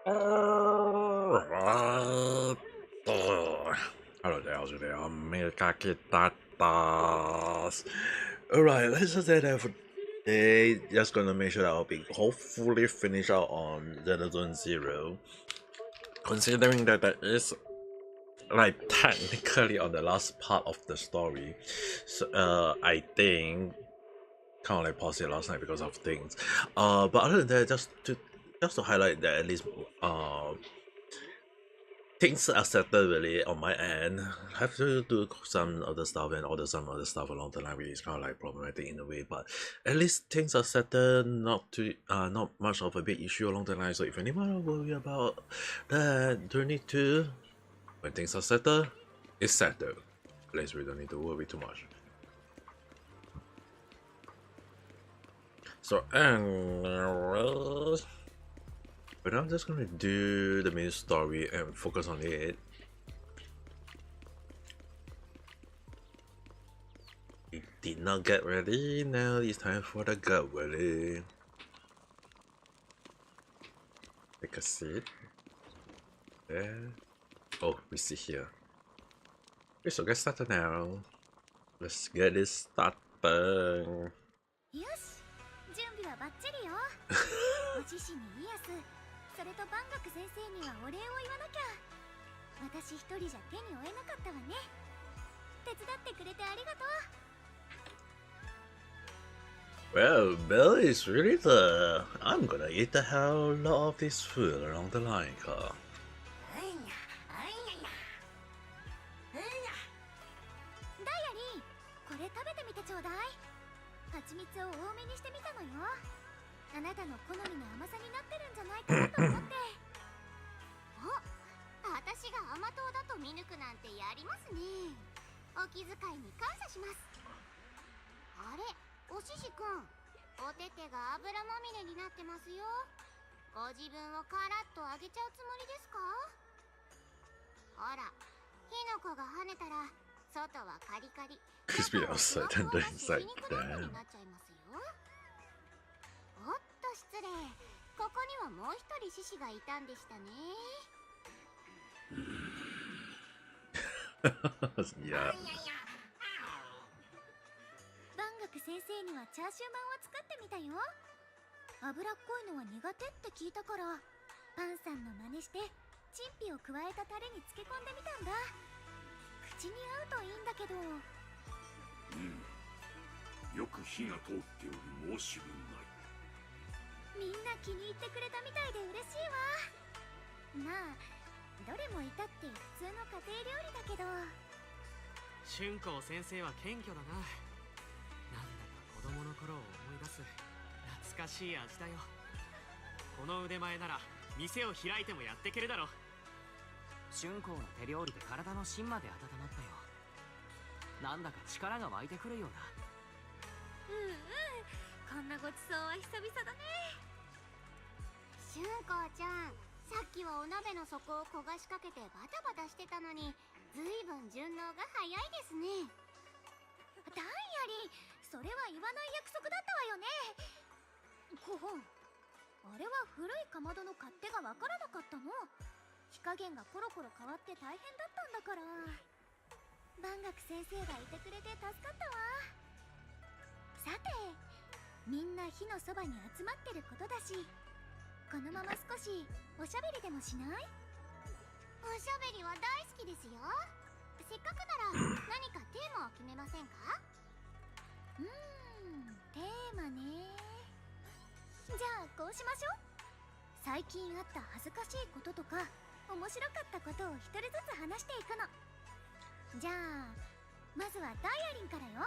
Hello there, how's it there? Ame Gakita. Alright, let's just say that for today. Just gonna make sure that I'll be hopefully finish out on Zenless 0. Considering that that is like technically on the last part of the story. So I think kind of like paused it last night because of things. But other than that, just to highlight that at least things are settled really on my end. I have to do some other stuff and order some other stuff along the line, which is kind of like problematic in a way. But at least things are settled, not much of a big issue along the line. So if anyone worry about that, don't need to. When things are settled, it's settled. At least we don't need to worry too much. So anyways, but I'm just gonna do the main story and focus on it. We did not get ready, now it's time for the get ready. Take a seat. There. Oh, we sit here. Okay, so get started now. Let's get it started. よし、準備はバッチリよ。お獅子にイエス、それと万学先生にはお礼を言わなきゃ。私一人じゃ手に負えなかったわね。手伝ってくれてありがとう。 Well, Bill is really the... I'm gonna eat the hell of this food along the line, car. ダイアリー、これ食べてみてちょうだい。蜂蜜を多めにしてみたのよ。あなたの好みの甘さになってるんじゃないかなと思って。お、私が甘党だと見抜くなんてやりますね。お気遣いに感謝します。あれ、お獅子くん、お手手が油まみれになってますよ。ご自分をカラッと揚げちゃうつもりですか？ほら、火の粉が跳ねたら外はカリカリ、 Crispy outside and inside. Damn. おっと失礼。ここにはもう一人獅子がいたんでしたね。Yeah. 万学先生にはチャーシューマンを作ってみたよ。脂っこいのは苦手って聞いたから、パンさんの真似してチンピを加えたタレに漬け込んでみたんだ。口に合うといいんだけど。よく火が通っており申し分ない。みんな気に入ってくれたみたいで嬉しいわ。まあどれもいたって普通の家庭料理だけど。春光先生は謙虚だな。なんだか子供の頃を思い出す懐かしい味だよ。この腕前なら店を開いてもやってけるだろ。春光の手料理で体の芯まで温まったよ。なんだか力が湧いてくるようだ。こんなごちそうは久々だね。春光ちゃん、さっきはお鍋の底を焦がしかけてバタバタしてたのに、ずいぶん順応が早いですね。ダイアリー、それは言わない約束だったわよね。ごほん、あれは古いかまどの勝手がわからなかったの。火加減がコロコロ変わって大変だったんだから。万学先生がいてくれて助かったわ。さて、みんな火のそばに集まってることだし、このまま少しおしゃべりでもしない？おしゃべりは大好きですよ。せっかくなら何かテーマを決めませんか？テーマね。じゃあこうしましょう。最近あった恥ずかしいこととか面白かったことを一人ずつ話していくの。じゃあまずはダイアリンからよ。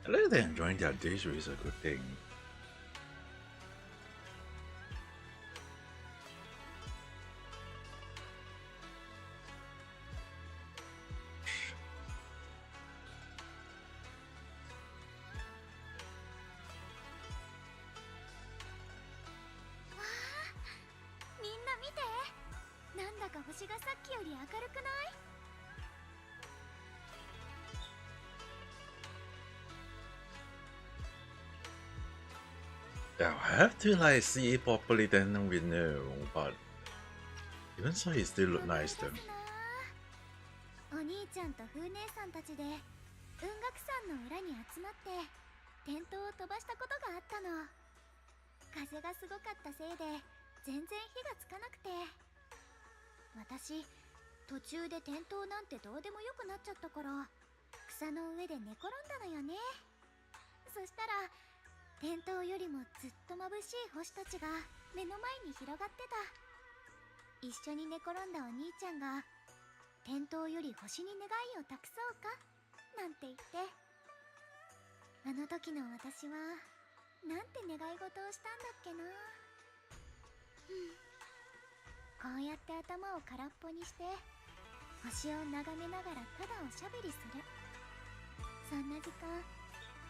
At least they're enjoying their dish, which is a good thing. Look, なんだか星がさっきより明るくない？ Yeah, I have to like see it properly, then we know. But even so, it still look nice though. お兄ちゃんと風姉さんたちで雲岳山の裏に集まってテントを飛ばしたことがあったの。風がすごかったせいで全然火がつかなくて、私途中で転倒なんてどうでもよくなっちゃったから草の上で寝転んだのよね。そしたら転倒よりもずっと眩しい星たちが目の前に広がってた。一緒に寝転んだお兄ちゃんが転倒より星に願いを託そうかなんて言って、あの時の私はなんて願い事をしたんだっけな。こうやって頭を空っぽにして星を眺めながらただおしゃべりする、そんな時間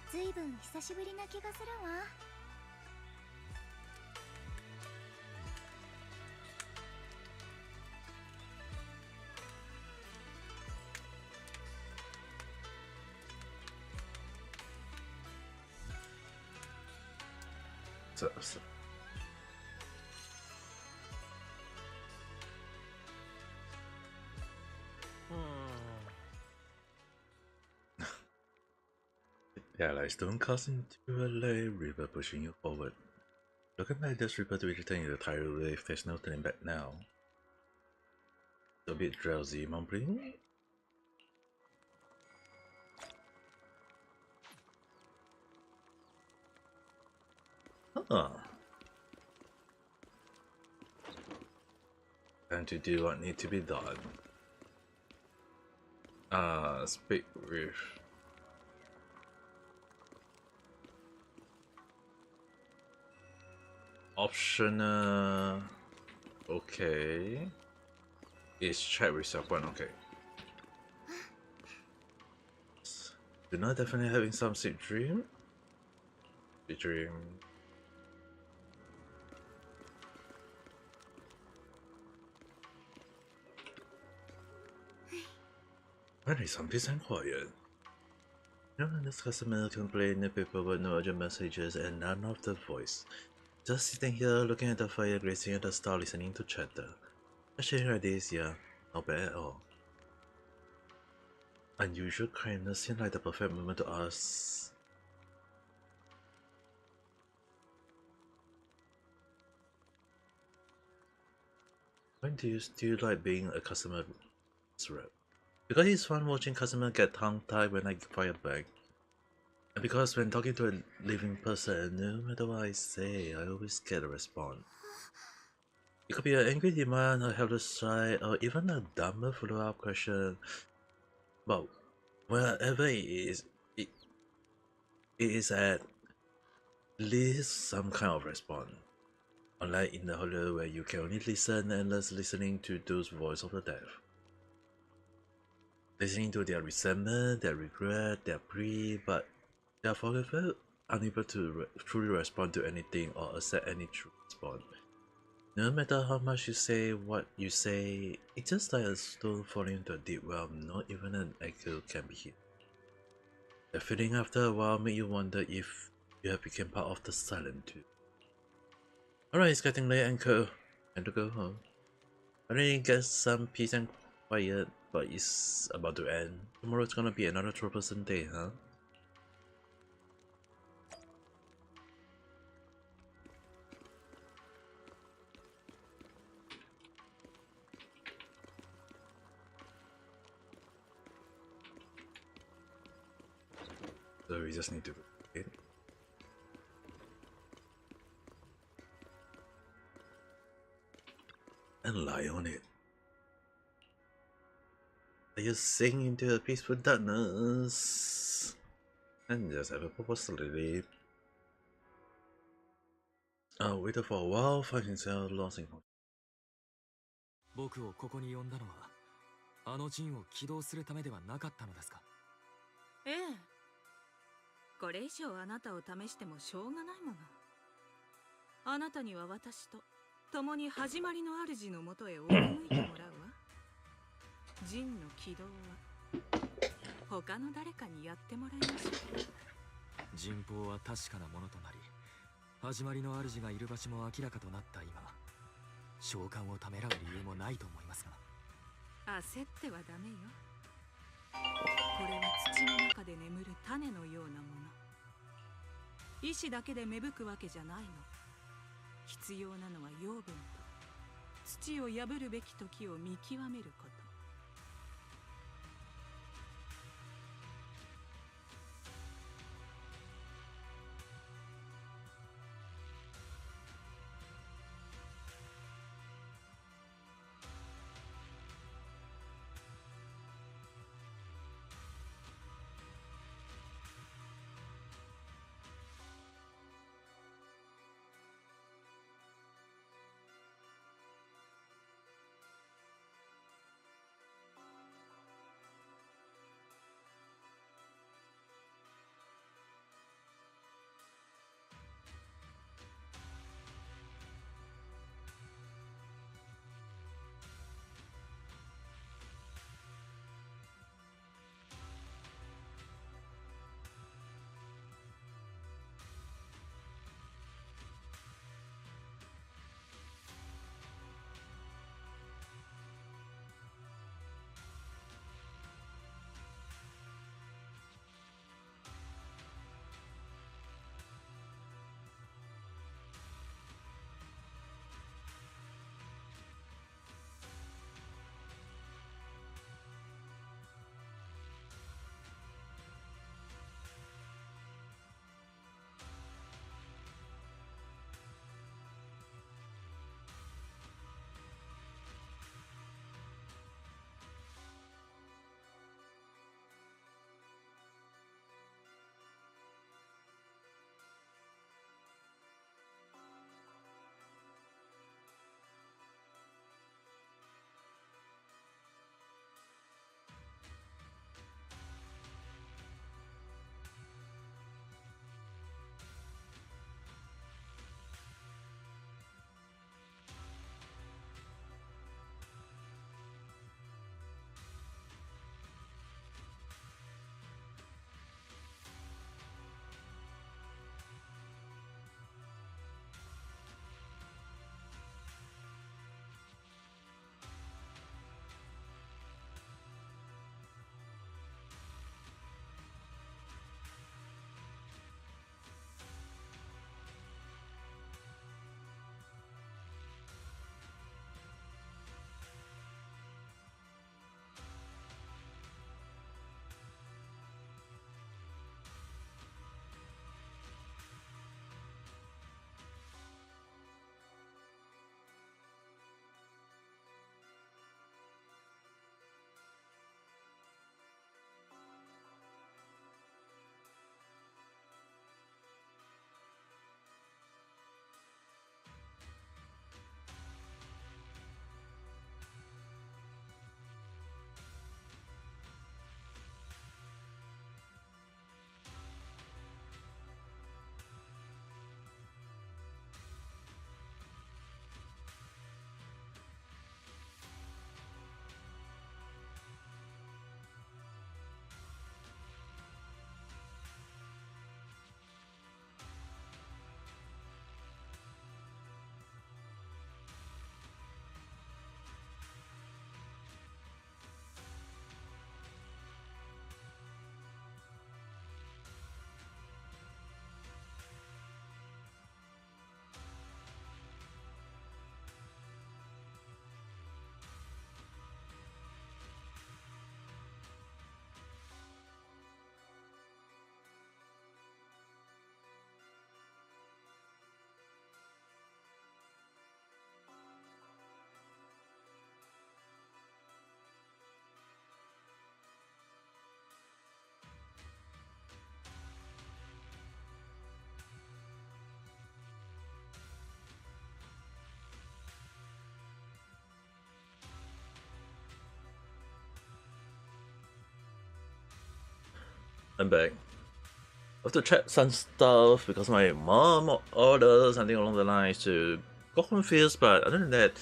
ずいぶん久しぶりな気がするわ。So. Yeah, like stone casting into a lay river pushing you forward. Looking back, this river to return the tidal wave, there's no turning back now. A bit drowsy, mumbling. Huh. Time to do what needs to be done. Speak with optional. Okay. Is chat with someone, okay. Do not definitely having some sick dream. Sick dream. Finally, some peace and quiet. No one is customer complain, no paperwork, no urgent messages, and none of the voice. Just sitting here, looking at the fire, gazing at the star, listening to chatter. Actually, like this, yeah, not bad at all. Unusual kindness seemed like the perfect moment to ask. When do you still like being a customer rep? Because it's fun watching customer get tongue-tied when I fire back. And because when talking to a living person, no matter what I say, I always get a response. It could be an angry demand, a helpless try, or even a dumber follow-up question. But wherever it is at least some kind of response. Unlike in the horror where you can only listen endless listening to those voices of the dead. Listening to their resentment, their regret, their plea, but they are forever unable to truly respond to anything or accept any true response. No matter how much you say what you say, it's just like a stone falling into a deep well, not even an echo can be hit. The feeling after a while make you wonder if you have become part of the silent too. Alright, it's getting late and cold. Time to go home. I really get some peace and quiet, but it's about to end. Tomorrow's gonna be another troublesome day, huh? So we just need to wait. And lie on it. Just sink into a peaceful darkness and just have a proper sleep. Waited for a while, find himself lost in. 僕をここに呼んだのはあの陣を起動するためではなかったのですか？ええ。これ以上あなたを試してもしょうがないもの。あなたには私と共に始まりの主のもとへ赴いてもらうわ。陣の起動は他の誰かにやってもらいましょう。陣法は確かなものとなり、始まりの主がいる場所も明らかとなった今、召喚をためらう理由もないと思いますが。焦ってはダメよ。これは土の中で眠る種のようなもの。意志だけで芽吹くわけじゃないの。必要なのは養分と土を破るべき時を見極めること。I'm back. I have to check some stuff because my mom ordered something along the lines to go confused, but other than that,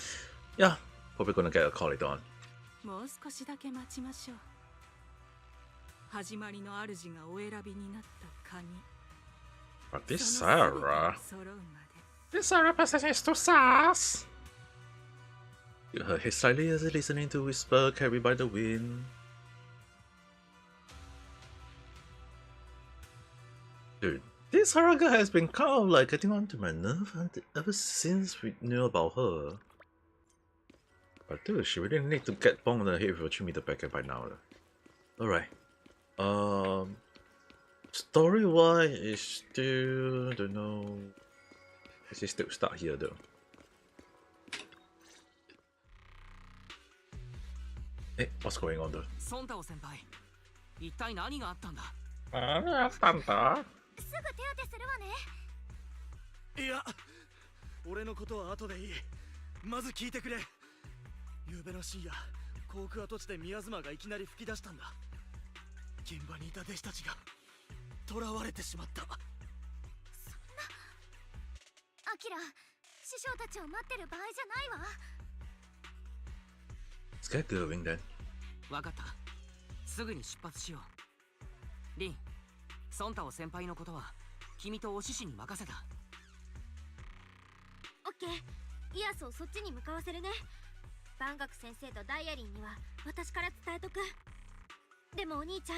yeah, probably gonna get a call later on. もう少しだけ待ちましょう。始まりの主がお選びになった鍵、But this その全てが Sarah. 揃うまで This Sarah possesses two stars. You heard his slightly as listening to whisper carried by the wind. Dude, this Sarah girl has been kind of like getting onto my nerve ever since we knew about her. But dude, she really need to get bonked on the head with a 3-meter packet by now. Alright. Story wise is still don't know. Is it still stuck here though? Hey, what's going on though? ソンタオ先輩、一体何があったんだ。何やったんだ？すぐ手当てするわね。いや、俺のことは後でいい。まず聞いてくれ。昨べの深夜、航空跡地で宮妻がいきなり吹き出したんだ。現場にいた弟子たちが囚われてしまった。アキラ、師匠たちを待ってる場合じゃないわ。Let's get going then. わかった。すぐに出発しよう。リン、ソンタオ先輩のことは君とお獅子に任せた。オッケー、イアスをそっちに向かわせるね。万学先生とダイアリンには私から伝えとく。でもお兄ちゃん、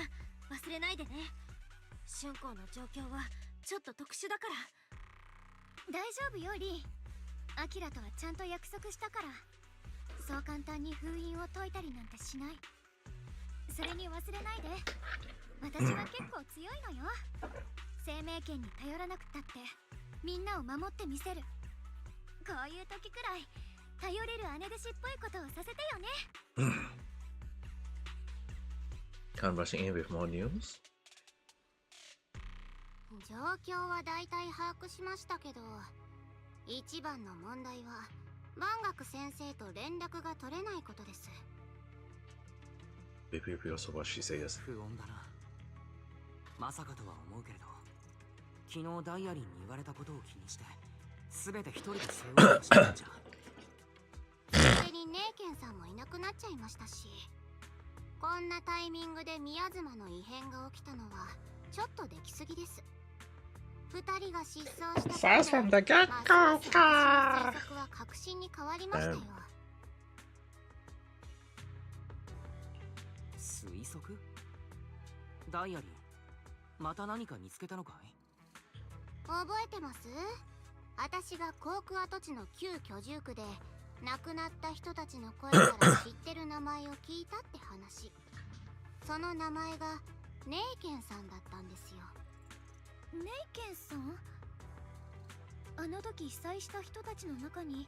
忘れないでね。春光の状況はちょっと特殊だから。大丈夫よリン。アキラとはちゃんと約束したから。そう簡単に封印を解いたりなんてしない。それに忘れないで、私は結構強いのよ。生命権に頼らなくたってみんなを守ってみせる。こういう時くらい頼れる姉弟子っぽいことをさせてよね。Kind of rushing in with more news. 状況は大体把握しましたけど、一番の問題は万学先生と連絡が取れないことです。Maybe also what she says. 不穏だな。まさかとは思うけれど、昨日ダイアリンに言われたことを気にして全て一人で背負い出したんじゃ。それにネイケンさんもいなくなっちゃいましたし、こんなタイミングで宮妻の異変が起きたのはちょっとできすぎです。二人が失踪した Fast from the get-go か。推測は確信に変わりましたよ。推測？ダイアリン、また何か見つけたのかい？覚えてます？私が航空跡地の旧居住区で亡くなった人たちの声から知ってる名前を聞いたって話。その名前がネイケンさんだったんですよ。ネイケンさん？あの時被災した人たちの中に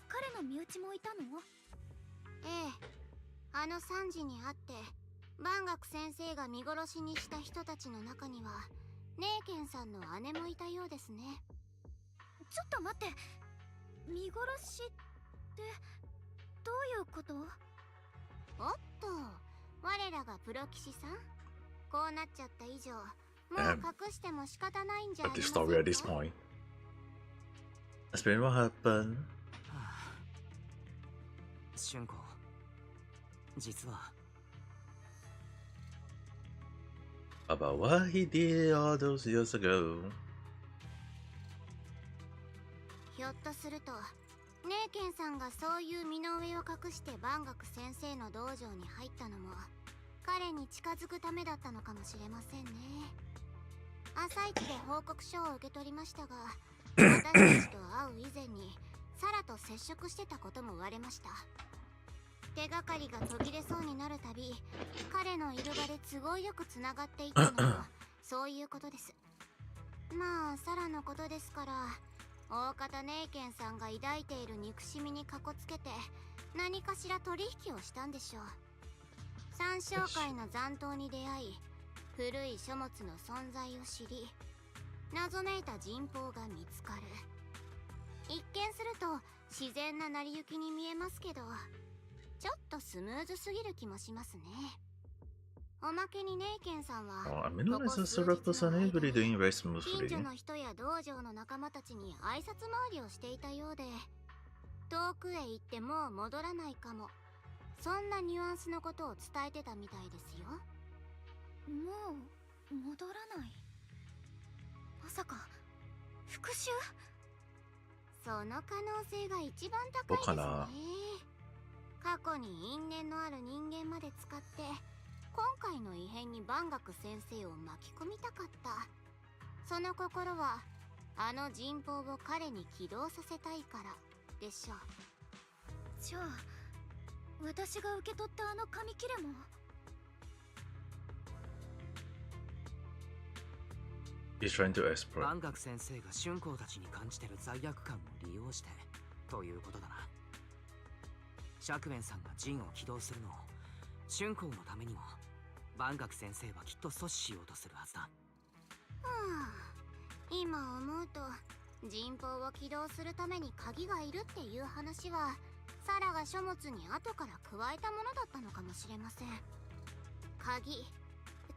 彼の身内もいたの？ええ、あの惨事にあって万学先生が見殺しにした人たちの中にはネイケンさんの姉もいたようですね。ちょっと待って、見殺しってどういうこと？おっと、我らがプロ騎士さん、こうなっちゃった以上もう隠しても仕方ないんじゃあ But り the ません story か？ at this point. Explain what happened. 春光、実は About what he did all those years ago. ひょっとするとネイケンさんがそういう身の上を隠して万学先生の道場に入ったのも彼に近づくためだったのかもしれませんね。朝一で報告書を受け取りましたが、私たちと会う以前にサラと接触してたことも言われました。手がかりが途切れそうになるたび彼のいる場で都合よくつながっていったのはそういうことです。まあサラのことですから、大方ネイケンさんが抱いている憎しみにかこつけて何かしら取引をしたんでしょう。三商会の残党に出会い、古い書物の存在を知り、謎めいた人痘が見つかる。一見すると自然な成り行きに見えますけど、ちょっとスムーズすぎる気もしますね。おまけにネイケンさんは Oh, I mean, not necessarily personally really doing very 近 smoothly. 所の人や道場の仲間たちに挨拶回りをしていたようで、遠くへ行ってもう戻らないかも、そんなニュアンスのことを伝えてたみたいですよ。もう戻らない？まさか復讐？その可能性が一番高いですね。過去に因縁のある人間まで使って今回の異変に万学先生を巻き込みたかった。その心はあの人痘を彼に起動させたいからでしょう。じゃあ私が受け取ったあの紙切れも。He's trying to exploit. 万学先生が春光たちに感じてる罪悪感を利用してということだな。釈面さんが陣を起動するのを春光のためにも万学先生はきっと阻止しようとするはずだ。今思うと人痘を起動するために鍵がいるっていう話はサラが書物に後から加えたものだったのかもしれません。鍵、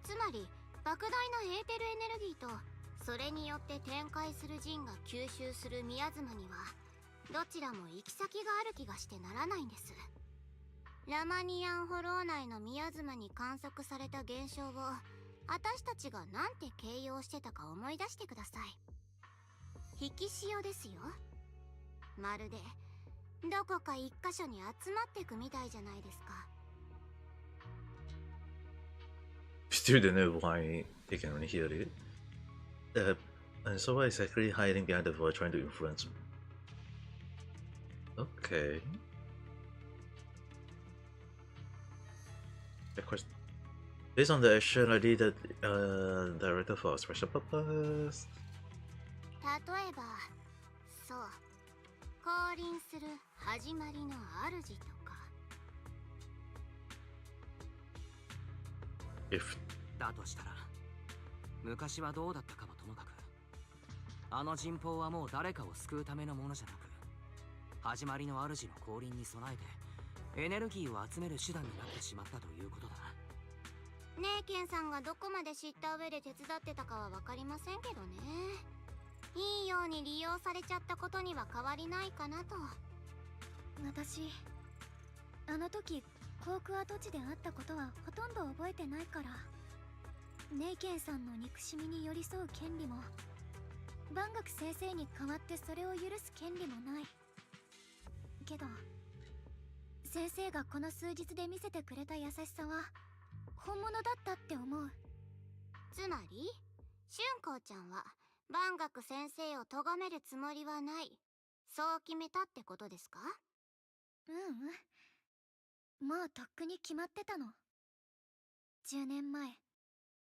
つまり莫大なエーテルエネルギーとそれによって展開する陣が吸収する宮妻にはどちらも行き先がある気がしてならないんです。ラマニアンホロー内の宮妻に観測された現象を私たちがなんて形容してたか思い出してください。引き潮ですよ。まるでどこか一箇所に集まってくみたいじゃないですか。 Still don't know why they can only hear it. And so why exactly hiding behind the void trying to influence me? Okay. The question. Based on the action I did that director for a special purpose. 例えばそう降臨する始まりの主とか。 If だとしたら昔はどうだったかはともかくあの人痘はもう誰かを救うためのものじゃなく始まりの主の降臨に備えてエネルギーを集める手段になってしまったということだ。ネイケンさんがどこまで知った上で手伝ってたかは分かりませんけどね。いいように利用されちゃったことには変わりないかなと。私あの時航空跡地で会ったことはほとんど覚えてないから、ネイケンさんの憎しみに寄り添う権利も万学先生に代わってそれを許す権利もないけど、先生がこの数日で見せてくれた優しさは本物だったって思う。つまり春光ちゃんは万学先生を咎めるつもりはない、そう決めたってことですか？もうとっくに決まってたの。10年前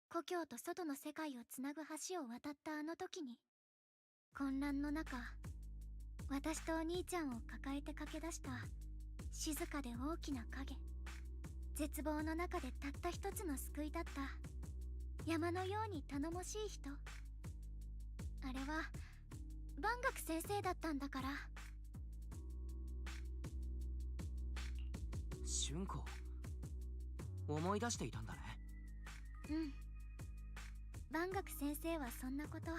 故郷と外の世界をつなぐ橋を渡ったあの時に、混乱の中私とお兄ちゃんを抱えて駆け出した静かで大きな影、絶望の中でたった一つの救いだった山のように頼もしい人。あれは万学先生だったんだから。春光思い出していたんだね。万学先生はそんなこと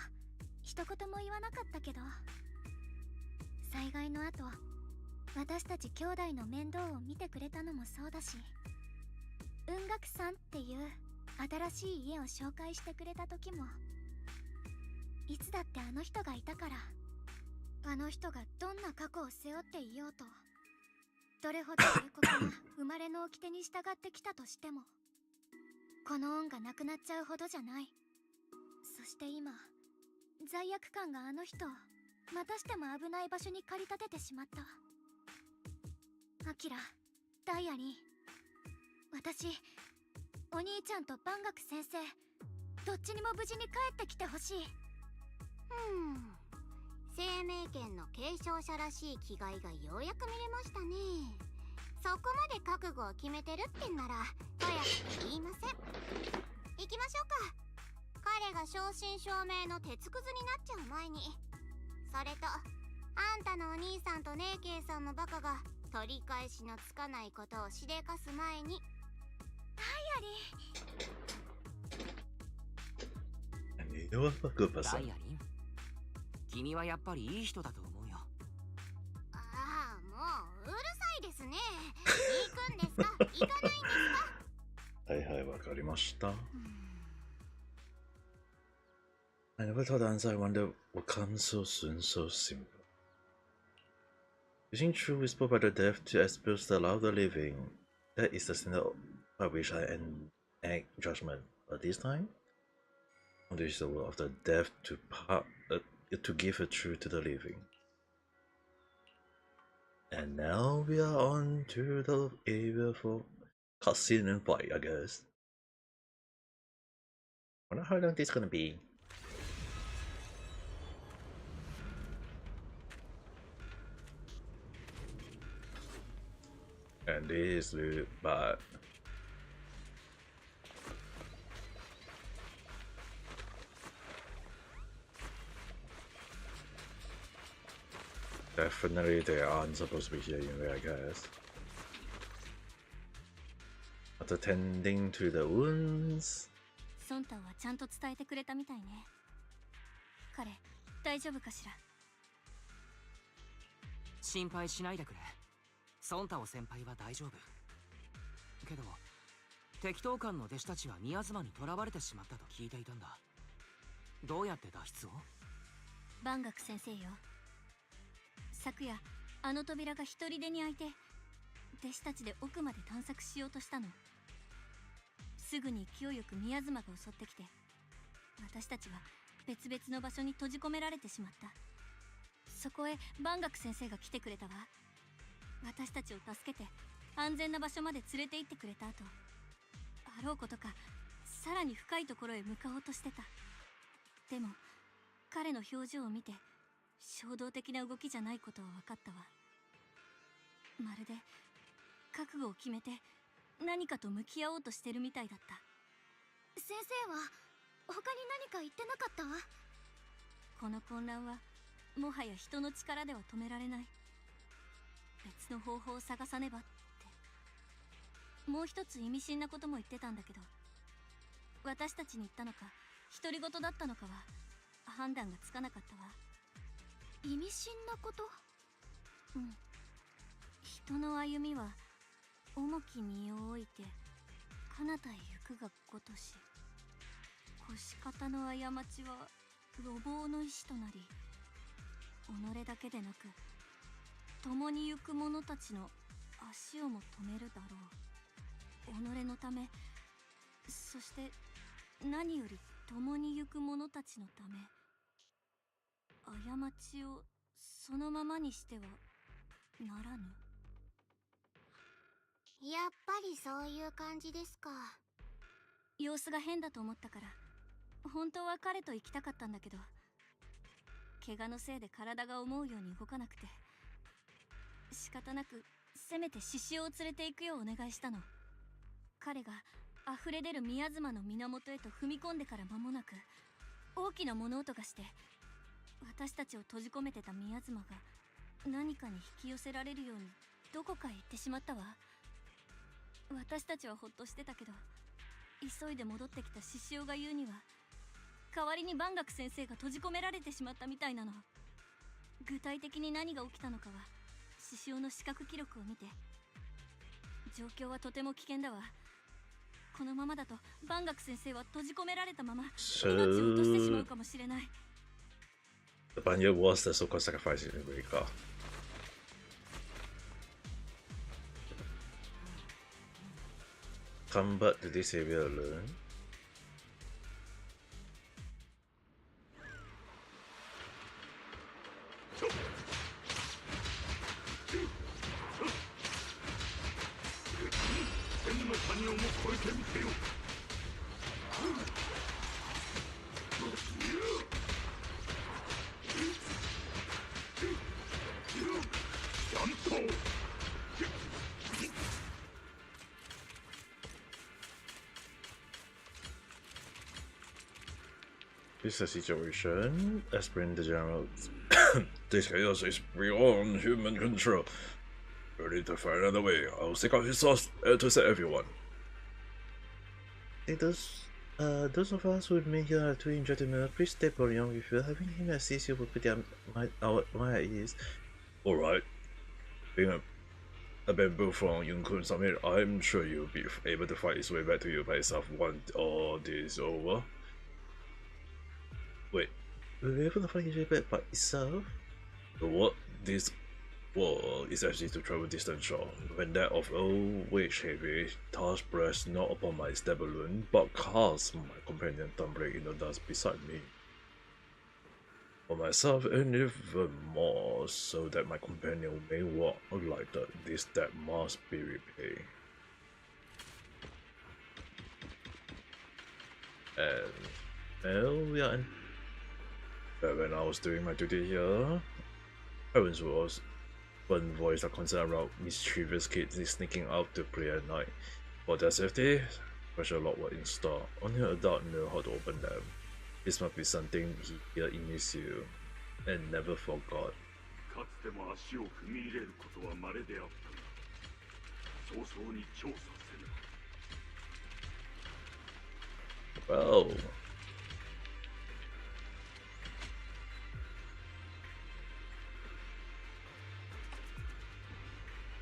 一言も言わなかったけど、災害の後私たち兄弟の面倒を見てくれたのもそうだし、雲岳さんっていう新しい家を紹介してくれた時も、いつだってあの人がいたから。あの人がどんな過去を背負っていようと、どれほど冷酷な生まれの掟に従ってきたとしても、この恩がなくなっちゃうほどじゃない。そして今罪悪感があの人をまたしても危ない場所に駆り立ててしまった。アキラ、ダイアリン、私、お兄ちゃんと万学先生、どっちにも無事に帰ってきてほしい。生命権の継承者らしい気概がようやく見れましたね。そこまで覚悟を決めてるってんならとやかく言いません。行きましょうか。彼が正真正銘の鉄くずになっちゃう前に。それとあんたのお兄さんとネイケイさんのバカが取り返しのつかないことをしでかす前に。ダイアリン、 you know a good ダ person. イアリン、君はやっぱりいい人だと思うよ。ああ、もううるさいですね。行くんですか？行かないんですか？はいはい、わかりました。I never thought the answer I wonder would come so soon, so simple. Using true whisper by the deaf to expose the loud the living, that is the standard by which I enact judgment. But this time, I want to use the word of the deaf to give a truth to the living. And now we are on to the area for cutscene and fight, I guess. Wonder how long this is gonna be. And this is bad. Definitely they aren't supposed to be here anyway, I guess. After tending to the wounds. ソンタはちゃんと伝えてくれたみたいね。彼、大丈夫かしら。心配しないでくれ。ソンタオ先輩は大丈夫。けど、適当館の弟子たちは宮妻に囚われてしまったと聞いていたんだ。どうやって脱出を？万学先生よ。昨夜、あの扉が一人でに開いて、弟子たちで奥まで探索しようとしたの。すぐに勢いよく宮妻が襲ってきて、私たちは別々の場所に閉じ込められてしまった。そこへ万学先生が来てくれたわ。私たちを助けて安全な場所まで連れて行ってくれた後、あろうことかさらに深いところへ向かおうとしてた。でも彼の表情を見て衝動的な動きじゃないことは分かったわ。まるで覚悟を決めて何かと向き合おうとしてるみたいだった。先生は他に何か言ってなかったわ。この混乱はもはや人の力では止められない。別の方法を探さねばって。もう一つ意味深なことも言ってたんだけど、私たちに言ったのか独り言だったのかは判断がつかなかったわ。意味深なこと？うん。人の歩みは重き身を置いて彼方へ行くがごとし、腰方の過ちは路傍の石となり、己だけでなく共に行く者たちの足をも止めるだろう。己のため、そして何より共に行く者たちのため、過ちをそのままにしてはならぬ。やっぱりそういう感じですか。様子が変だと思ったから本当は彼と行きたかったんだけど、怪我のせいで体が思うように動かなくて、仕方なくせめて獅子王を連れて行くようお願いしたの。彼が溢れ出る宮妻の源へと踏み込んでから間もなく大きな物音がして、私たちを閉じ込めてた宮妻が何かに引き寄せられるようにどこかへ行ってしまったわ。私たちはほっとしてたけど、急いで戻ってきた獅子王が言うには代わりに万学先生が閉じ込められてしまったみたいなの。具体的に何が起きたのかは獅子王の視覚記録を見て。状況はとても危険だわ。このままだと万学先生は閉じ込められたまま命を落としてしまうかもしれない。The Banyo was the so-called sacrifice in America. Come back to this area alone. This is a situation, as per the general. This chaos is beyond human control. We need to find another way. I'll seek out his source to save everyone. Hey, those of us who remain here are too injured to move. Please stay along with you. Having him assist you will put our mind at ease. Alright. Being a bamboo from Yunkun Summit, I'm sure you'll be able to fight his way back to you by yourself once all this is over. Wait, will you be able to fly each back by itself? What this world is actually to travel distance short, when that of old wage heavy task pressed not upon my stabulum, but cast my companion tumbling in the dust beside me. For myself, and even more, so that my companion may walk like this debt must be repaid. And well, we are in. But when I was doing my duty here, parents was one voice are concerned about mischievous kids sneaking out to play at night. For their safety, special lock were installed. Only an adult knew how to open them. This must be something he here in you and never forgot. かつても足を踏み入れることは稀であったが、早々に調査せねば。 Well,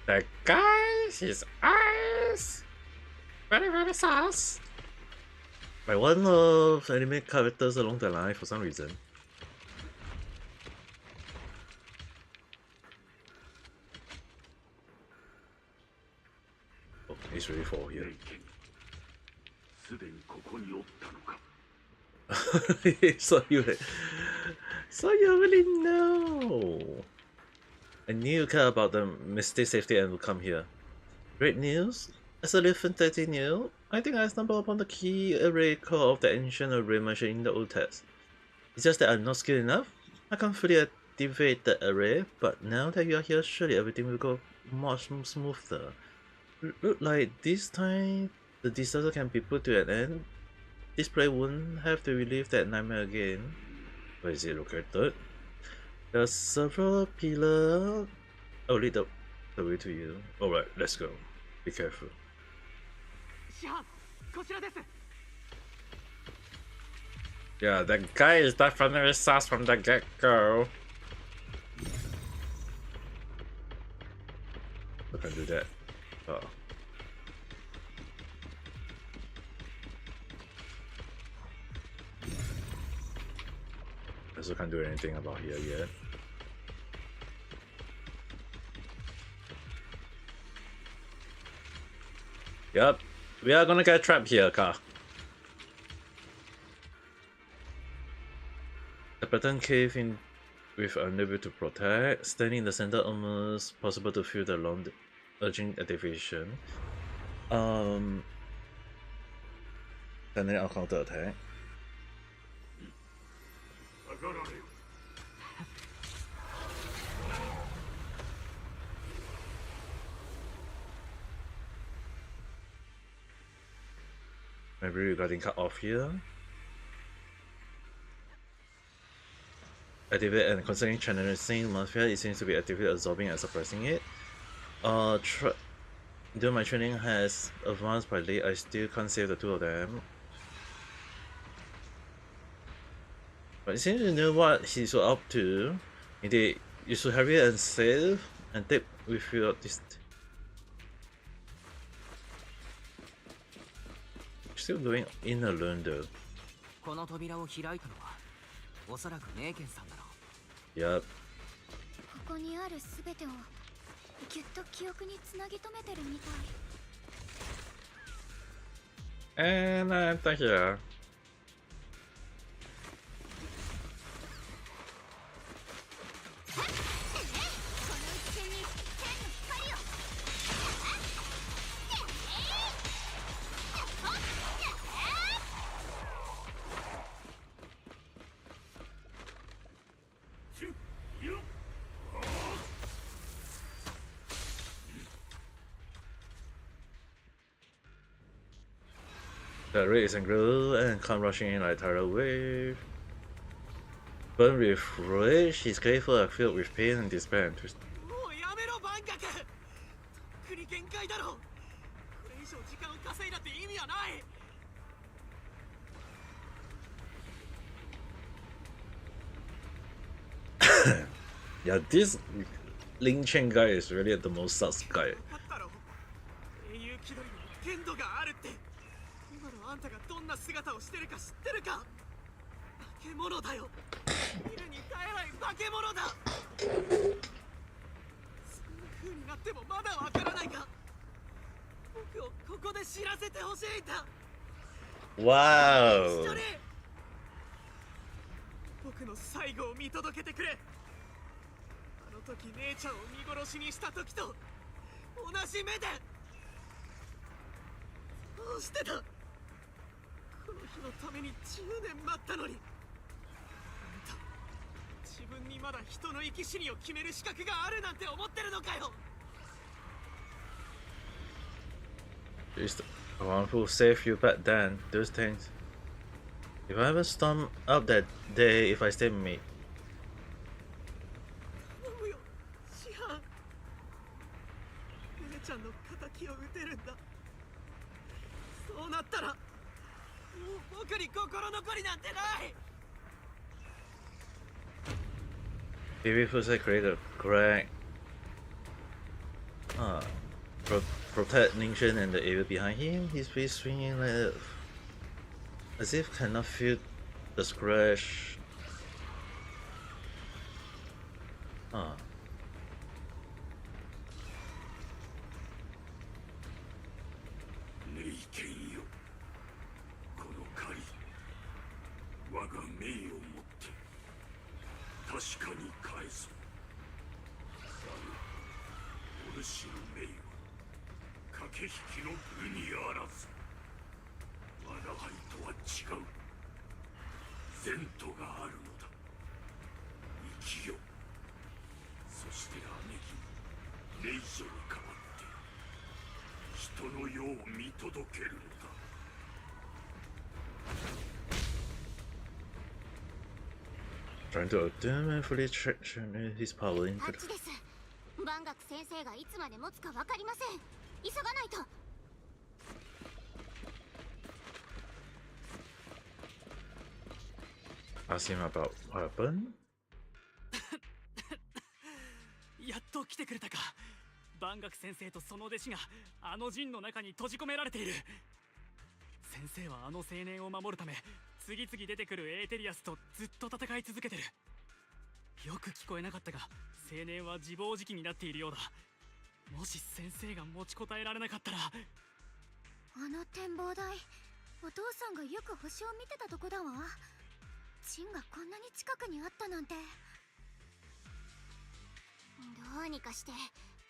that guy, his eyes, very sus. Like one of anime characters along the line for some reason. Oh, he's really for here. すでにここにおったのか。so you really know. I knew you care about the mystic safety and would come here. Great news! As a little fantasy new, I think I stumbled upon the key array core of the ancient array mentioned in the old text. It's just that I'm not skilled enough. I can't fully activate the array, but now that you are here, surely everything will go much smoother. Look like this time the disaster can be put to an end. This player won't have to relive that nightmare again. Where is it located? There are several pillars. Oh, lead the way to you. Alright, let's go. Be careful. Yeah, that guy is definitely sus from the get-go. I can do that. Oh. I also can't do anything about here yet. Yep, we are gonna get trapped here, car. The pattern cave in with unable to protect. Standing in the center, almost possible to feel the long urging activation. Sending out counter attack. Maybe we're getting cut off here. Activate and concerning channelizing Mafia, it seems to be actively absorbing and suppressing it. Though my training has advanced by late, I still can't save the two of them. But it seems to know what he's up to. Indeed, you should hurry and save and take with you this. Still going in alone though. この扉を開いたのはおそらくメイケンさんだろう。Yup. ここにあるすべてをぎゅっと記憶につなぎ止めてるみたい。And I'm here. The raid is engrossed and come rushing in like a tidal wave. Burned with rage, his grateful are filled with pain and despair and twist. Yeah, this Ling Chen guy is really the most sus guy. あんたがどんな姿をしてるか知ってるかけ物だよ。見るに耐えない化け物だ。そんな風になってもまだわからないか。僕をここで知らせてほしいんだ。Wow. 一緒に僕の最後を見届けてくれ。あの時姉ちゃんを見殺しにした時と同じ目で。どうしてた。この日のために10年待ったのに。あんた自分にまだ人の生き死にを決める資格があるなんて思ってるのかよ。 She's the one who saved you back then. Those things. If I ever storm up that day, if I stay with me. 頼むよ師範。姉ちゃんの敵を撃てるんだ。そうなったらもう僕に心残りなんてない。 Maybe if I create a crack. Protect Ningxuan and the area behind him. His face swinging like as if cannot feel the scratch. ネイケンよ、この借り、我が名をもって確かに返す。だがお主の名は駆け引きの部にあらず、我が輩とは違う。前途があるのだ。生きよ。そして姉貴、霊女に代わって人の世を見届けるのだ。Trying to outdo and fully channel his power タ into ッチです。万学先生がいつまで持つかわかりません。急がないと。 ask him about what happened. やっと来てくれたか。万学先生とその弟子があの陣の中に閉じ込められている。先生はあの青年を守るため次々出てくるエーテリアスとずっと戦い続けてる。よく聞こえなかったが青年は自暴自棄になっているようだ。もし先生が持ちこたえられなかったら。あの展望台、お父さんがよく星を見てたとこだわ。ジンがこんなに近くにあったなんて。どうにかして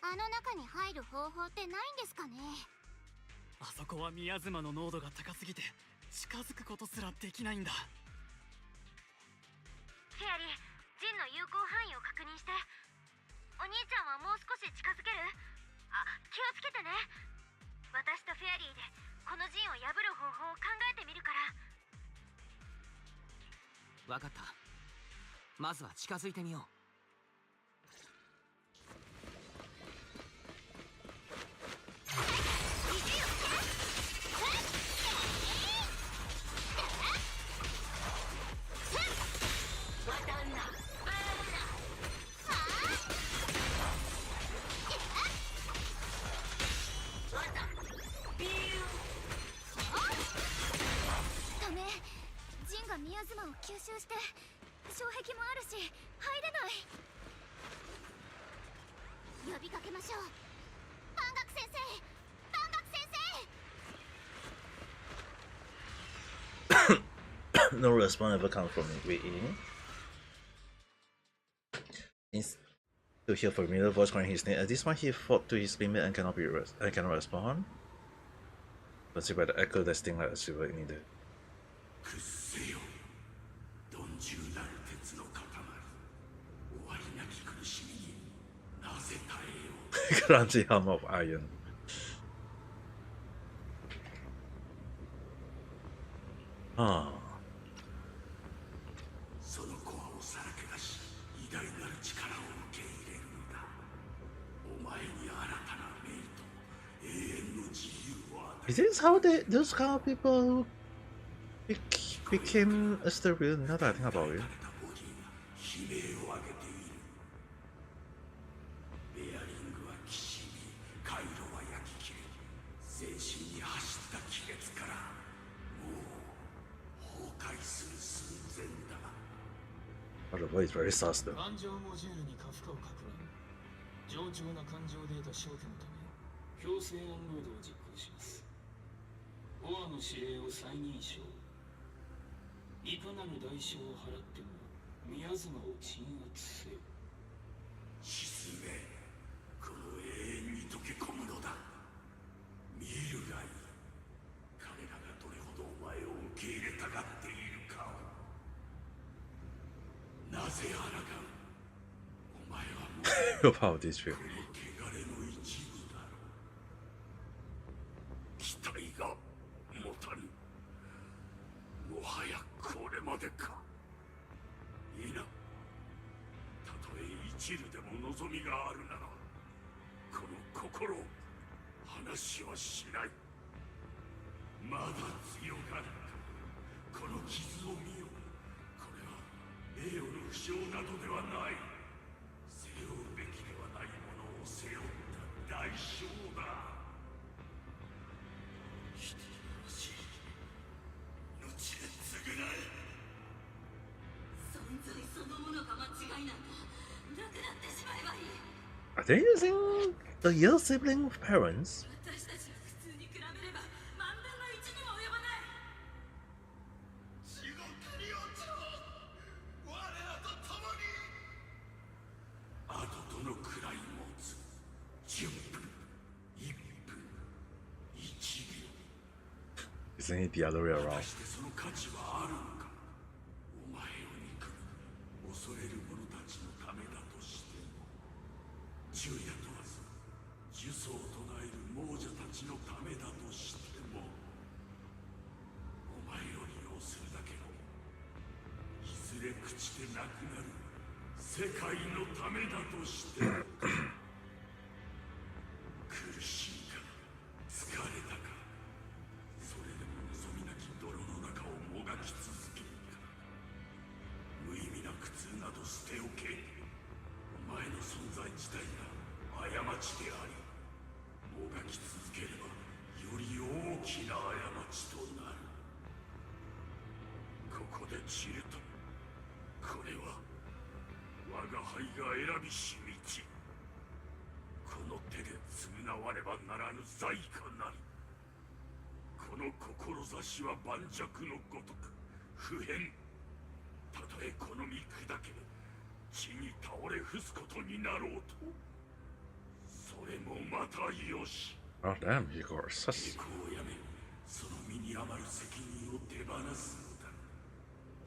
あの中に入る方法ってないんですかね。あそこは宮妻の濃度が高すぎて近づくことすらできないんだ。フェアリー、ジンの有効範囲を確認して。お兄ちゃんはもう少し近づける？気をつけてね。私とフェアリーでこの陣を破る方法を考えてみるから。わかった。まずは近づいてみよう。ダメ。ジンが宮妻を吸収して障壁もあるし入れない。呼びかけましょう。万学先生、万学先生。 No response ever comes from within. Seems to hear familiar voice calling his name. At this point, he fought to his limit and cannot respond. Let's see by the echo that sting like a silver needle. くっせよ、鈍重なる鉄の塊。終わりなき苦しみになぜ耐えよう。 Crunchy hum of iron. その子はおさらけ出し、偉大なる力を受け入れるのだ。お前に新たな命と永遠の自由を与え Is this how those kind of people became a stereo? Now that I think about it. たボディが悲鳴を上げている。ベアリングはきしみ、回路は焼き切れ、全身に走った亀裂からもう崩壊する寸前だ。Oh, the voice very sus though. 感情モジュールに過負荷をかくらん冗長な感情データ消去のため強制アンロードを実行します。オアの指令を再認証。いかなる代償を払っても宮妻を鎮圧せよ。沈め、この永遠に溶け込むのだ。見るがいい。彼らがどれほどお前を受け入れたがっているかを。なぜ抗う？お前はもう About this trip. この汚れの一部だろう。期待が持たぬ。もはやこれまでか。いいな。たとえ一縷でも望みがあるなら、この心を話はしない。まだ強がるか。この傷を見よ。これは名誉の負傷などではない。背負うべきではないものを背負った代償だ。人のしい命で償え。存在そのものが間違いなんだ。なくなってしまえばいい。 Are they using the younger sibling of parents? 私たちが普通に比べれば万分の一にも及ばない。地獄に落ちろ。我らと共に。あとどのくらい持つ。10分、1分、1秒。 Isn't it the other way 果 around? たしてその価値はあるのか。お前を憎み恐れる者たちのためだとしても、昼夜問わず呪詛を唱える亡者たちのためだとしても、お前を利用するだけのいずれ朽ちてなくなる世界のためだとしても苦しいか疲れたか、それでも望みなき泥の中をもがき続けるか。無意味な苦痛など捨ておけ。お前の存在自体が過ちであり、もがき続ければより大きな過ちとなる。ここで散ると、これは我が輩が選びし道。この手で償わねばならぬ罪かなり。この志は盤石のごとく不変。たとえこの身砕け地に倒れ伏すことになろうと、それもまたよし。 Oh damn, you are 抵 sus. 抗をやめ、その身に余る責任を手放すのだ。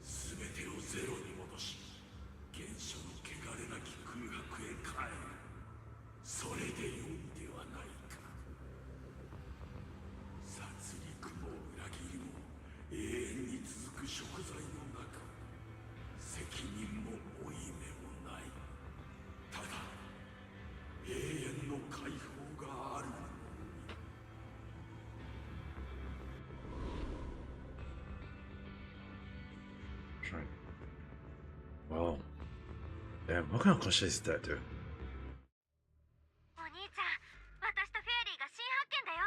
全てをゼロに戻し、原初の汚れなき空白へ帰る。それでよいではないか。殺戮も裏切りも永遠に続く贖罪の中、責任も負い目もない。ただ永遠の解放がある。 Wow. Damn, what kind of question is that, dude? お兄ちゃん、私とフェアリーが新発見だよ。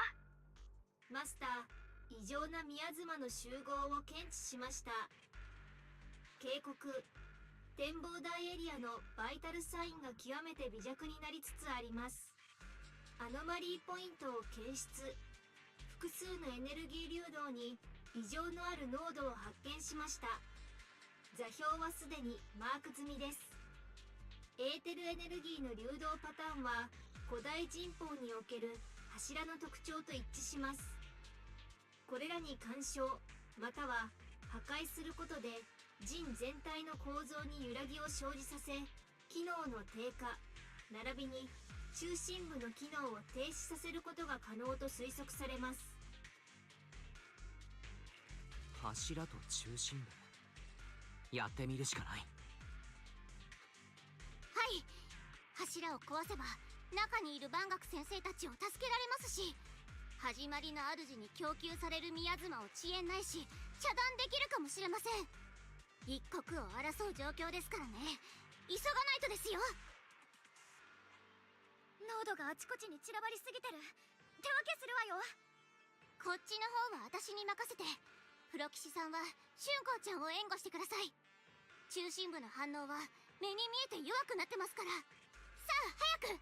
マスター、異常な宮妻の集合を検知しました。警告、展望台エリアのバイタルサインが極めて微弱になりつつあります。アノマリーポイントを検出。複数のエネルギー流動に異常のある濃度を発見しました。座標はすでにマーク済みです。エーテルエネルギーの流動パターンは古代人法における柱の特徴と一致します。これらに干渉または破壊することで人全体の構造に揺らぎを生じさせ、機能の低下並びに中心部の機能を停止させることが可能と推測されます。柱と中心部、やってみるしかない。はい、柱を壊せば中にいる万学先生たちを助けられますし、始まりの主に供給される宮妻を遅延ないし遮断できるかもしれません。一刻を争う状況ですからね。急がないとですよ。濃度があちこちに散らばりすぎてる。手分けするわよ。こっちの方は私に任せて、プロ騎士さんは春光ちゃんを援護してください。中心部の反応は目に見えて弱くなってますから。さあ早く。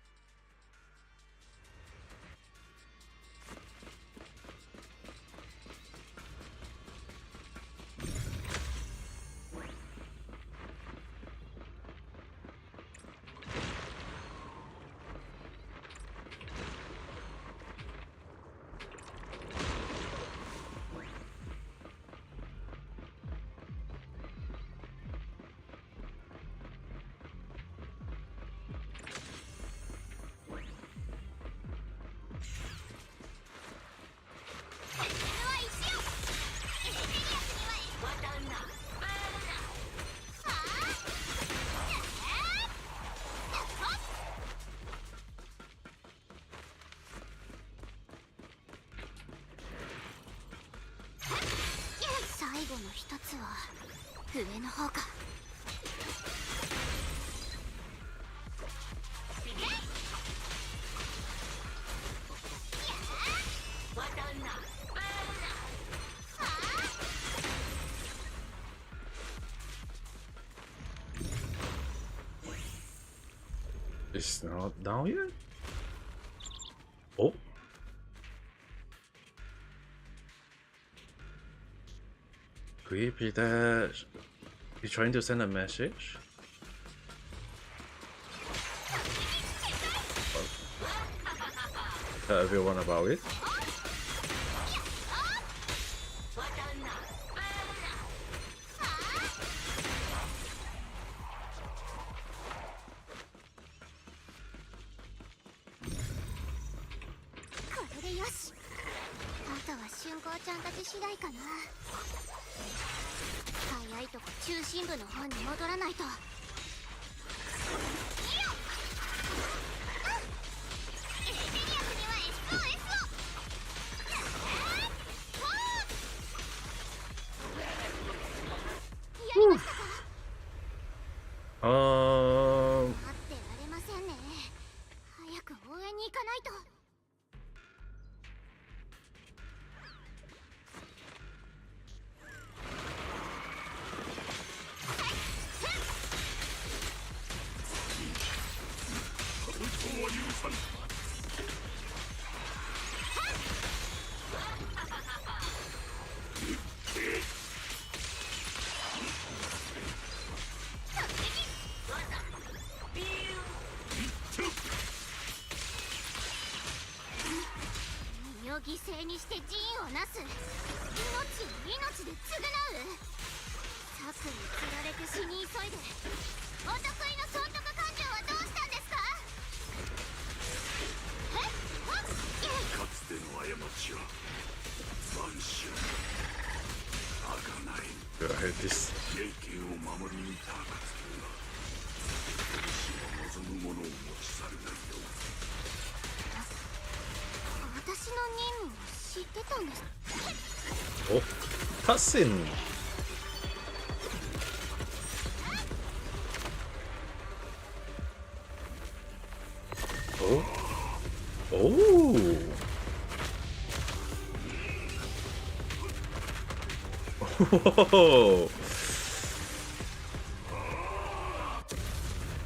最後の一つは上の方か。It's not down yet? Oh? Creepy that you're trying to send a message? Tell everyone about it?犠牲にして陣をなす。命を命で償う。策に釣られて死に急いでお得意の損得感情はどうしたんですか。かつての過ちは万種あがない。経験を守り抜いた暁には私は望むものを持ち去るがよ。私の任務を知ってたんです。お、カッセン。おお。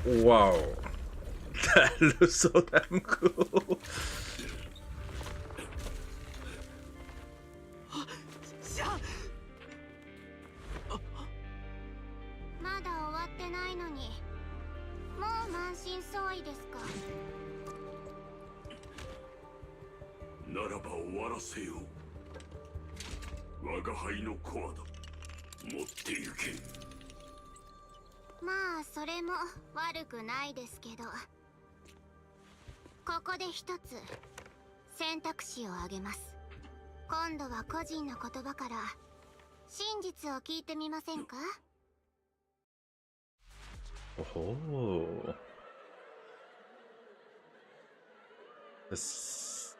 Wow, that looks so damn cool. まだ終わってないのにもう満身創痍ですか。ならば終わらせよう。我が輩のコアだ。持って行け。まあそれも悪くないですけど、ここで一つ選択肢を挙げます。今度は個人の言葉から真実を聞いてみませんか。おほ。Let's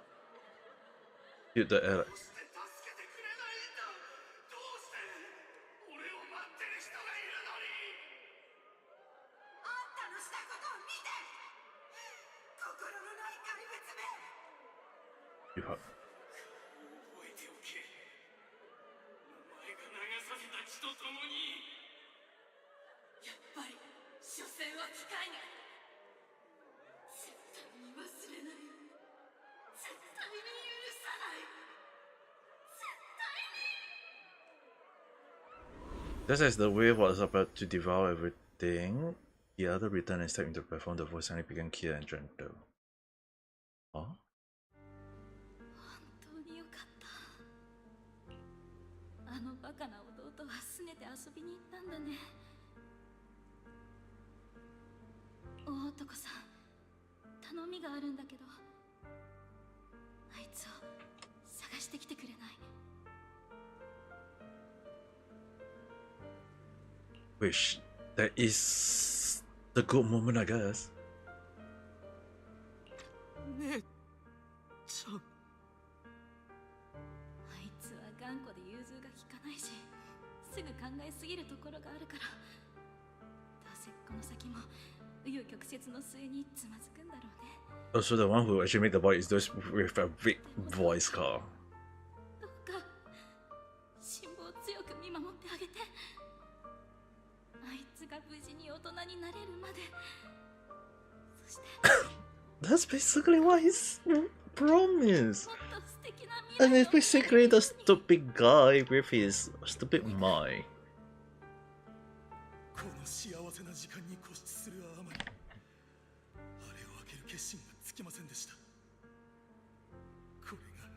get the error.覚えておけ。お前が流させた血とともにいに絶対に忘れない。絶対に許さない。絶対に。 Just as the wave was about to devour everything, the other returned and stepped into the platform. The voice suddenly became clear and gentle. Huh? 本当によかった。あのバカな弟は拗ねて遊びに行ったんだね。大男さん、頼みがあるんだけど、あいつを探してきてくれない？ Which that is the good moment, I guess. 姉ちゃん。あいつは頑固で融通が利かないし、すぐ考えすぎるところがあるから、どうせこの先も紆余曲折の末につまずくんだろうね。 Also, the one who actually made the voice is those with a big voice car. どうか辛抱強く見守ってあげて。あいつが無事に大人になれるまで。そして That's basically what he's promised. もっと素敵な未 And 来 it's basically the stupid guy with his stupid mind. この幸せな時間に固執するあまり、あれを開ける決心がつきませんでした。これが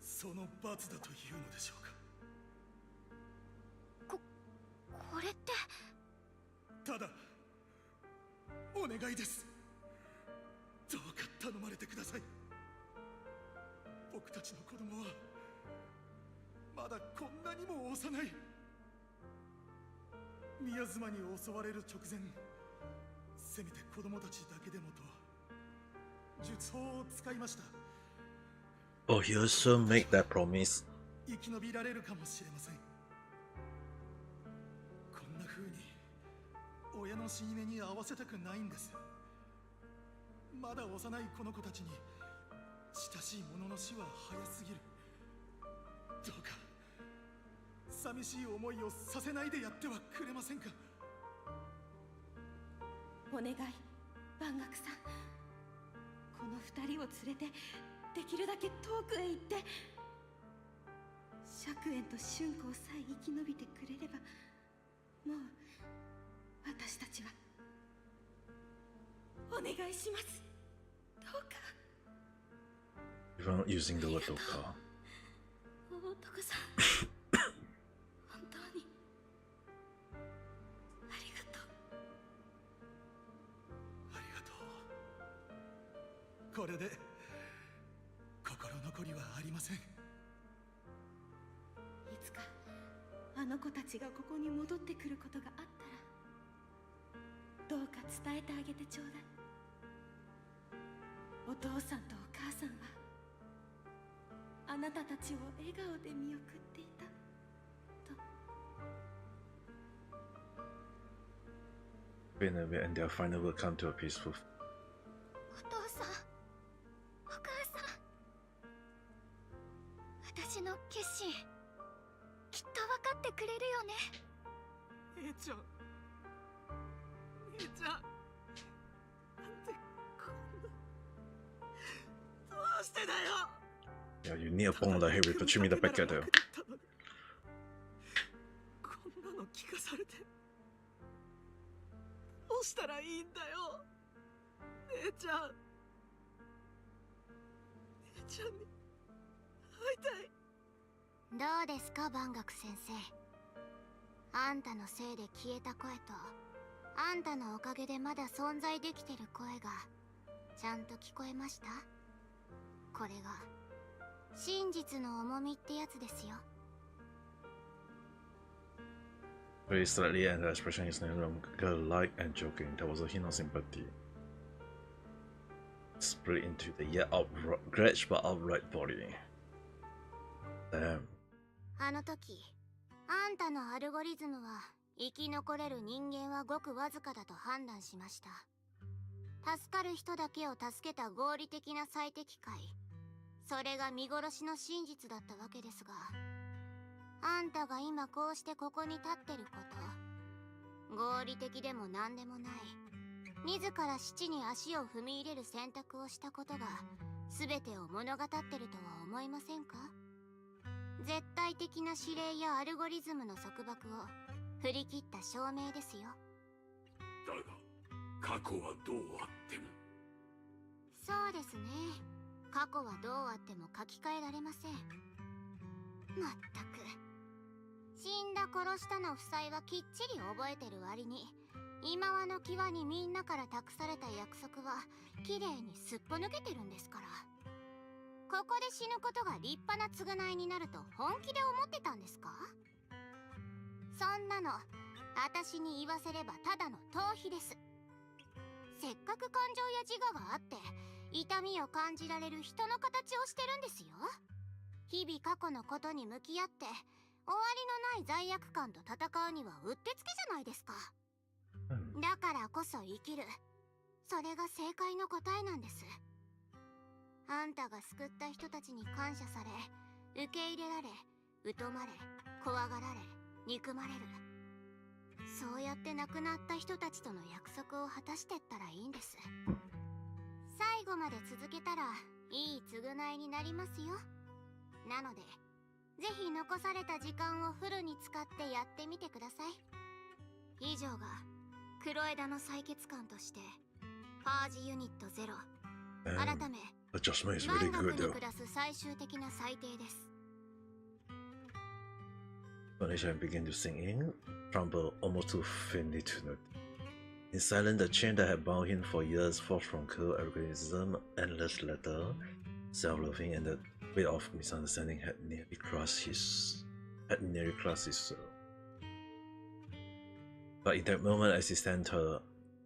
その罰だというのでしょうか。これって。ただお願いです。どうか頼まれてください。僕たちの子供はまだこんなにも幼い。宮妻に襲われる直前、せめて子供たちだけでもと術法を使いました。 Oh, he also made that promise. 生き延びられるかもしれません。こんな風に親の死に目に合わせたくないんです。まだ幼いこの子たちに親しい者の死は早すぎる。どうか寂しい思いをさせないでやってはくれませんか。お願い、万学さん。この二人を連れてできるだけ遠くへ行って、釈炎と春光さえ生き延びてくれれば、もう私たちは。お願いします。どうか。 You're not using the word Doka. 大男さん、本当にありがとう。ありがとう。これで心残りはありません。いつかあの子たちがここに戻ってくることがあったら、どうか伝えてあげてちょうだい。お父さんとお母さんはあなたたちを笑顔で見送っていたと。 Been a bit, and their final will come to a peaceful. お父さん、お母さん、私の決心きっと分かってくれるよね。姉ちゃん。姉ちゃん。なんでこんな。どうしてだよ。 Yeah, you need a bone that heavy, but you me the back at her. こんなの聞かされてどうしたらいいんだよ。姉ちゃん。姉ちゃんに会いたい。どうですか、万学先生。あんたのせいで消えた声と、あんたのおかげでまだ存在できてる声がちゃんと聞こえました？これが真実の重みってやつですよ。 Very slightly, and the expression is no longer light and joking. There was a hint of sympathy. Split into the yet outraged but outright body. Damn. あの時、あんたのアルゴリズムは生き残れる人間はごくわずかだと判断しました。助かる人だけを助けた合理的な最適解、それが見殺しの真実だったわけですが、あんたが今こうしてここに立ってること、合理的でも何でもない自ら死地に足を踏み入れる選択をしたことが全てを物語ってるとは思いませんか？絶対的な指令やアルゴリズムの束縛を振り切った証明ですよ。だが過去はどうあっても。そうですね。過去はどうあっても書き換えられません。まったく。死んだ殺したの負債はきっちり覚えてる割に、今はの際にみんなから託された約束は綺麗にすっぽ抜けてるんですから。ここで死ぬことが立派な償いになると本気で思ってたんですか？そんなの私に言わせればただの逃避です。せっかく感情や自我があって痛みを感じられる人の形をしてるんですよ。日々過去のことに向き合って終わりのない罪悪感と戦うにはうってつけじゃないですか。だからこそ生きる、それが正解の答えなんです。あんたが救った人たちに感謝され、受け入れられ、疎まれ、怖がられ、憎まれる。そうやって亡くなった人たちとの約束を果たしてったらいいんです。最後まで続けたらいい償いになりますよ。なのでぜひ残された時間をフルに使ってやってみてください。以上が黒枝の採血官としてパージユニット0、改め Adjustment is 万 really 学 good に though. 下す最終的な裁定です。Foundation began to sink in, crumble almost to finitude. In silence, the chain that had bound him for years forged from cold organism, endless letter, self-loathing, and the weight of misunderstanding had nearly crushed his soul. But in that moment, as he stand her,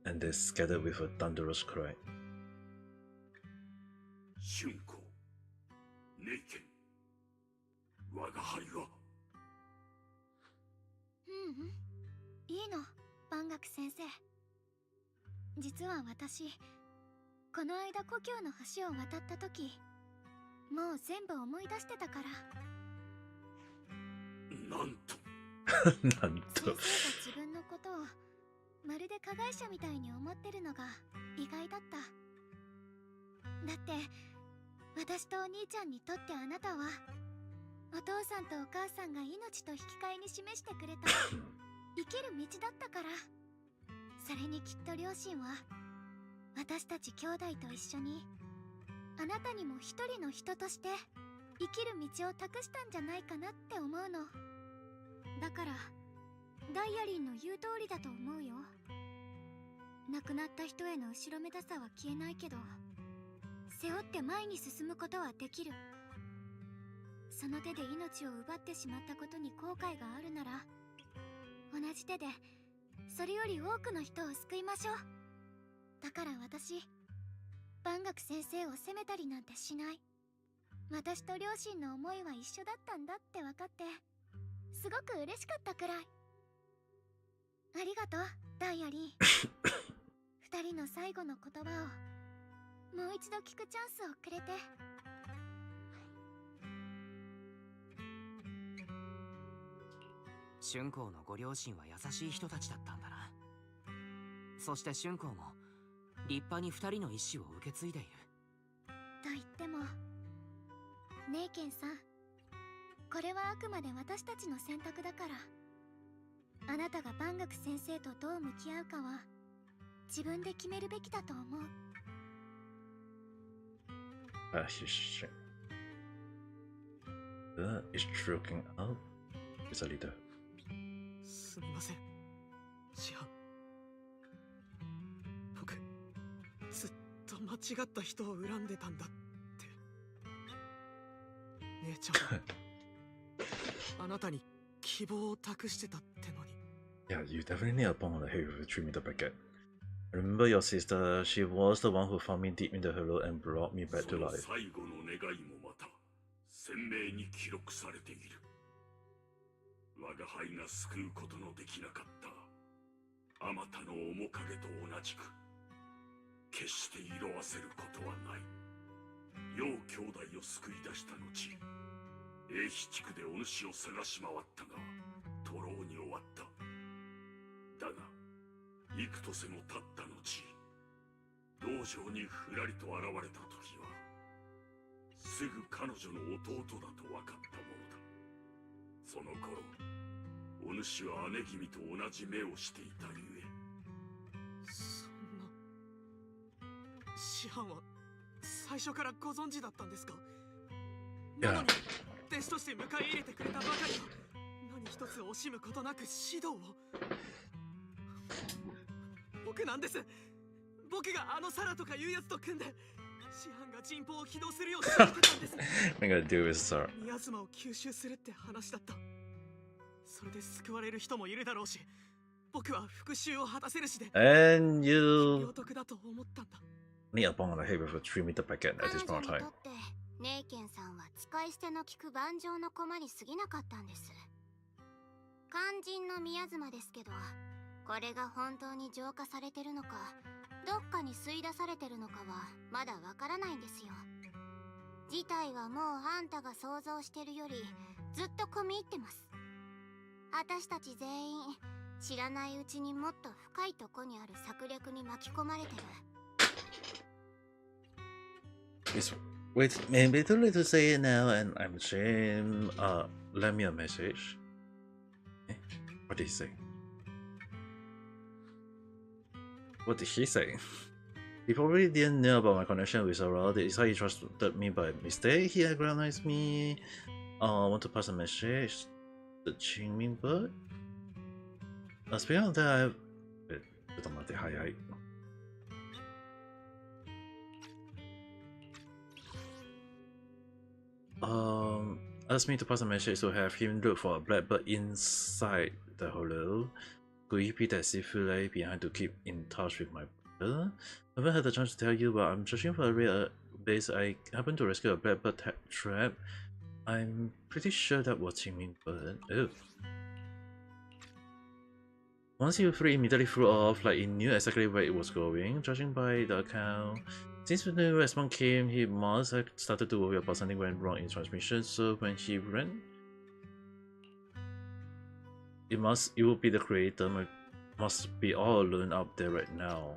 and they scattered with a thunderous cry. 春光、ネイケン、我が輩が。いいの、万学先生。実は私、この間故郷の橋を渡った時、もう全部思い出してたから。なんとなんと。先生が自分のことをまるで加害者みたいに思ってるのが意外だった。だって私とお兄ちゃんにとってあなたはお父さんとお母さんが命と引き換えに示してくれた生きる道だったから。それにきっと両親は私たち兄弟と一緒にあなたにも一人の人として生きる道を託したんじゃないかなって思うの。だからダイアリンの言う通りだと思うよ。亡くなった人への後ろめたさは消えないけど、背負って前に進むことはできる。その手で命を奪ってしまったことに後悔があるなら、同じ手でそれより多くの人を救いましょう。だから私、万学先生を責めたりなんてしない。私と両親の思いは一緒だったんだって分かってすごく嬉しかったくらい。ありがとう、ダイアリー。二人の最後の言葉をもう一度聞くチャンスをくれて。春光のご両親は優しい人たちだったんだな。そして春光も立派に二人の意志を受け継いでいる。と言ってもネイケンさん、これはあくまで私たちの選択だから、あなたが万学先生とどう向き合うかは自分で決めるべきだと思う。Is choking out with a leader. すみません、シアン。僕ずっと間違った人を恨んでたんだって。姉ちゃんあなたに希望を託してたってのに。 Yeah, you definitely need a bomb on the head with a 3-meter bracket. Remember your sister, she was the one who found me deep in the hollow and brought me back to life. その最後の願いもまた鮮明に記録されている。我が輩が救うことのできなかったあまたの面影と同じく、決して色あせることはない。両兄弟を救い出した後、英飛地区でお主を探し回ったが徒労に終わった。だが幾年も経った後、場にふらりと現れた時はすぐ彼女の弟だと分かったものだ。その頃お主は姉君と同じ目をしていたゆえ。そんな。師範は最初からご存知だったんですか？なのに弟子として迎え入れてくれたばかりは何一つ惜しむことなく指導を。僕なんです。僕があのサラとかいうやつと組んで師範が人痘を起動するよう仕掛けてたんです。I'm gonna do is sir. 宮妻を吸収するって話だった。それで救われる人もいるだろうし、僕は復讐を果たせるしで And you 良得だと思ったんだ。 need a bong on the head with a 3-meter packet at 彼 this 女 point に in と time. ってネイケンさんは使い捨ての効く盤上の駒に過ぎなかったんです。肝心の宮妻ですけど、これが本当に浄化されてるのかどっかに吸い出されてるのかはまだわからないんですよ。事態はもうあんたが想像してるよりずっと込み入ってます。私たち全員知らないうちにもっと深いとこにある策略に巻き込まれてる。 It's, wait, maybe too late to say it now, and I'm ashamed. Lend me a message. Eh? What did he say? What did he say? He probably didn't know about my connection with Sharou. This is how he trusted me by mistake. He recognized me. Want to pass a message? The Qingming bird? Speaking of that, I have... Wait, ちょっと待って、はいはい。Asked me to pass a message to have him look for a blackbird inside the hollow. Could he be that Sifule behind to keep in touch with my brother? I haven't had the chance to tell you, but I'm searching for a rare base. I happened to rescue a blackbird trap. I'm pretty sure that was Qingming bird. Oh. Once you three immediately flew off, like he knew exactly where it was going. Judging by the account, since when the response came, he must have started to worry about something went wrong in transmission. So when he ran, it will be the creator. Must be all alone up there right now.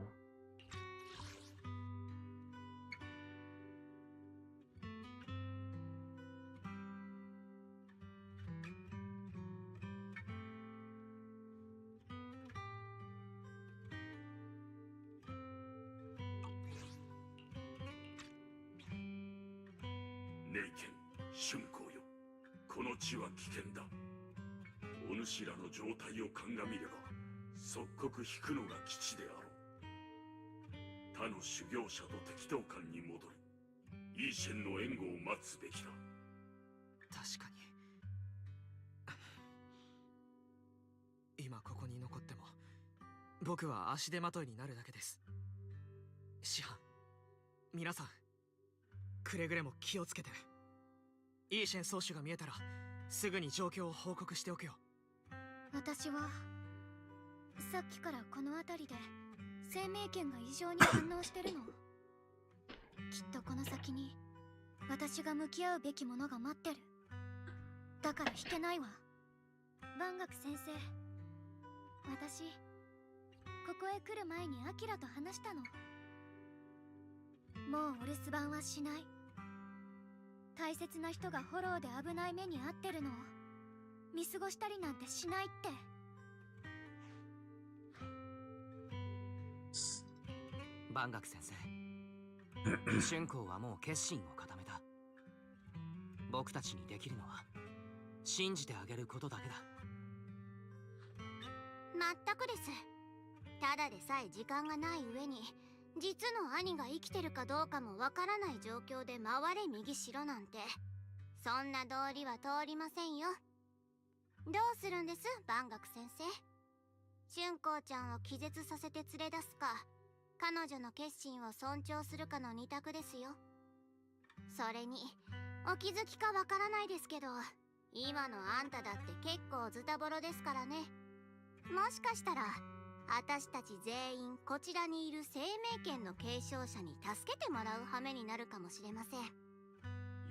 Neiken, 春光よ。この地は危険だ。お主らの状態を鑑みれば即刻引くのが吉であろう。他の修行者と適当感に戻り、イーシェンの援護を待つべきだ。確かに。今ここに残っても僕は足手まといになるだけです。師範、皆さんくれぐれも気をつけて。イーシェン宗主が見えたらすぐに状況を報告しておくよ。私はさっきからこの辺りで生命圏が異常に反応してるの。きっとこの先に私が向き合うべきものが待ってる。だから引けないわ。万学先生、私ここへ来る前にアキラと話したの。もうお留守番はしない。大切な人がフォローで危ない目に遭ってるのを見過ごしたりなんてしないって。万学先生、春光はもう決心を固めた。僕たちにできるのは信じてあげることだけだ。まったくです。ただでさえ時間がない上に実の兄が生きてるかどうかもわからない状況で回れ右しろなんて、そんな道理は通りませんよ。どうするんです、万学先生。春光ちゃんを気絶させて連れ出すか、彼女の決心を尊重するかの二択ですよ。それにお気づきかわからないですけど、今のあんただって結構ズタボロですからね。もしかしたら私たち全員こちらにいる生命圏の継承者に助けてもらう羽目になるかもしれません。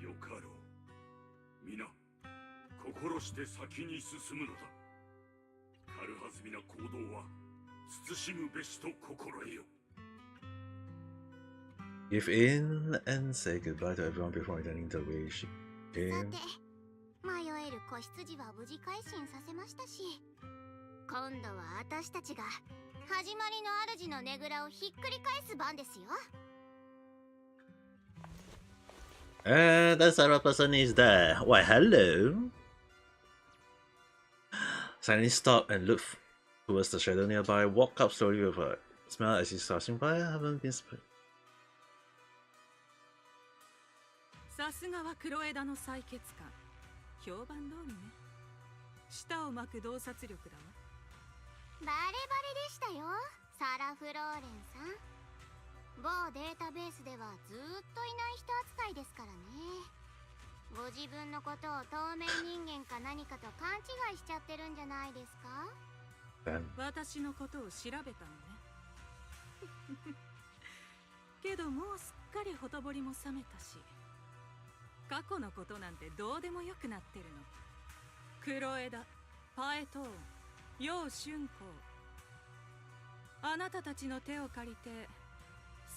よかろう。皆心して先に進むのだ。軽はずみな行動は慎むべしと心得よ。Give in and say goodbye to everyone before returning the way she さて came. 迷える子羊は無事改心させましたし、今度は私たちが始まりの主のねぐらをひっくり返す番ですよ。 And the Sarah person is there. Why, hello. Suddenly stop and look towards the shadow nearby. Walk up slowly with a smile as he's passing by. I haven't been split. さすがは黒枝の採血官。評判通りね。舌を巻く洞察力だわ。バレバレでしたよ、サラ・フローレンさん。某データベースではずーっといない人扱いですからね。ご自分のことを透明人間か何かと勘違いしちゃってるんじゃないですか？私のことを調べたのね。けどもうすっかりほとぼりも冷めたし、過去のことなんてどうでもよくなってるの。黒枝、パエトーン、楊春光、あなたたちの手を借りて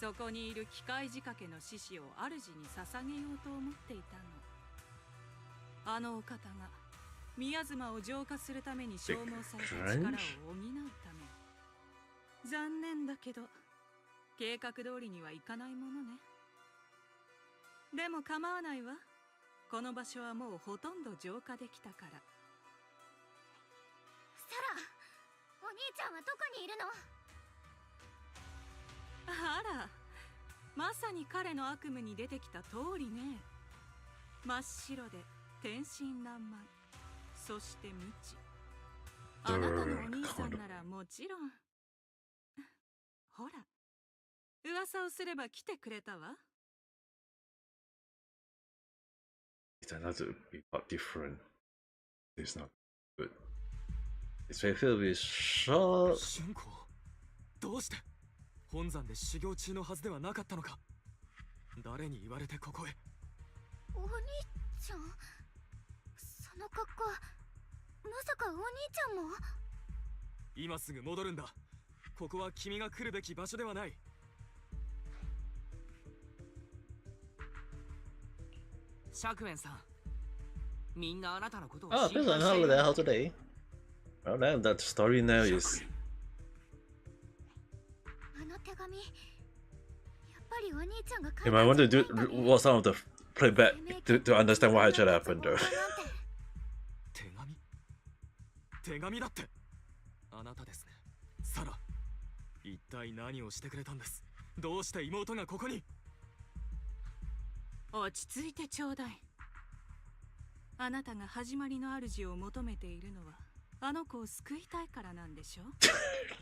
そこにいる機械仕掛けの獅子を主に捧げようと思っていたの。あのお方が宮妻を浄化するために消耗された力を補うため。残念だけど計画通りにはいかないものね。でも構わないわ。この場所はもうほとんど浄化できたから。サラ、お兄ちゃんはどこにいるの？あら、まさに彼の悪夢に出てきた通りね。真っ白で天真爛漫、そして無知。あなたのお兄さんならもちろん。ほら、噂をすれば来てくれたわ。It's another big but different. It's not good. It's very filled with short. 春光、どうして本山で修行中のはずではなかったのか。誰に言われてここへ。お兄ちゃん、その格好、まさかお兄ちゃんも？今すぐ戻るんだ。ここは君が来るべき場所ではない。釈園さん、みんなあなたのことを Oh, 心 there's 配してい another る。 there. How today? Well, that story now is. あの手紙、やっぱりお兄ちゃんが書 You い might た want to んじゃ do ないんだね。 what some of the playback to understand what actually happened though. 手紙？手紙だって。あなたですね、サラ。一体何をしてくれたんです？どうして妹がここに？落ち着いてちょうだい。あなたが始まりの主を求めているのはあの子を救いたいからなんでしょ？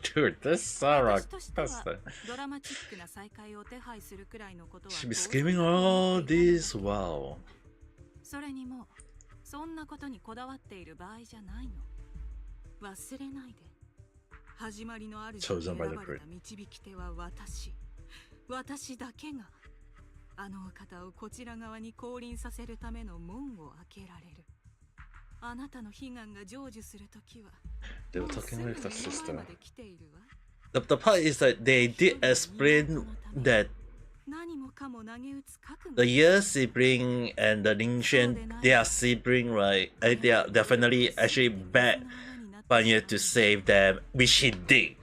Dude, this Sarah. 私としては That's the. ドラマチックな再会を手配するくらいのことは She be 当然 skimming だと思 all っていたの this. だけど Wow. それにもうそんなことにこだわっている場合じゃないの。忘れないで。始まりの主に Chosen 選 by ば the れた導き手は私だけがあのお方をこちら側に降臨させるための門を開けられる。あなたの悲願が成就するときは They were もう talking すぐ with the 目の前 sister. まで来ているわ。 The part is that they did explain that 何もかも投げ打つ覚悟 the Year sibling and the Ningxian, they are sibling, right? They are definitely actually bad Banyan to save them, which he did.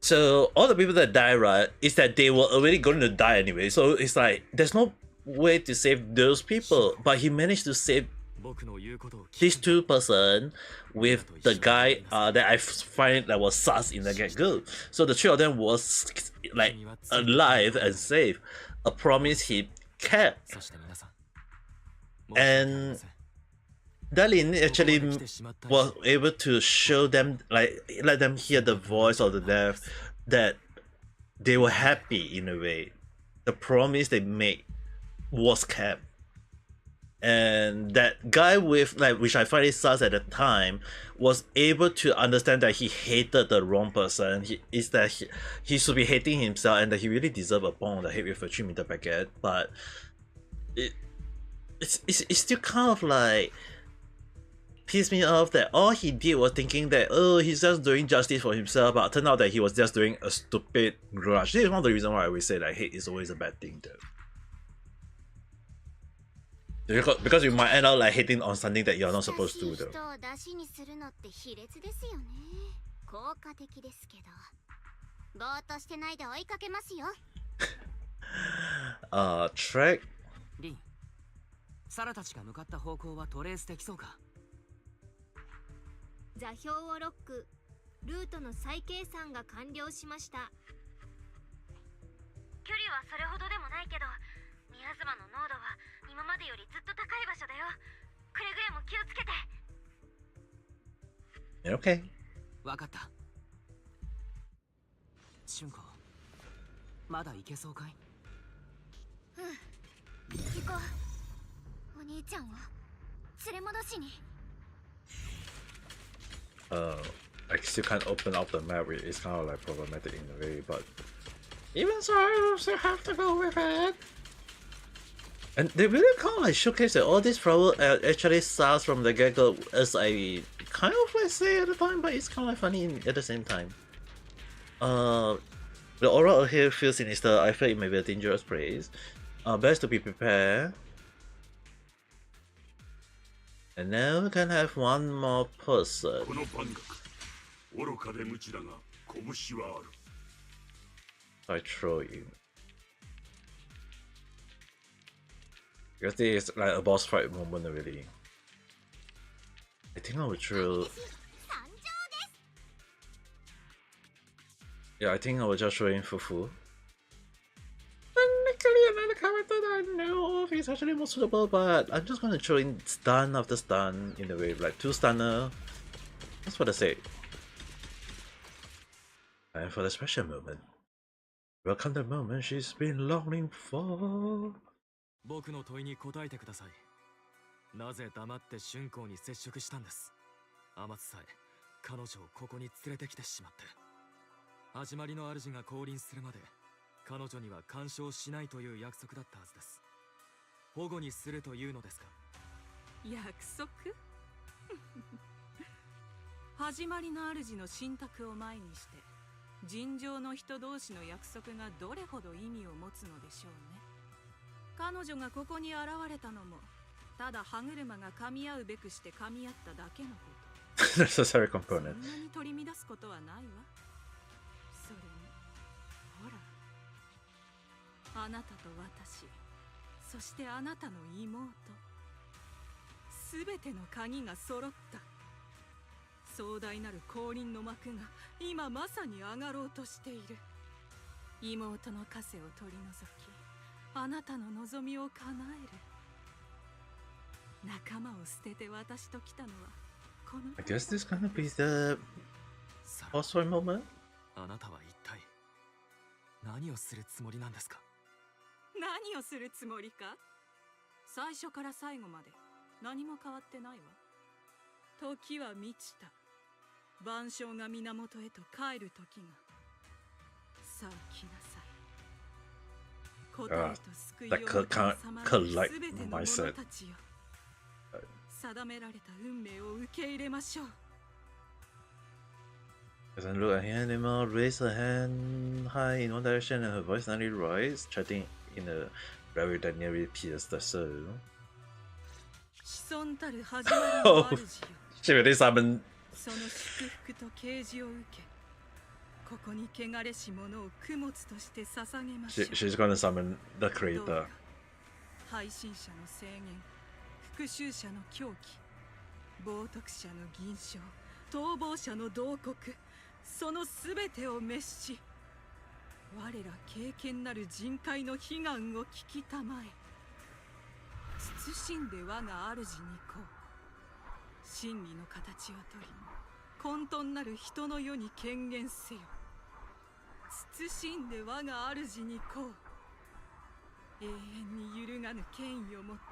So all the people that die, right, is that they were already going to die anyway. So it's like there's no way to save those people, but he managed to save 僕の言うことを聞 these two person with the guy that I find that was sus in the get-go. So the three of them was like alive and safe. A promise he kept. そして皆さん。 And Dalin actually was able to show them, like, let them hear the voice of the deaf, that they were happy in a way. The promise they made was kept. And that guy with, like, which I find it sus at the time, was able to understand that he hated the wrong person. He should be hating himself, and that he really deserved a bone on the head with a 3-meter packet. But it's still kind of like pissed me off that all he did was thinking that, oh, he's just doing justice for himself, but it turned out that he was just doing a stupid grudge. This is one of the reasons why I always say like hate is always a bad thing though. Because you might end up like hating on something that you're not supposed to though. Track リン、サラたちが向かった方向はトレースできそうか？座標をロック、ルートの再計算が完了しました。距離はそれほどでもないけど、宮妻の濃度は今までよりずっと高い場所だよ。くれぐれも気をつけて。Okay. わかった。春子、まだ行けそうかい？うん、行こう。お兄ちゃんを連れ戻しに。I still can't open up the map. It's kind of like problematic in a way, but even so, I still have to go with it. And they really kind of like showcase that all this trouble actually starts from the get-go, as I kind of like say at the time, but it's kind of like funny at the same time. The aura here feels sinister. I feel it may be a dangerous place. Best to be prepared. And now we can have one more person. I throw you. Because this is like a boss fight moment already. I think I would throw. Yeah, I think I will just throw in Fufu. Technically, another character that I know of is actually more suitable, but I'm just gonna throw in stun after stun in the wave, like 2 stunner. That's what I say. And for the special moment, welcome the moment she's been longing for. 僕の問いに答えてください。なぜ黙って春光に接触したんです？天津さえ彼女をここに連れてきてしまって。始まりの主が降臨するまで彼女には干渉しないという約束だったはずです。保護にするというのですか？約束始まりの主の信託を前にして尋常の人同士の約束がどれほど意味を持つのでしょうね。彼女がここに現れたのもただ歯車が噛み合うべくして噛み合っただけのこと。Necessary component. そんなに取り乱すことはないわ。それにほら、あなたと私、そしてあなたの妹、すべての鍵が揃った。壮大なる降臨の幕が今まさに上がろうとしている。妹の枷を取り除き、あなたの望みを叶える。仲間を捨てて私と来たのはこの。I guess this gonna be the boss fight moment. あなたは一体何をするつもりなんですか？何をするつもりか？最初から最後まで何も変わってないわ。時は満ちた。万象が源へと帰る時が。さあ来なさい。答えと救いを求めるすべての者たちよ。定められた運命を受け入れましょう。Doesn't look at him anymore. Raise her hand high in one direction and her voice suddenly rises, chatting in a very that nearly pierced the soul. Oh, she really summoned. その祝福と啓示を受け、ここに汚れし者を供物として捧げましょう。She's gonna summon the creator. 配信者の制限、復讐者の狂気、冒涜者の銀賞、逃亡者の慟哭、そのすべてを滅し、我ら敬虔なる人海の悲願を聞きたまえ。慎んで我が主に行こう。真理の形をとり、混沌なる人の世に権限せよ。慎んで我が主に行こう。永遠に揺るがぬ権威をもって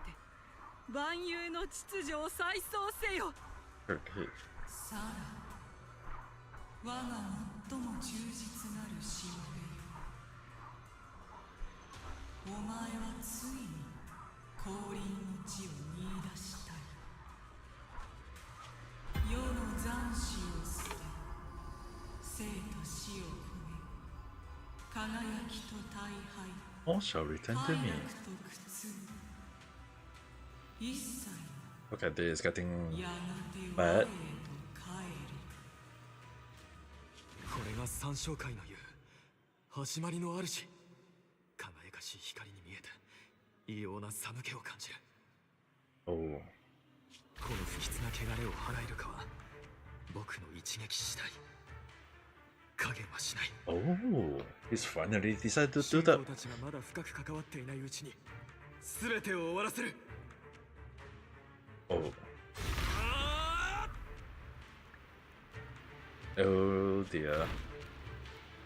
万有の秩序を再創せよ。さら、我が最も忠実なるしもべよ。お前はついに降臨の地を見出したい。All shall return to me. Okay, this is getting bad. これが三将会の言う始まりの主。輝かしい光に見えて異様な寒気を感じる。 Oh. この不吉な汚れを払えるかは僕の一撃次第。加減はしない。 Oh, he's finally decided to do 信 that. 徒たちがまだ深く関わっていないうちに全てを終わらせる。 Oh. Oh dear.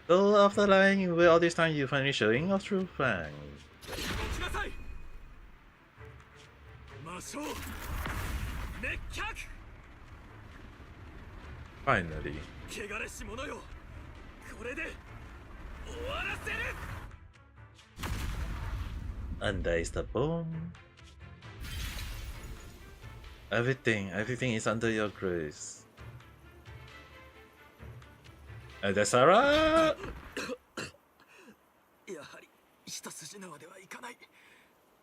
So after lying away all this time, you finally showing your true fang. 起きなさい。魔性熱脚。 Finally. 汚れし者よ。これで終わらせる。 And there is the bone. Everything is under your grace. And that's Sarah! やはり一筋縄ではいかない。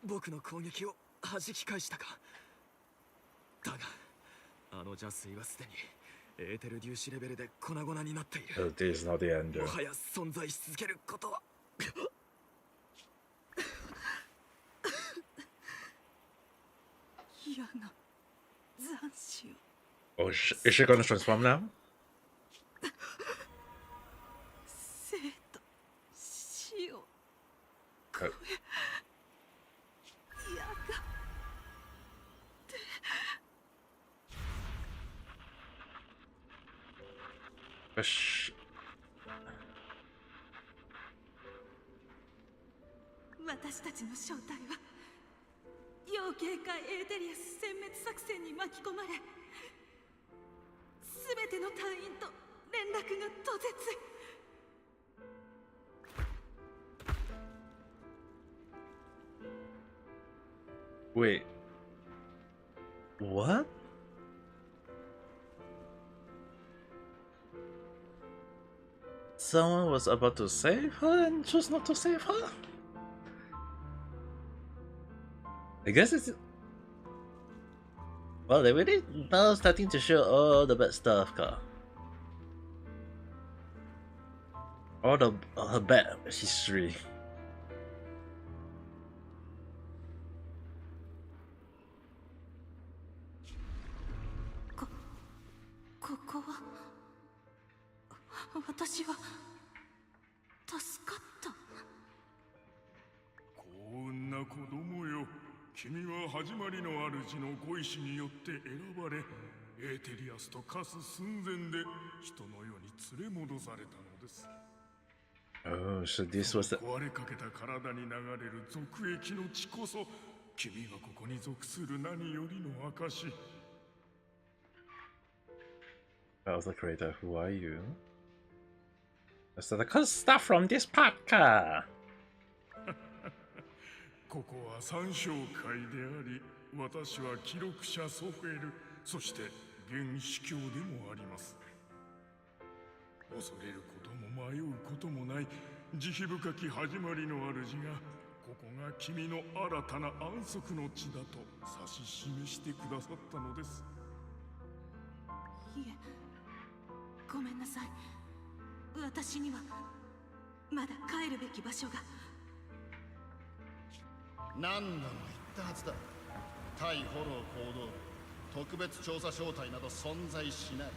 僕の攻撃を弾き返したか。だがあの邪水はすでにエーテル粒子レベルで粉々になっている。 Oh, this is not the end. もはや存在し続けることは嫌な残死を。 Oh, is she gonna transform now? 生と死を Oh. 嫌が Gosh. 私たちの正体は要警戒エーテリアス殲滅作戦に巻き込まれ、すべての隊員と連絡が途絶。 Wait. What? Someone was about to save her and chose not to save her? I guess it's... Well, they really now starting to show all the bad stuff, Ka. All the her bad history. ここは私は助かった。幸運な子供よ。君は始まりの主のご意志によって選ばれ、エーテリアスと化す寸前で人の世に連れ戻されたのです。 Oh, so this was the... 壊れかけた体に流れる属液の血こそ、君がここに属する何よりの証。 That was the creator. Who are you? So the good stuff from this part, Ka. ここは三将会であり、私は記録者ソフェル、そして現司教でもあります。恐れることも迷うこともない慈悲深き始まりの主が、ここが君の新たな安息の地だと指し示してくださったのです。いえ、ごめんなさい。私にはまだ帰るべき場所が。何度も言ったはずだ。対フォロー行動部、特別調査小隊など存在しない。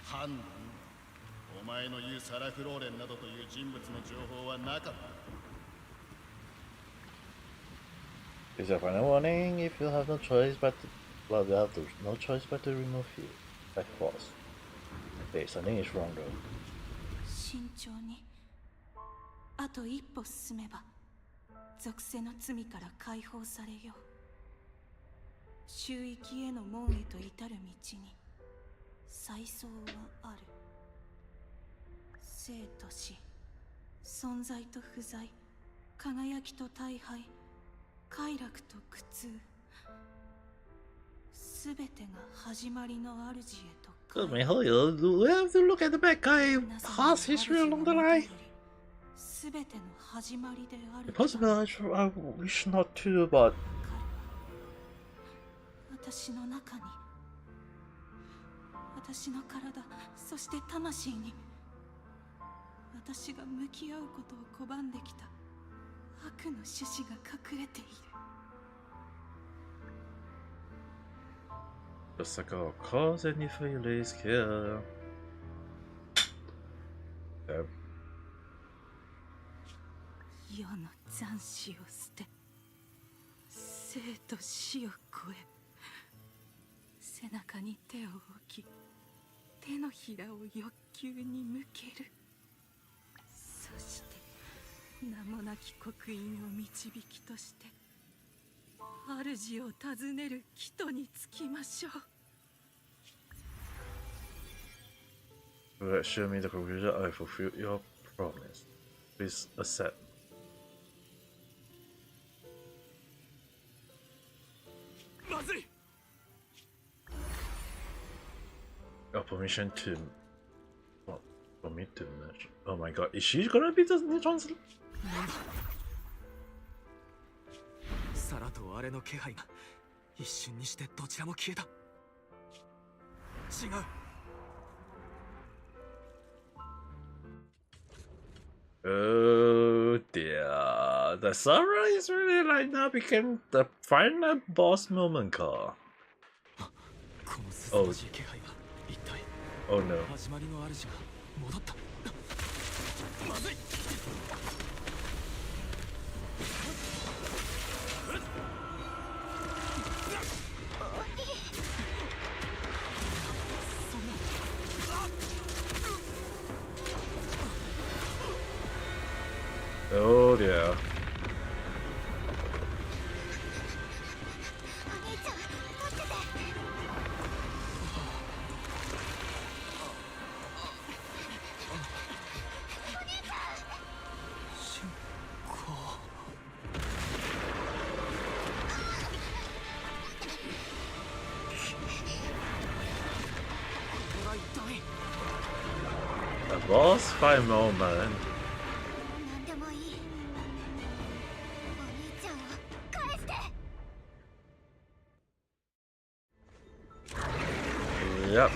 犯人、お前の言うサラ・フローレンなどという人物の情報はなかった。 Is a final warning if you have no choice but to, well, you have no choice but to remove you by force. Okay, something is wrong though. 慎重に。あと一歩進めば属性の罪から解放されよう。周域への門へと至る道に再走はある。生と死、存在と不在、輝きと大敗、快楽と苦痛、すべてが始まりの主へと。 Good man, Hoyo, we have to look at the bad guy past history along the line. 全ての始まりである。 Possible I wish not to, but 私の中に、私の体、そして魂に、私が向き合うことを拒んできた悪の種子が隠れている。 the sucker cause any feelings here. Okay. 世の残死を捨て、生と死を超え、背中に手を置き、手のひらを欲求に向ける。そして名もなき刻印を導きとして主を訪ねる帰途につきましょう。 Show me the conclusion. I fulfill your promise. Please accept. まずい。 Permission to. What? For me to match. Oh my god, is she gonna be the new chancellor? サラとあれの気配が一瞬にしてどちらも消えた。違う。 Oh dear, the Sara is really like now became the final boss moment car. この凄まじい気配は一体。 Oh no. 始まりの主が戻った。まずい。 Oh dear. お兄ちゃん、待ってて。 A boss fight moment. なんでもいい。お兄ちゃんを返して。 Yep.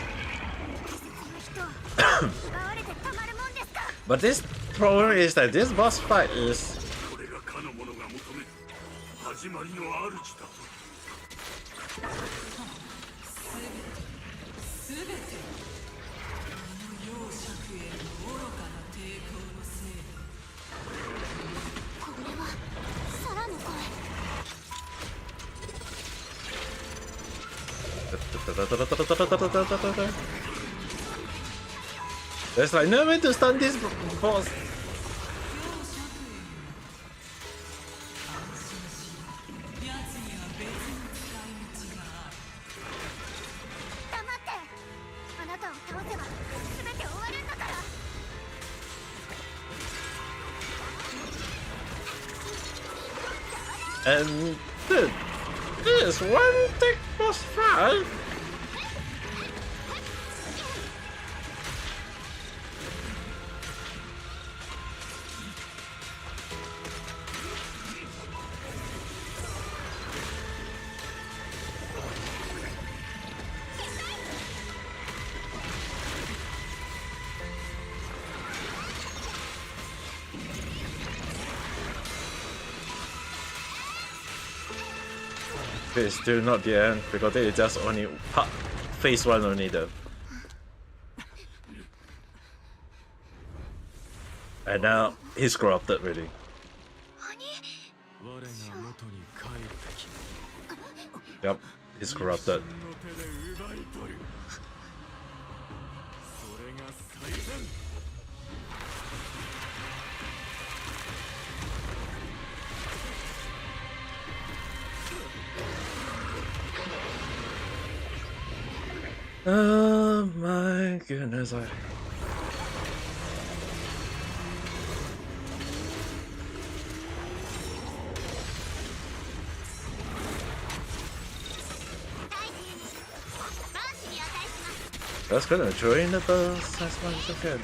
奪われてたまるもんですか。 But this problem is that this boss fight is これがかの者が求める始まりの主だ。すべて容赦への愚かな抵抗のせいだ。これはサラの声。 there's like no way to stun this boss. 奴には別の使い道がある。黙って。あなたを倒せば全て終わるんだから。 And dude, this one thick boss fight. It's still not the end because it is just only phase 1 only though. And now he's corrupted really. 我が元に帰るべき。 Yep, he's corrupted. の手で奪い取る。それが最善。 Oh my goodness, I... That's gonna join the boss as much as I can.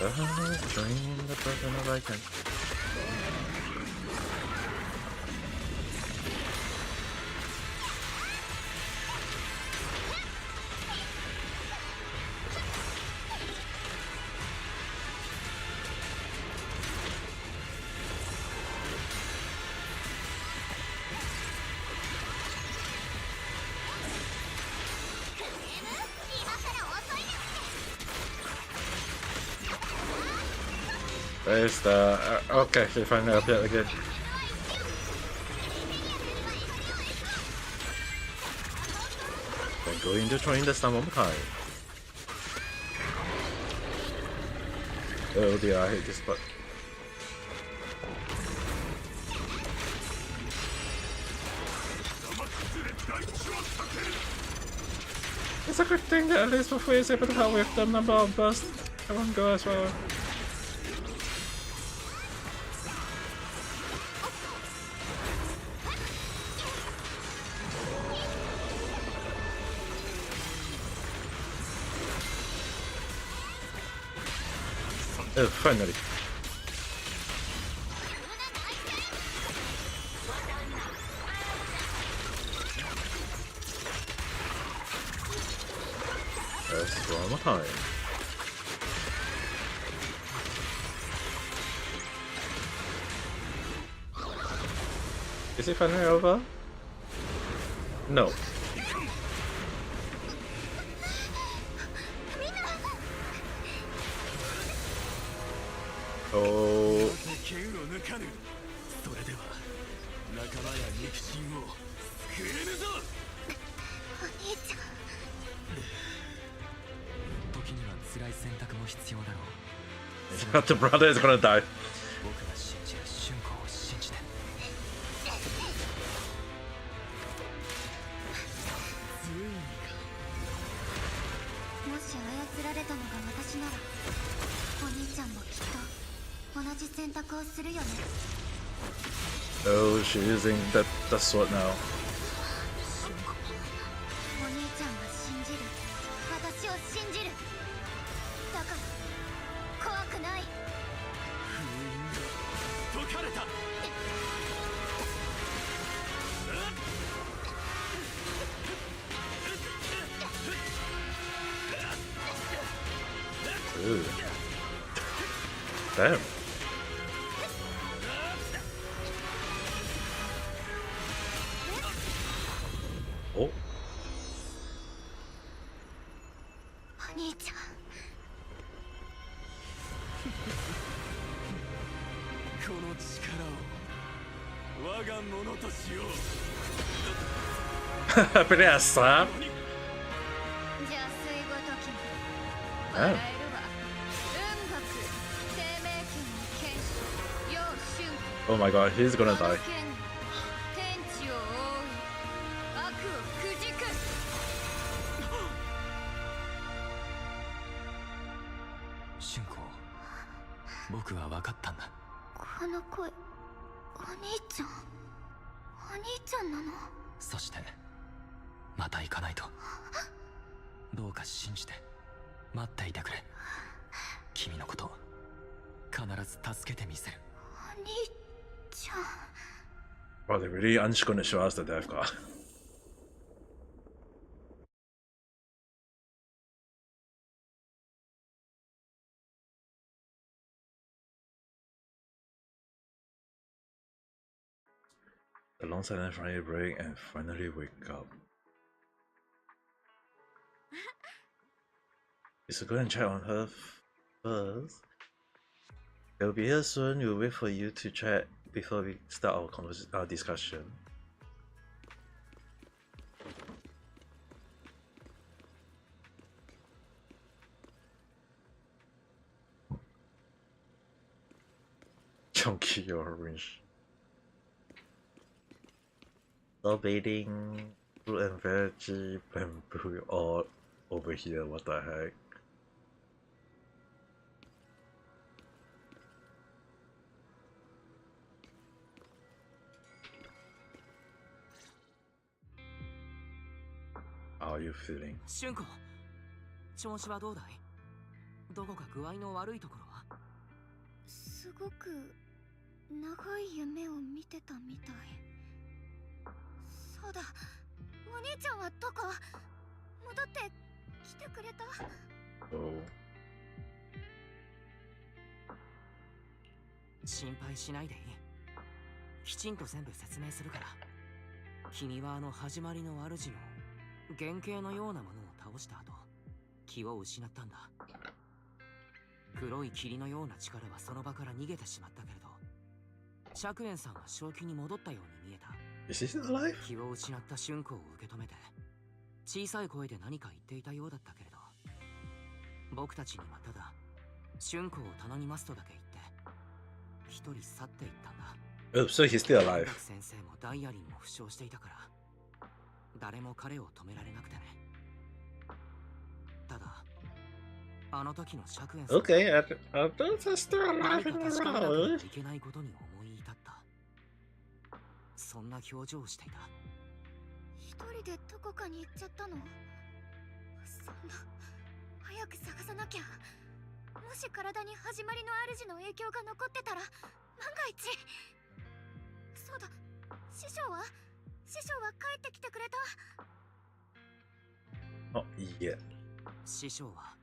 Join the person of I can. There's the... okay, she finally up yet again. They're going to try this time one more time. Oh dear, I hate this button. It's a good thing that at least before he's able to help with the number of bursts. Come on, go as well. Oh, finally. That's one more time. Is it finally over? No. Oh. 時には辛い選択も必要だろう。 The brother is gonna die. 僕が信じる瞬間を信じて。もし操られたのが私なら、お兄ちゃんもきっと同じ選択をするよね。 Oh, she's using the sword now. お兄ちゃんが信じる、私を信じる。だから怖くない。解かれた。 Ooh. Damn. Oh. お兄ちゃん。この力を我がものとしよう。 Pelea slap. じゃあ水ごときに Oh. 笑えるわ。運学生命権の剣士楊春。 Oh my god, he's gonna die. 天地を覆う悪をくじく。俊子、僕は分かったんだ。この声、お兄ちゃん。お兄ちゃんなの。そしてまた行かないと。どうか信じて待っていてくれ。君のこと必ず助けてみせる。お兄ちゃん。 Oh, they really are just gonna show us the death card. The long silent Friday break and finally wake up. You should go and check on her first. They'll be here soon. We'll wait for you to chat before we start our discussion. Chunky orange. Stop baiting fruit and veggie bamboo all over here. What the heck? How are you feeling? 俊子、調子はどうだい？どこか具合の悪いところは？すごく長い夢を見てたみたい。そうだ、お兄ちゃんはどこ？戻って来てくれた？心配しないでいい。きちんと全部説明するから。君はあの始まりの主の原型のようなものを倒した後、気を失ったんだ。黒い霧のような力はその場から逃げてしまったけれど、釈園さんは正気に戻ったように見えた。気を失った春光を受け止めて、小さい声で何か言っていたようだったけれど、僕たちにはただ春光を頼みますとだけ言って一人去っていったんだ。Oh, so he's still alive. 先生もダイアリンも負傷していたから、誰も彼を止められなくてね。ただ、あの時の釈園さんは Okay, I don't still 何 alive か in 確 the かめなければ road. いけないことに思い至った。そんな表情をしていた。一人でどこかに行っちゃったの？そんな、早く探さなきゃ。もし体に始まりの主の影響が残ってたら、万が一。そうだ、師匠は帰ってきてくれた？ Oh, yeah. 師匠は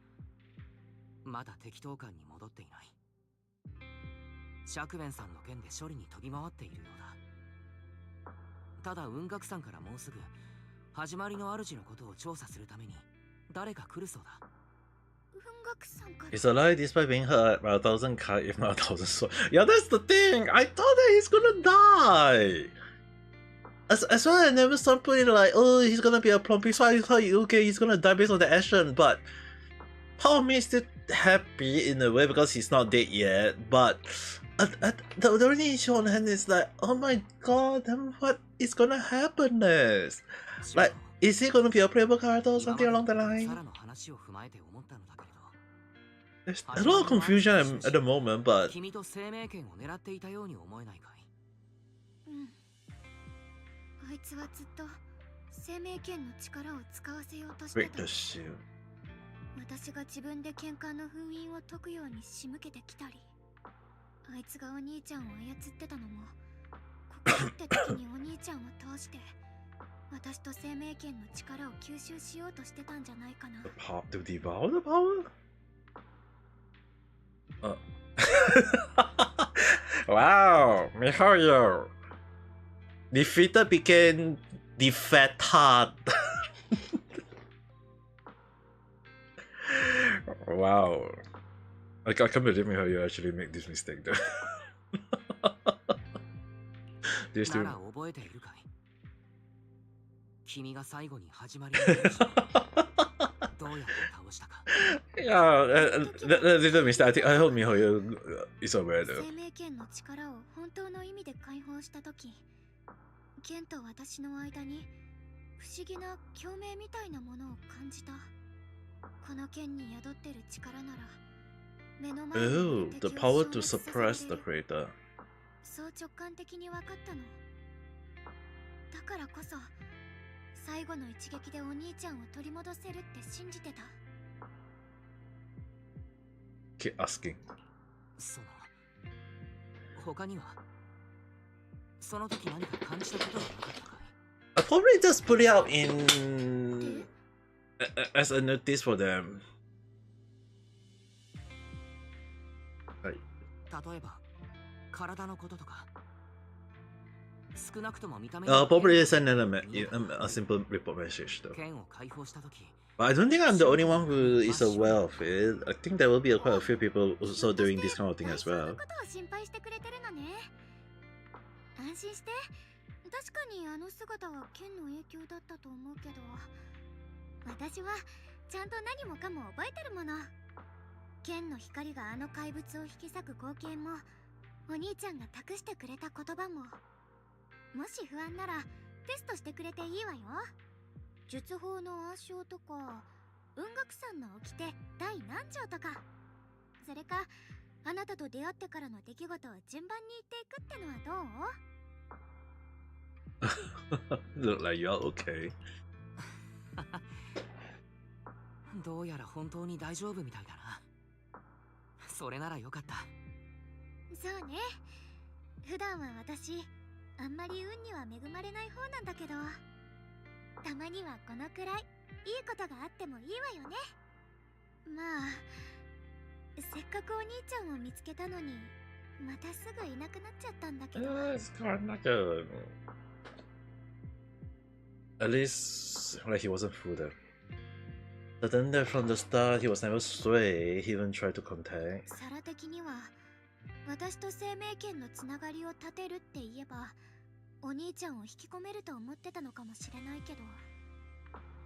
まだ適当感に戻っていない。釈弁さんの件で処理に飛び回っているようだ。ただ雲岳山からもうすぐ始まりの主のことを調査するために誰か来るそうだ。 He's alive despite being hurt by 1,000 kite, if not 1,000 sword. Yeah, that's the thing! I thought that he's gonna die! As well, I never saw putting like, oh, he's gonna be a plumpy, so I thought, okay, he's gonna die based on the action, but part of me is still happy in a way because he's not dead yet, but the only issue on hand is like, oh my god, then what is gonna happen next? Like, is he gonna be a playable character or something along the line? There's a lot of confusion at the moment, but 君と生命権を狙っていたように思えないかい？あいつはずっと生命権の力を使わせようとして break た。 the shield. 私が自分で喧嘩の封印を解くように仕向けてきたり、あいつがお兄ちゃんを操ってたのも、ここって時にお兄ちゃんを倒して私と生命権の力を吸収しようとしてたんじゃないかな。 To devour the power? Wow, Mihoyo defeated became defeated. Wow, I can't believe Mihoyo actually make this mistake though. They still... なら覚えているかい？君が最後に始まりの主をどうやって倒したか。 Yeah, that little mistake. I hope Mihoyo is aware though. 生命権の力を本当の意味で解放したとき、剣と私の間に不思議な共鳴みたいなものを感じた。この剣に宿ってる力なら目の前に Oh, いる the 敵を power 消 to 滅させ suppress ら the れる。 creator. そう直感的に分かったの。だからこそ最後の一撃でお兄ちゃんを取り戻せるって信じてた。 Keep asking. その他にはその時何か感じたことはなかったかい？ I'll probably just put it out in as a notice for them. はい。例えば体のこととか、少なくとも見た目 I'll probably send them a simple report message though. 剣を解放した時、 But I don't think I'm the only one who is aware of it. I think there will be quite a few people also doing this kind of thing as well. ことを心配してくれてるのね。安心して。確かにあの姿は剣の影響だったと思うけど、私はちゃんと何もかも覚えてるもの。剣の光があの怪物を引き裂く光景も、お兄ちゃんが託してくれた言葉も。もし不安ならテストしてくれていいわよ。術法の暗唱とか、雲岳山の掟第何条とか。それかあなたと出会ってからの出来事を順番に言っていくってのはどう？ Look like you're okay. どうやら本当に大丈夫みたいだな。それならよかった。そうね。普段は私あんまり運には恵まれない方なんだけど、たまにはこのくらいいいことがあってもいいわよね。まあせっかくお兄ちゃんを見つけたのにまたすぐいなくなっちゃったんだけど。It's kind of good. At least, like, he wasn't fooled though. But then there from the start, he was never swayed. He even tried to contact. サラ的には私と生命圏のつながりを立てるって言えばお兄ちゃんを引き込めると思ってたのかもしれないけど、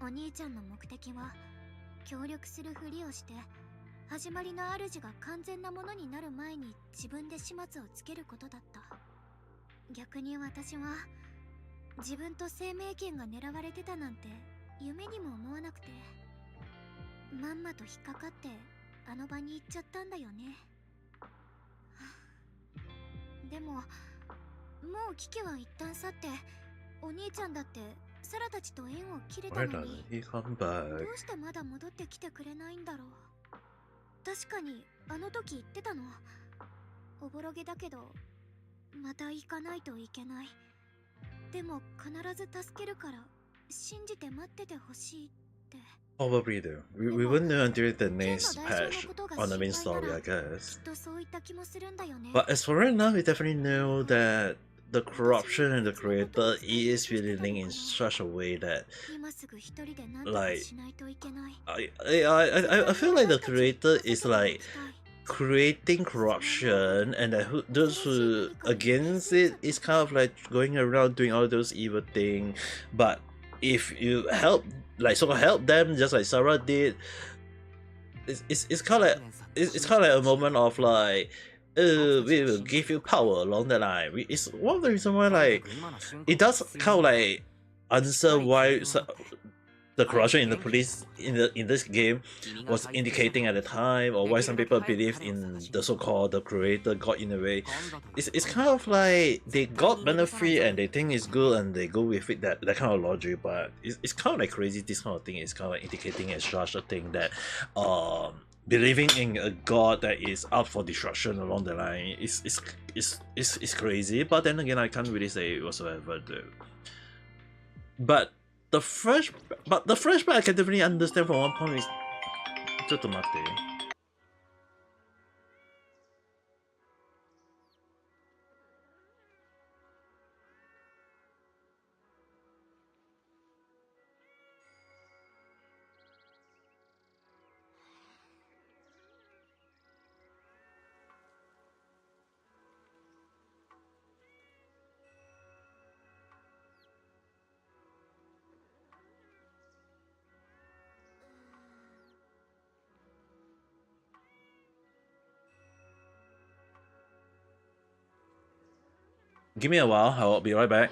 お兄ちゃんの目的は協力するふりをして始まりの主が完全なものになる前に自分で始末をつけることだった。逆に私は自分と生命権が狙われてたなんて夢にも思わなくて、まんまと引っかかってあの場に行っちゃったんだよね。でももう危機は一旦去って、お兄ちゃんだってサラたちと縁を切れた Why の doesn't に he come ど back? うしてまだ戻ってきてくれないんだろう。確かにあの時言ってたの。おぼろげだけどまた行かないといけない。でも必ず助けるから信じて待っててほしいって。 Probably though. We wouldn't know until the next patch on the main story, I guess. きっとそういった気もするんだよね。 But as for right now, we definitely know that the corruption in the creator is really linked in such a way that, 今すぐ一人で何とか like, しないといけない。 I feel like the creator is like creating corruption, and that those who against it is kind of like going around doing all those evil things. But if you help, like sort of help them, just like Sarah did, it's kind of like it's kind of like a moment of like, we will give you power along the line. It's one of the reasons why, like, it does kind of like answer why the corruption in the police in this game was indicating at the time, or why some people believe in the so-called the creator god in a way. It's kind of like they got benefit and they think it's good and they go with it, that kind of logic. But it's kind of like crazy. This kind of thing is kind of like indicating as such a thing that believing in a god that is out for destruction along the line is crazy. But then again, I can't really say whatsoever though. But the flashback I can definitely understand from one point is ちょっと待って。Give me a while, I'll be right back.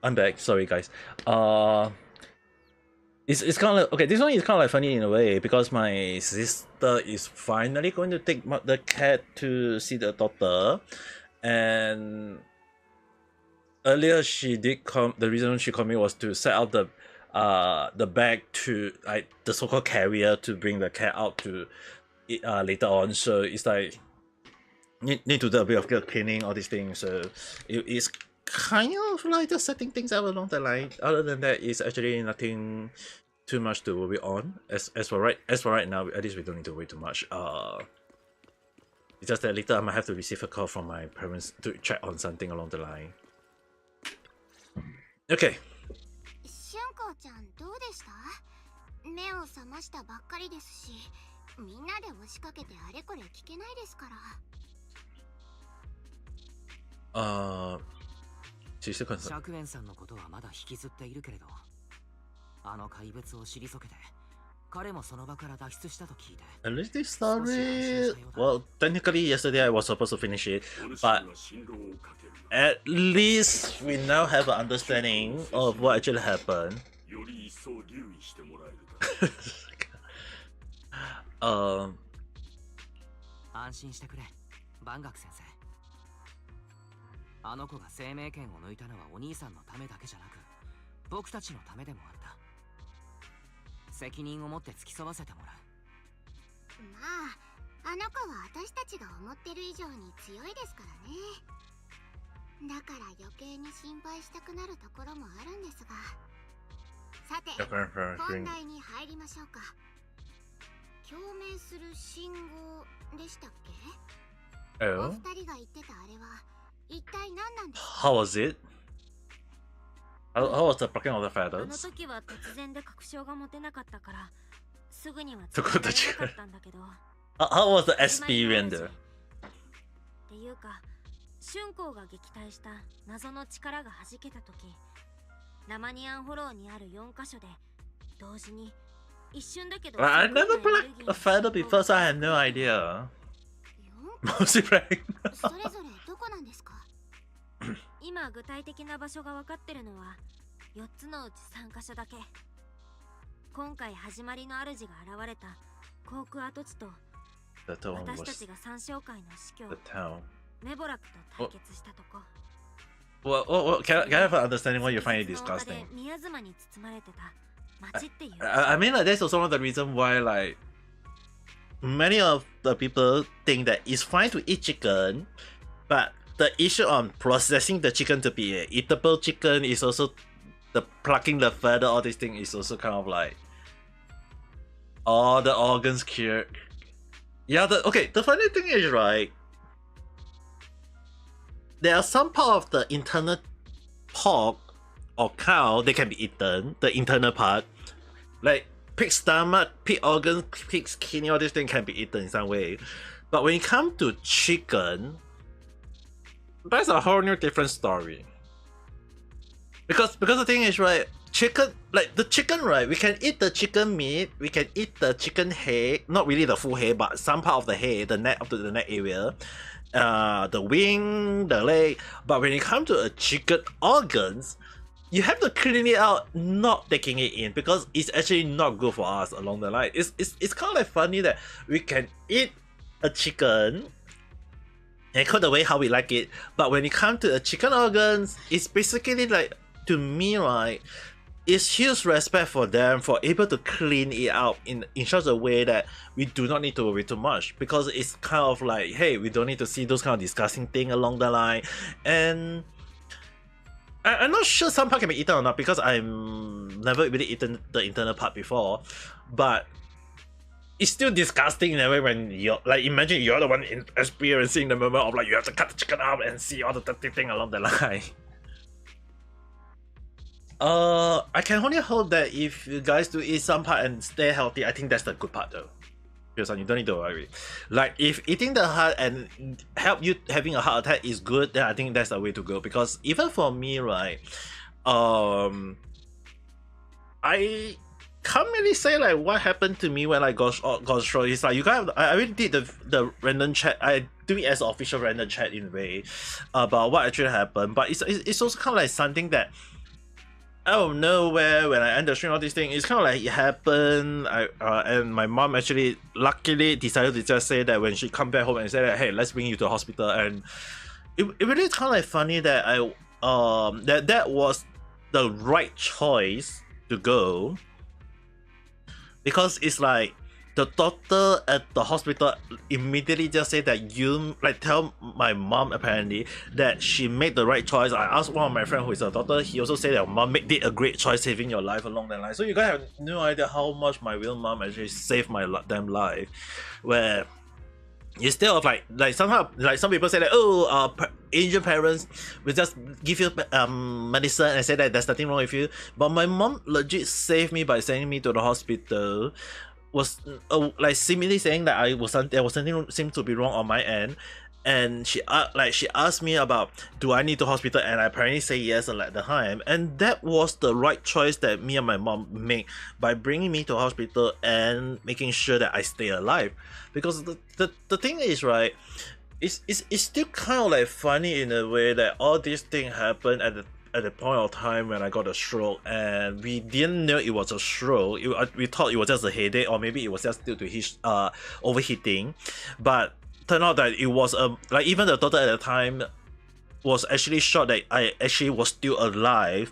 I'm back. Sorry, guys. It's kind of okay. This one is kind of like funny in a way because my sister is finally going to take the cat to see the doctor, and earlier she did come. The reason she called me was to set up the bag to like the so-called carrier to bring the cat out to later on. So it's like need to do a bit of cleaning, all these things. So it's kind of like just setting things up along the line. Other than that, it's actually nothing too much to worry on. As for right now, at least we don't need to worry too much. It's just that later I might have to receive a call from my parents to check on something along the line. Okay. しゅんこちゃんどうでした？目を覚ましたばっかりですし、みんなで押しかけてあれこれ聞けないですから。釈園さんのことはまだ引きずっているけれど、あの怪物を退けて、彼もその場から脱出したと聞いて。At least this story, well, technically yesterday I was supposed to finish it, but at least we now have an understanding of what actually happened. 安心してくれ、バンガク先生。あの子が生命権を抜いたのはお兄さんのためだけじゃなく、僕たちのためでもあった。責任を持って付き添わせてもらう。まあ、あの子は私たちが思ってる以上に強いですからね。だから余計に心配したくなるところもあるんですが。さて、本題に入りましょうか。共鳴する信号でしたっけ？お二人が言ってたあれは一体何なんですか？ How was it? How was the plucking of the feathers? あの時は突然で確証が持てなかったからすぐには伝えられなかったんだけど。How was the experience there? っていうか、春光が撃退した謎の力が弾けた時、ラマニアンホローにある4カ所で同時に一瞬だけど。I never plucked a feather before, so I have no idea. Mostly playing. それぞれどこなんですか？今具体的な場所が分かってるのは4つのうち3カ所だけ。今回始まりの主が現れた航空跡地と私たちが三将会の司教メボラクと対決したとこ。Well, can I have an understanding why you find it disgusting? 宮妻に包まれてた町っていう。I mean, like, that's also one of the reasons why, like, many of the people think that it's fine to eat chicken, but the issue on processing the chicken to be an eatable chicken is also the plucking the feather, all this thing is also kind of like all the organs cured. Yeah, the funny thing is, right, there are some part of the internal pork or cow that can be eaten, the internal part, like pig stomach, pig organs, pig's kidney, all this thing can be eaten in some way. But when it comes to chicken, that's a whole new different story. Because the thing is, right, chicken, like the chicken, right, we can eat the chicken meat, we can eat the chicken head, not really the full head, but some part of the head, the neck, up to the neck area, the wing, the leg. But when it comes to a chicken organs, you have to clean it out, not taking it in, because it's actually not good for us along the line. It's kind of like funny that we can eat a chicken and cook the way how we like it, but when it comes to the chicken organs, it's basically like, to me, right, it's huge respect for them for able to clean it out in such a way that we do not need to worry too much, because it's kind of like, hey, we don't need to see those kind of disgusting thing along the line. And I'm not sure some part can be eaten or not, because I'm never really eaten the internal part before, but it's still disgusting in a way when you're like, imagine you're the one experiencing the moment of like you have to cut the chicken up and see all the dirty thing along the line. I can only hope that if you guys do eat some part and stay healthy, I think that's the good part though. Because you don't need to worry. Like if eating the heart and help you having a heart attack is good, then I think that's the way to go. Because even for me, right, I can't really say like what happened to me when I got through. It's like you guys, I already did the random chat. I do it as an official random chat in a way about what actually happened. But it's also kind of like something that out of nowhere when I end the stream, all this thing, it's kind of like it happened. And my mom actually luckily decided to just say that when she come back home and say that, hey, let's bring you to the hospital. And it really kind of like funny that that was the right choice to go, because it's like the doctor at the hospital immediately just said that you like tell my mom apparently that she made the right choice. I asked one of my friends who is a doctor, he also said that mom did a great choice saving your life along that line. So you guys have no idea how much my real mom actually saved my damn life, where instead of like somehow like some people say that Asian parents will just give you medicine and say that there's nothing wrong with you, but my mom legit saved me by sending me to the hospital. Was like seemingly saying that there was something seemed to be wrong on my end, and she asked me about do I need to hospital, and I apparently say yes at the time, and that was the right choice that me and my mom made by bringing me to hospital and making sure that I stay alive. Because the thing is, right, it's still kind of like funny in a way that all these things happen at the point of time when I got a stroke, and we didn't know it was a stroke. We thought it was just a headache, or maybe it was just due to overheating, but turned out that it was like even the doctor at the time was actually shocked that I actually was still alive.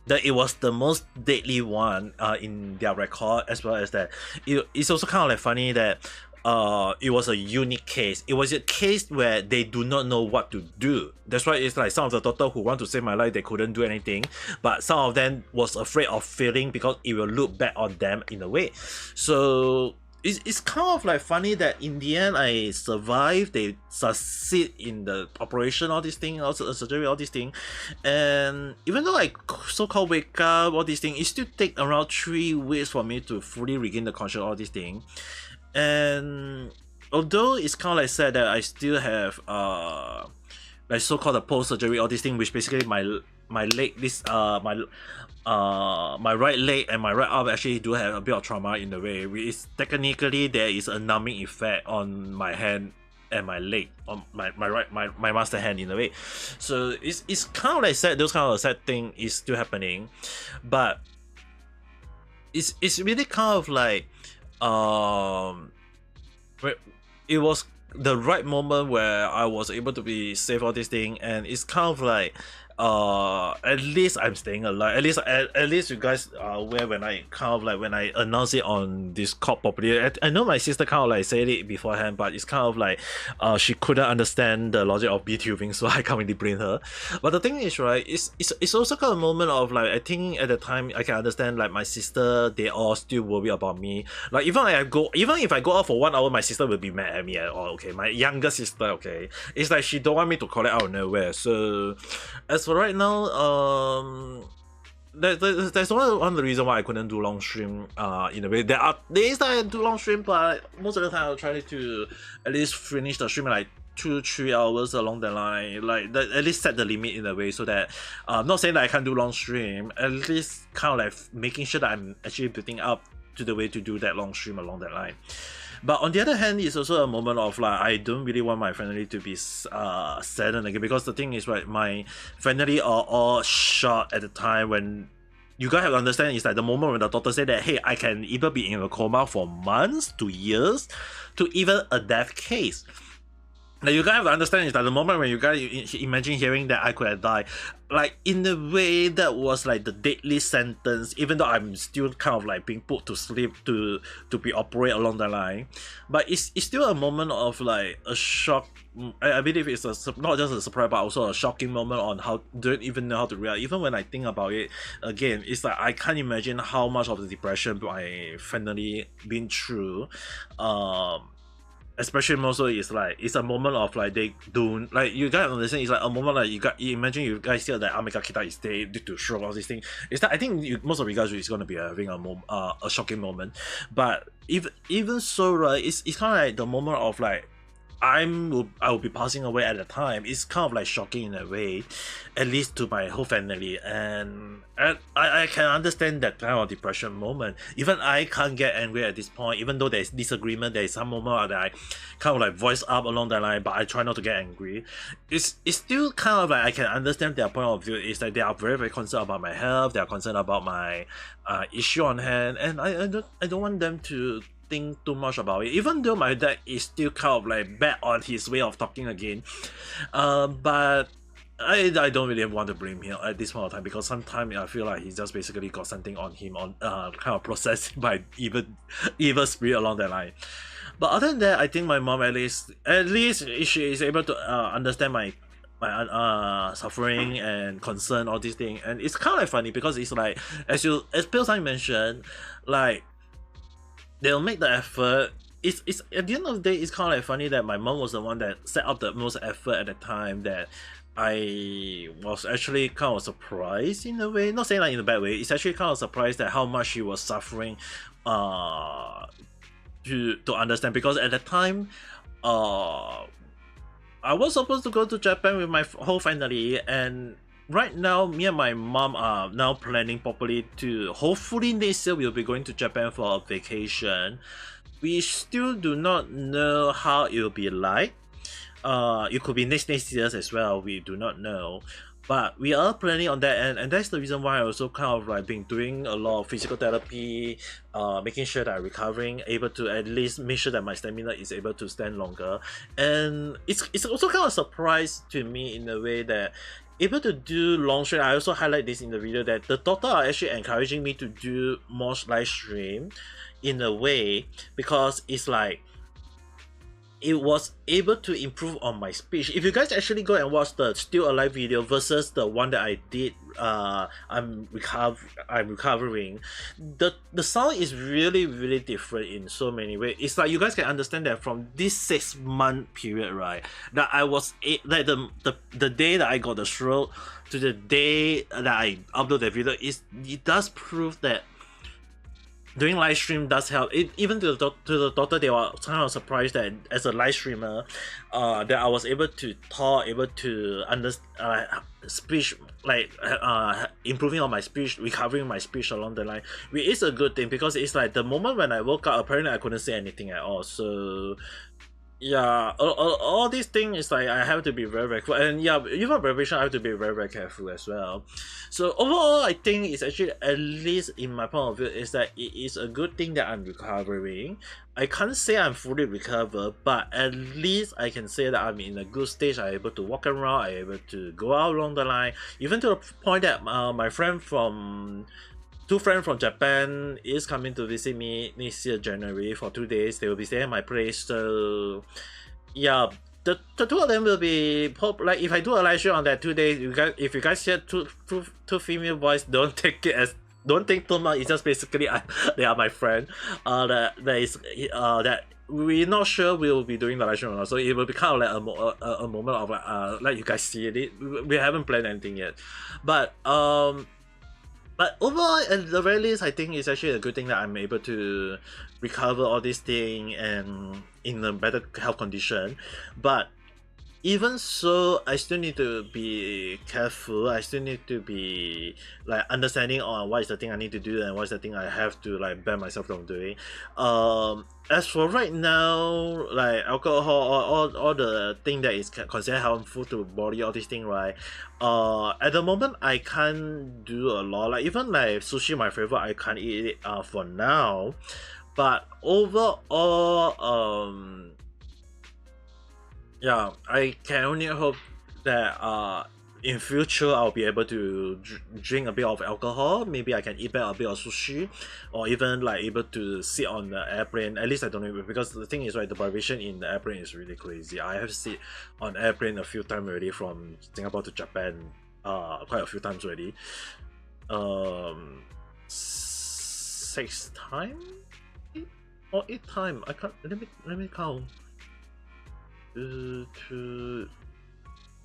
That it was the most deadly one in their record, as well as that it's also kind of like funny that it was a unique case. It was a case where they do not know what to do. That's why it's like some of the doctors who want to save my life, they couldn't do anything, but some of them was afraid of failing because it will look back on them in a way. So it's kind of like funny that in the end I survived. They succeed in the operation, all these things, also surgery, all these things, and even though I so-called wake up, all these things, it still take around 3 weeks for me to fully regain the conscious, all these things. And although it's kind of like sad that I still have like so-called the post-surgery, all these things, which basically my leg, my right leg and my right arm actually do have a bit of trauma in the way. It's technically there is a numbing effect on my hand and my leg, on my master hand in a way. So it's kind of like sad. Those kind of sad thing is still happening, but it's really kind of like it was the right moment where I was able to be safe, all this thing, and it's kind of like at least I'm staying alive. At least you guys are aware when I kind of like when I announce it on Discord properly. I know my sister kind of like said it beforehand, but it's kind of like she couldn't understand the logic of B-tubing, so I can't really blame her. But the thing is, right, it's also kind of a moment of like, I think at the time I can understand like my sister, they all still worry about me. Like even if I go out for 1 hour, my sister will be mad at me at all. Okay, my younger sister, okay, it's like she don't want me to collect out of nowhere. So as for right now, that's one of the reasons why I couldn't do long stream. In a way, there are days that I do long stream, but most of the time I'll try to at least finish the stream in like 2-3 hours along the line, like at least set the limit in a way, so that I'm not saying that I can't do long stream, at least kind of like making sure that I'm actually building up to the way to do that long stream along that line. But on the other hand, it's also a moment of like, I don't really want my family to be saddened again, because the thing is, right, my family are all shocked at the time when you guys have to understand, it's like the moment when the doctor said that, hey, I can either be in a coma for months to years to even a death case. Now you guys have to understand is that the moment when you guys imagine hearing that I could have died, like in a way that was like the deadly sentence, even though I'm still kind of like being put to sleep to be operated along the line, but it's still a moment of like a shock. I believe it's not just a surprise, but also a shocking moment on how don't even know how to react. Even when I think about it again, it's like I can't imagine how much of the depression my family been through. Especially more so, it's like it's a moment of like they don't like, you guys understand, it's like a moment like you imagine you guys hear that Ame Gakita is dead due to stroke, all these things. It's that I think most of you guys is gonna be having a shocking moment. But even so, right, it's kind of like the moment of like I will be passing away at the time. It's kind of like shocking in a way, at least to my whole family, and I can understand that kind of depression moment. Even I can't get angry at this point, even though there's disagreement. There's some moment that I kind of like voice up along the line, but I try not to get angry. It's still kind of like I can understand their point of view. Is that they are very concerned about my health. They are concerned about my issue on hand, and I don't want them to think too much about it, even though my dad is still kind of like bad on his way of talking again. But I don't really want to blame him at this point of time, because sometimes I feel like he's just basically got something on him, on kind of processed by evil spirit along that line. But other than that, I think my mom at least she is able to understand my suffering and concern, all these things. And it's kind of like funny, because it's like, as Pilsang mentioned, like they'll make the effort. It's at the end of the day, it's kind of like funny that my mom was the one that set up the most effort at the time, that I was actually kind of surprised in a way, not saying like in a bad way. It's actually kind of surprised at how much she was suffering to understand, because at the time I was supposed to go to Japan with my whole family, and right now me and my mom are now planning properly to, hopefully next year we'll be going to Japan for a vacation. We still do not know how it will be like. It could be next year as well, we do not know. But we are planning on that, and that's the reason why I also kind of like been doing a lot of physical therapy, making sure that I'm recovering, able to at least make sure that my stamina is able to stand longer. And it's also kind of a surprise to me in a way that able to do long stream. I also highlight this in the video that the doctor are actually encouraging me to do more live stream in a way, because it's like it was able to improve on my speech. If you guys actually go and watch the Still Alive video versus the one that I did, I'm recovering, the sound is really different in so many ways. It's like you guys can understand that from this 6-month period, right, that I was like the day that I got the stroke to the day that I upload the video, it does prove that doing live stream does help. Even to the doctor, they were kind of surprised that as a live streamer, that I was able to talk, able to understand speech, like improving on my speech, recovering my speech along the line, which is a good thing, because it's like the moment when I woke up, apparently I couldn't say anything at all. So yeah, all these things is like I have to be very careful, and yeah, even preparation I have to be very careful as well. So overall, I think it's actually, at least in my point of view, is that it is a good thing that I'm recovering. I can't say I'm fully recovered, but at least I can say that I'm in a good stage. I'm able to walk around, I'm able to go out along the line, even to the point that two friends from Japan is coming to visit me next year January for 2 days. They will be staying at my place. So yeah, the two of them will be like, if I do a live show on that 2 days, if you guys hear two female voice, don't take too much. It's just basically they are my friend. That we're not sure we'll be doing the live show or not, so it will be kind of like a moment of like you guys see it. We haven't planned anything yet, but overall, at the very least, I think it's actually a good thing that I'm able to recover all these things and in a better health condition. But even so, I still need to be careful. I still need to be like understanding on what is the thing I need to do and what is the thing I have to like ban myself from doing. As for right now, like alcohol, all the thing that is considered harmful to body, all these things, right? At the moment I can't do a lot. Like even like sushi, my favorite, I can't eat it for now. But overall, yeah, I can only hope that in future I'll be able to drink a bit of alcohol. Maybe I can eat back a bit of sushi, or even like able to sit on the airplane. At least I don't know, because the thing is, right, the vibration in the airplane is really crazy. I have sit on airplane a few times already from Singapore to Japan, quite a few times already. 6 times or 8 times. I can't. Let me count.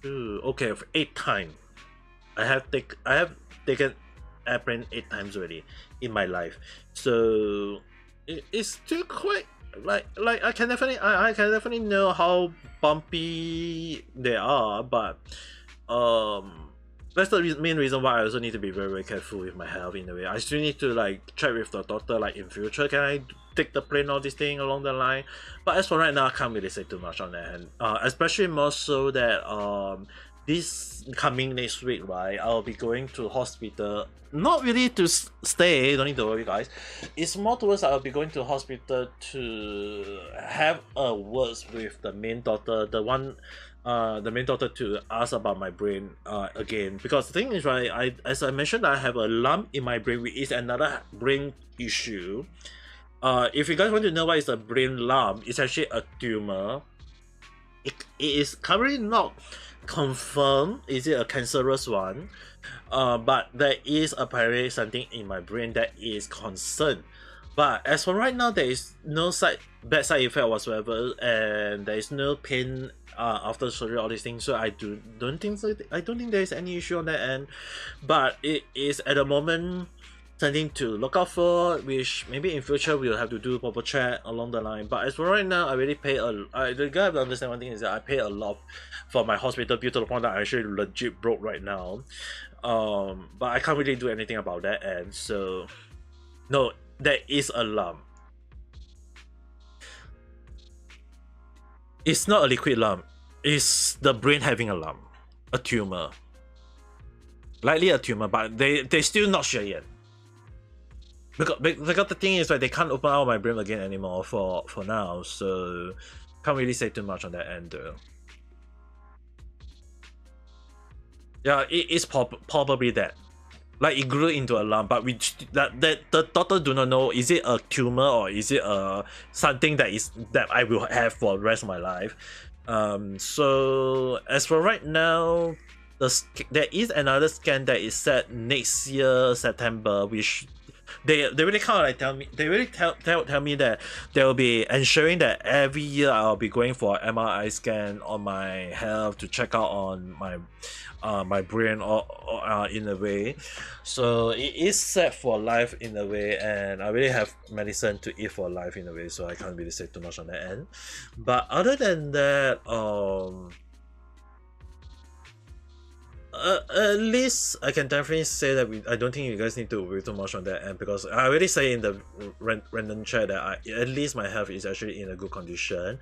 Okay, 8 times. I have taken airplane 8 times already in my life, so it's still quite like I can definitely know how bumpy they are, but that's the main reason why I also need to be very careful with my health in a way. I still need to like check with the doctor, like in future can I take the plane or this thing along the line. But as for right now, I can't really say too much on that, and especially more so that this coming next week, right, I'll be going to hospital. Not really to stay, don't need to worry guys. It's more towards I'll be going to hospital to have a words with the main doctor, the main doctor, to ask about my brain again. Because the thing is, right, as I mentioned, I have a lump in my brain, which is another brain issue. If you guys want to know what is a brain lump, it's actually a tumor. It is currently not confirmed is it a cancerous one, but there is apparently something in my brain that is concerned. But as for right now, there is no bad side effect whatsoever, and there is no pain after surgery, all these things. So I don't think there is any issue on that end. But it is at the moment something to look out for, which maybe in future we'll have to do proper check along the line. But as for right now, I really pay the guy have to understand one thing is that I pay a lot for my hospital bill to the point that I actually legit broke right now. But I can't really do anything about that, and so no, there is a lump. It's not a liquid lump. It's the brain having a lump, a tumor, likely a tumor, but they still not sure yet. Because the thing is, like, they can't open out my brain again anymore for now, so can't really say too much on that end though. Yeah, it is probably that. Like it grew into a lump, but that the doctor do not know is it a tumor or is it something that I will have for the rest of my life. So as for right now, there is another scan that is set next year September, which they really kind of like tell me that they will be ensuring that every year I'll be going for an MRI scan on my health to check out on my brain or in a way. So it is set for life in a way, and I really have medicine to eat for life in a way, so I can't really say too much on that end. But other than that, at least I can definitely say that I don't think you guys need to worry too much on that end, because I already say in the random chat that at least my health is actually in a good condition.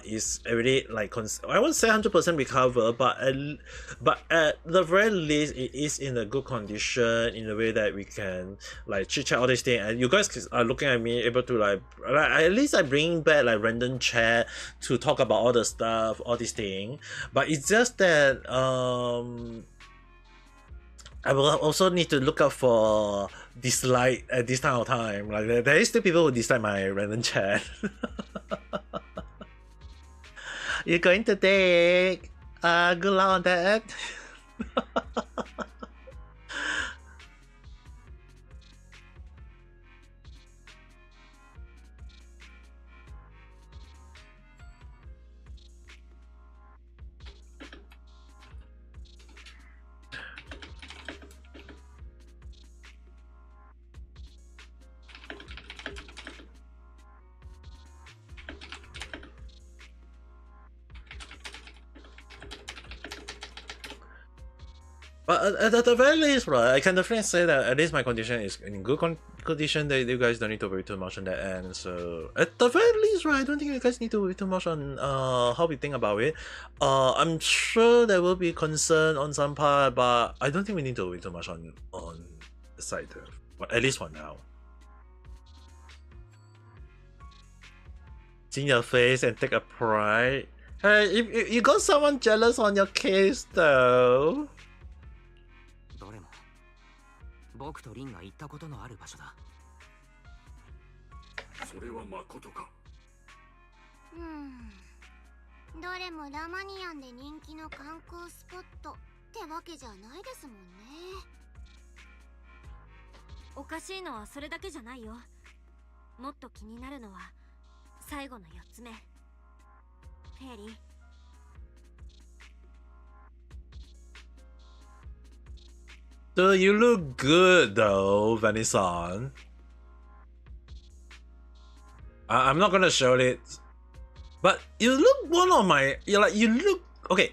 Is already like I won't say 100% recover, but at the very least it is in a good condition in a way that we can like chit chat all this thing, and you guys are looking at me able to like at least I bring back like random chat to talk about all the stuff, all this thing. But it's just that I will also need to look out for dislike at this time of time. Like there is still people who dislike my random chat. You're going to take good luck on that. But at the very least, right, I can definitely say that at least my condition is in good condition. That you guys don't need to worry too much on that end. So at the very least, right, I don't think you guys need to worry too much on how we think about it. I'm sure there will be concern on some part, but I don't think we need to worry too much on the side, at least for now. See your face and take a pride. Hey, if you got someone jealous on your case though. 僕とリンが行ったことのある場所だ。それはまことか。どれもラマニアンで人気の観光スポットってわけじゃないですもんね。おかしいのはそれだけじゃないよ。もっと気になるのは最後の4つ目。フェリー。So you look good though, Vanessa. I'm not gonna show it, but you look one of my. You look okay.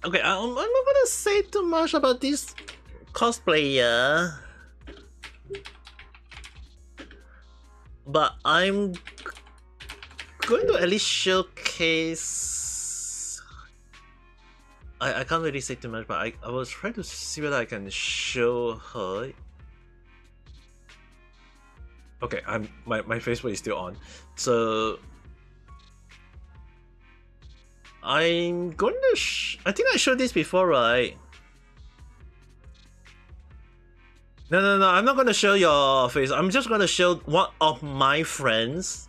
Okay. I'm not gonna say too much about this cosplayer, but I'm going to at least showcase. I can't really say too much, but I was trying to see whether I can show her. Okay, my Facebook is still on, so I'm going to. I think I showed this before, right? No, I'm not going to show your face. I'm just going to show one of my friends,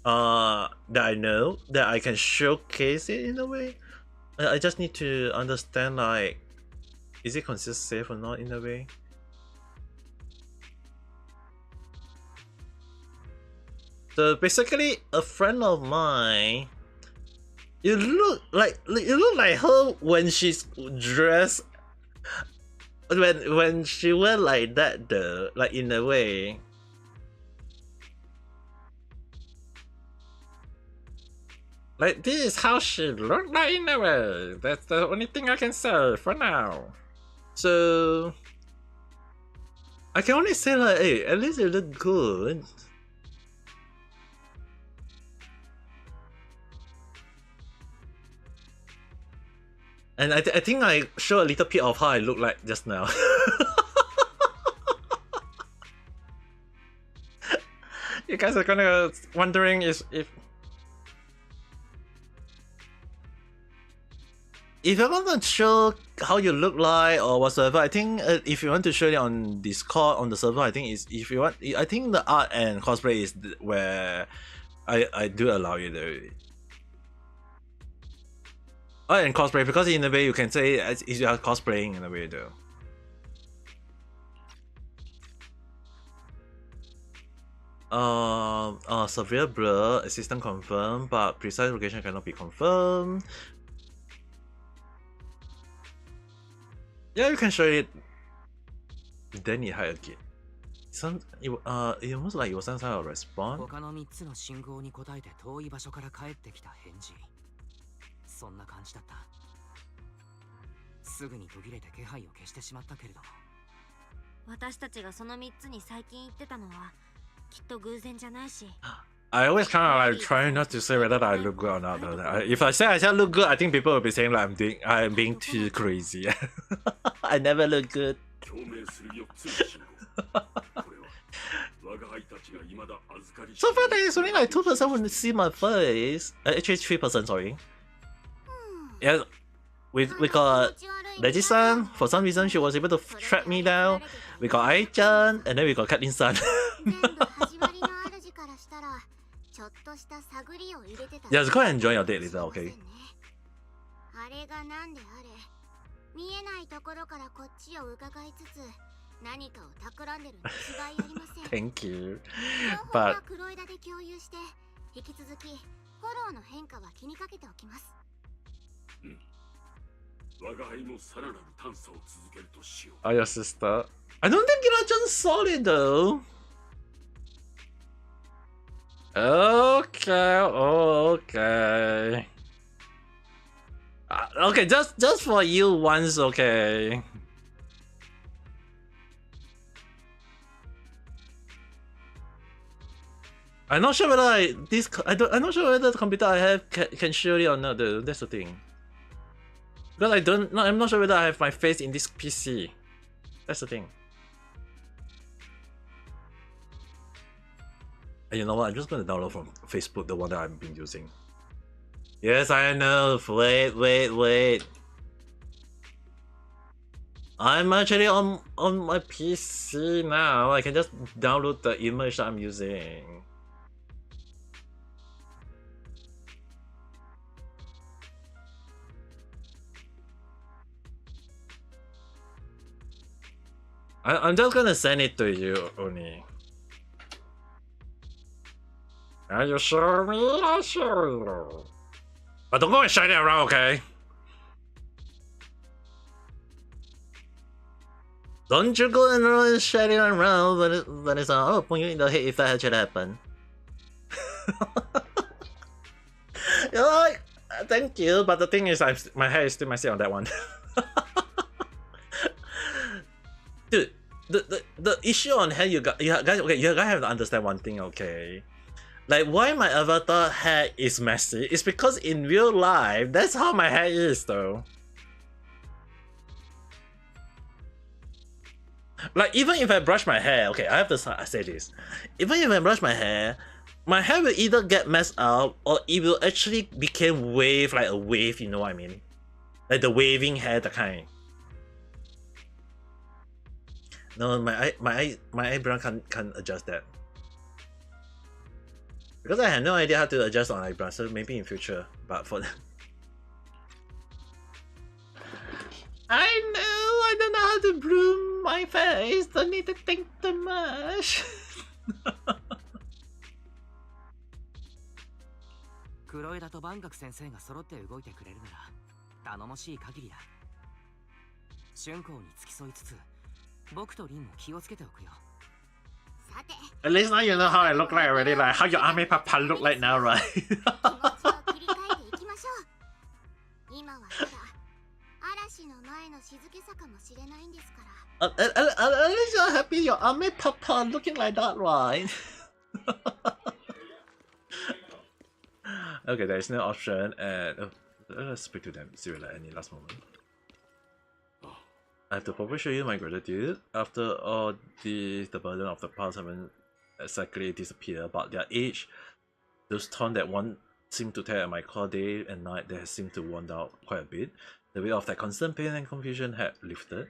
that I know that I can showcase it in a way. I just need to understand, like, is it considered safe or not in a way? So basically, a friend of mine. You look like her when she's dressed. When she wear like that, though, like in a way. Like, this is how she looked like in a way. That's the only thing I can say for now. So I can only say, like, hey, at least you look good. And I think I show a little bit of how I look like just now. You guys are gonna wondering if you're gonna show how you look like or whatsoever. I think if you want to show it on Discord on the server, I think is if you want. I think the art and cosplay is where I do allow you though. Art and cosplay, because in a way you can say you are cosplaying in a way though. Severe blur, assistant confirmed, but precise location cannot be confirmed. Yeah, you can show it. Then you hide again. It almost like it was some kind of response. 他の3つの信号に応えて遠い場所から帰ってきた返事。そんな感じだった。すぐに途切れて気配を消してしまったけれども。私たちがその3つに最近言ってたのはきっと偶然じゃないし。I always kind of like trying not to say whether I look good or not. If I say I look good, I think people will be saying like I'm being too crazy. I never look good. So far, there is only like 2% who see my face. Actually, 3%. Sorry. Yeah, we got Reggie-san. For some reason, she was able to track me down. We got Ai-chan, and then we got Katlin-san. Just go and enjoy your date later, okay? Thank you. But oh, your sister? I don't think Kira-chan saw it though. Okay, okay. Okay, just for you once, okay. I'm not sure whether I'm not sure whether the computer I have can show it or not though. That's the thing. Because I'm not sure whether I have my face in this PC. That's the thing. And you know what? I'm just gonna download from Facebook the one that I've been using. Yes, I know. Wait. I'm actually on my PC now. I can just download the image that I'm using. I'm just gonna send it to you, Oni. And you show me, I show you. But don't go and shine it around, okay? Don't you go and shouting around when it's oh, point you in the head if that should happen. You're like, thank you, but the thing is, my hair is still messy on that one. Dude, the issue on hair you guys, okay, you guys have to understand one thing, okay? Like, why my avatar hair is messy is because in real life, that's how my hair is, though. Like, even if I brush my hair, okay, I have to say this. Even if I brush my hair will either get messed up or it will actually become wave, like a wave, you know what I mean? Like the waving hair, the kind. No, my eyebrow can't adjust that. Because I had no idea how to adjust on eyebrow, so maybe in future, but for them. I know, I don't know how to bloom my face, don't need to think too much. 黒枝と万覚先生が揃って動いてくれるなら頼もしい限りだ。春光に付き添いつつ、僕とリンも気をつけておくよ。 At least now you know how I look like already, like how your Ame Papa look like now, right? At least you're happy your Ame Papa looking like that, right? Okay, there is no option, and let's speak to them. See if like any last moment. I have to probably show you my gratitude. After all the burden of the past haven't exactly disappeared, but their age, those thorns that one seemed to tear at my core day and night, they have seemed to worn out quite a bit. The weight of that constant pain and confusion had lifted.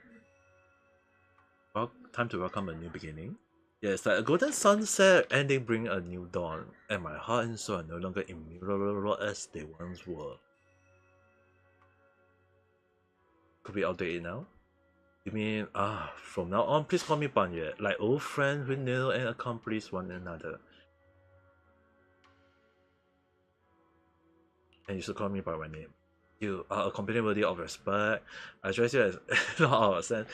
Well, time to welcome a new beginning. Yes, like a golden sunset ending bring a new dawn, and my heart and soul are no longer immutable as they once were. Could be outdated now? You mean, from now on, please call me Banye, like old friends who know and accomplish one another. And you should call me by my name. You are a company worthy of respect. I address you as not sense.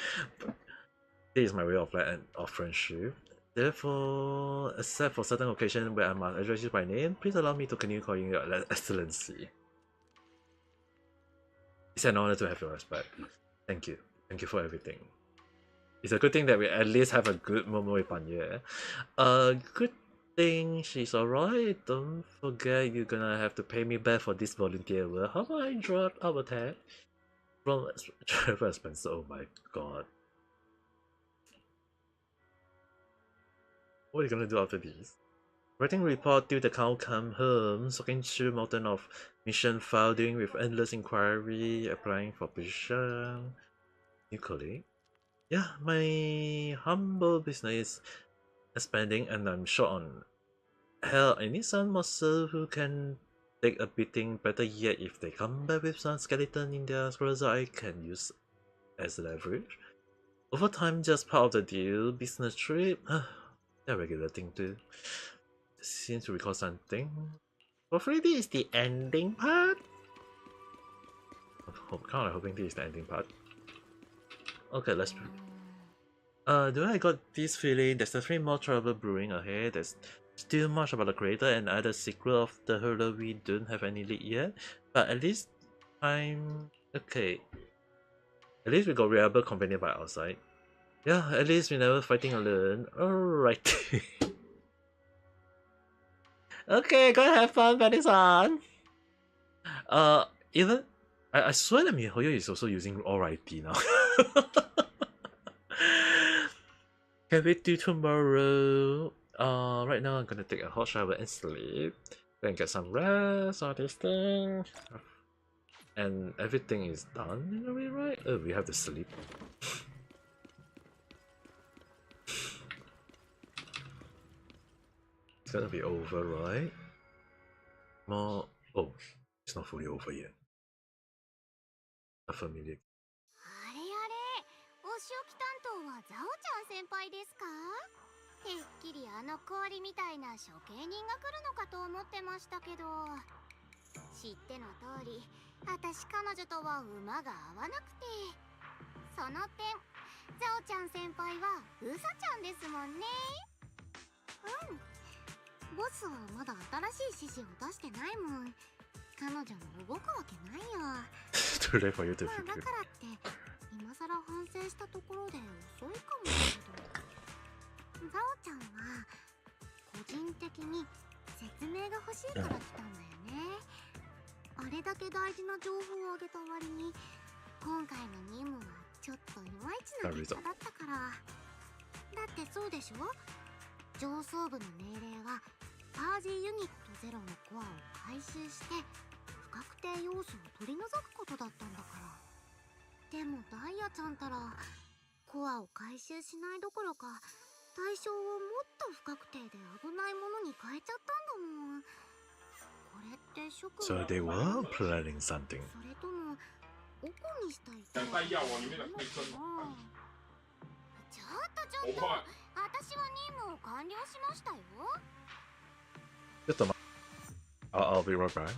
This is my way of life and of friendship. Therefore, except for certain occasions where I must address you by name, please allow me to continue calling you your excellency. It's an honor to have your respect. Thank you. Thank you for everything. It's a good thing that we at least have a good moment with Banye. Good thing she's alright. Don't forget you're gonna have to pay me back for this volunteer work. How about I drop our tag? From travel expenses, oh my god. What are you gonna do after this? Writing report till the count come home, soaking through mountain of mission file, dealing with endless inquiry, applying for position. New colleague? Yeah, my humble business is expanding and I'm short on hell. I need some muscle who can take a beating. Better yet, if they come back with some skeleton in their closet I can use as leverage. Overtime just part of the deal. Business trip? A regular thing too. Seems to recall something. Hopefully this is the ending part. I'm kind of hoping this is the ending part. Okay, let's. Do I got this feeling there's definitely more trouble brewing ahead. There's still much about the creator and other secret of the hurdle we don't have any lead yet. But at least I'm okay. At least we got reliable company by our side. Yeah, at least we're never fighting alone. Alright. Okay, go have fun, Benny-san. Even I swear that MiHoYo is also using alrighty now. Can we do tomorrow? Right now I'm gonna take a hot shower and sleep. Then get some rest, all this thing. And everything is done in a way, right? Oh, we have to sleep. It's gonna be over, right? More. Oh, it's not fully over yet. A familiar. あれあれ、お仕置き担当はザオちゃん先輩ですか？てっきりあの氷みたいな処刑人が来るのかと思ってましたけど、知っての通り、私彼女とは馬が合わなくて、その点ザオちゃん先輩はウサちゃんですもんね。うん、ボスはまだ新しい指示を出してないもん。彼女も動くわけないよ。Too late for you to まあだ figure. からって今さら反省したところで遅いかもだけど、ザオちゃんは個人的に説明が欲しいから来たんだよね。あれだけ大事な情報をあげた割に今回の任務はちょっといまいちな結果だったから。だってそうでしょ、上層部の命令はパージユニットゼロのコアを回収して不確定要素を取り除くことだったんだから。でもダイヤちゃんたらコアを回収しないどころか対象をもっと不確定で危ないものに変えちゃったんだもん。これって職務 So they were planning something. それともおこにしたい人なのかな。ちょっと私は任務を完了しましたよ。Just a moment. I'll be right back.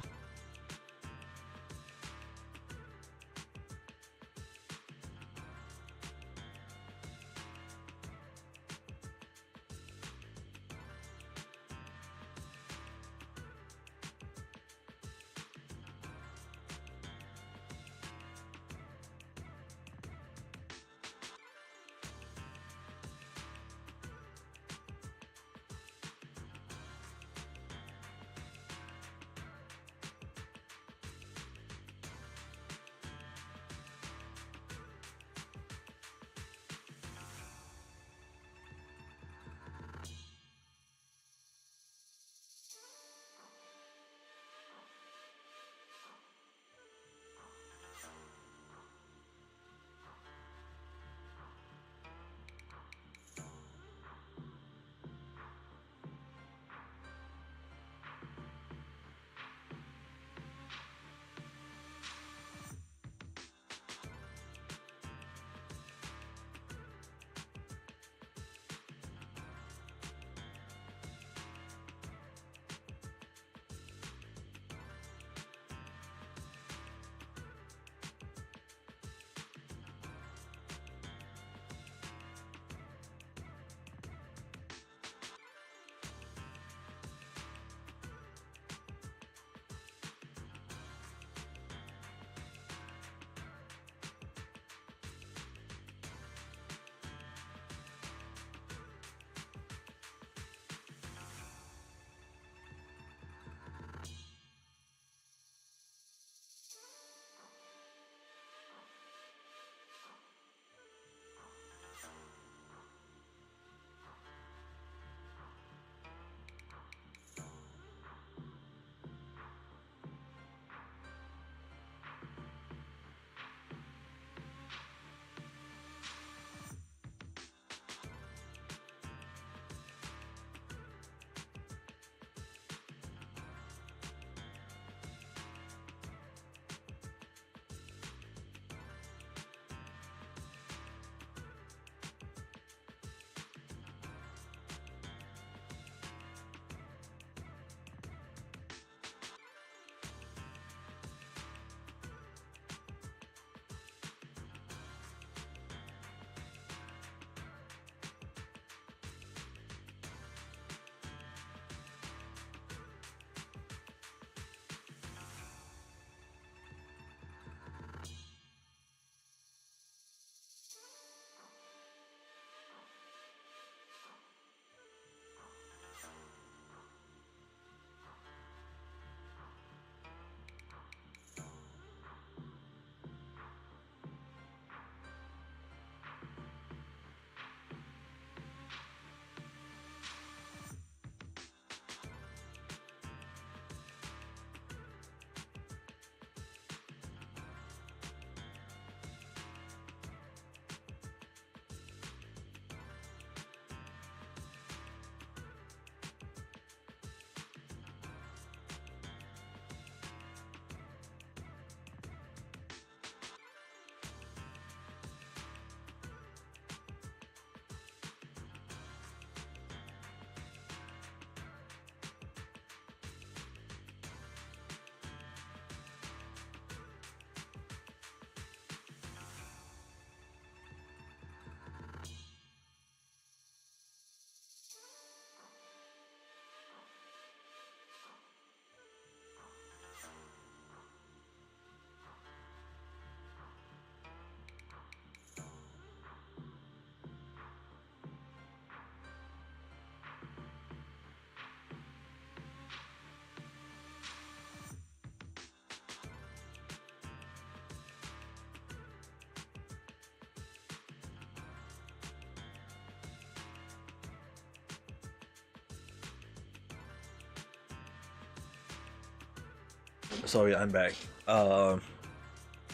sorry, I'm back.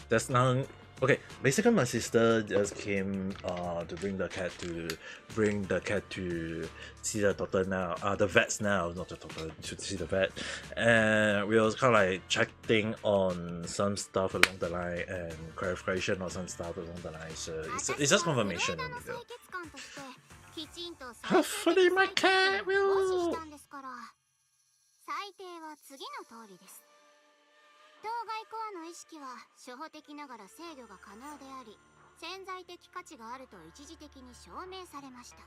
That's now okay. Basically, my sister just came to bring the cat to see the doctor now. The vets now, not the doctor, to see the vet. And we was kind of like checking on some stuff along the line and clarification on some stuff along the line. So it's just confirmation. Hopefully, my cat will. 最低は次の通りです。当該コアの意識は初歩的ながら制御が可能であり、潜在的価値があると一時的に証明されました。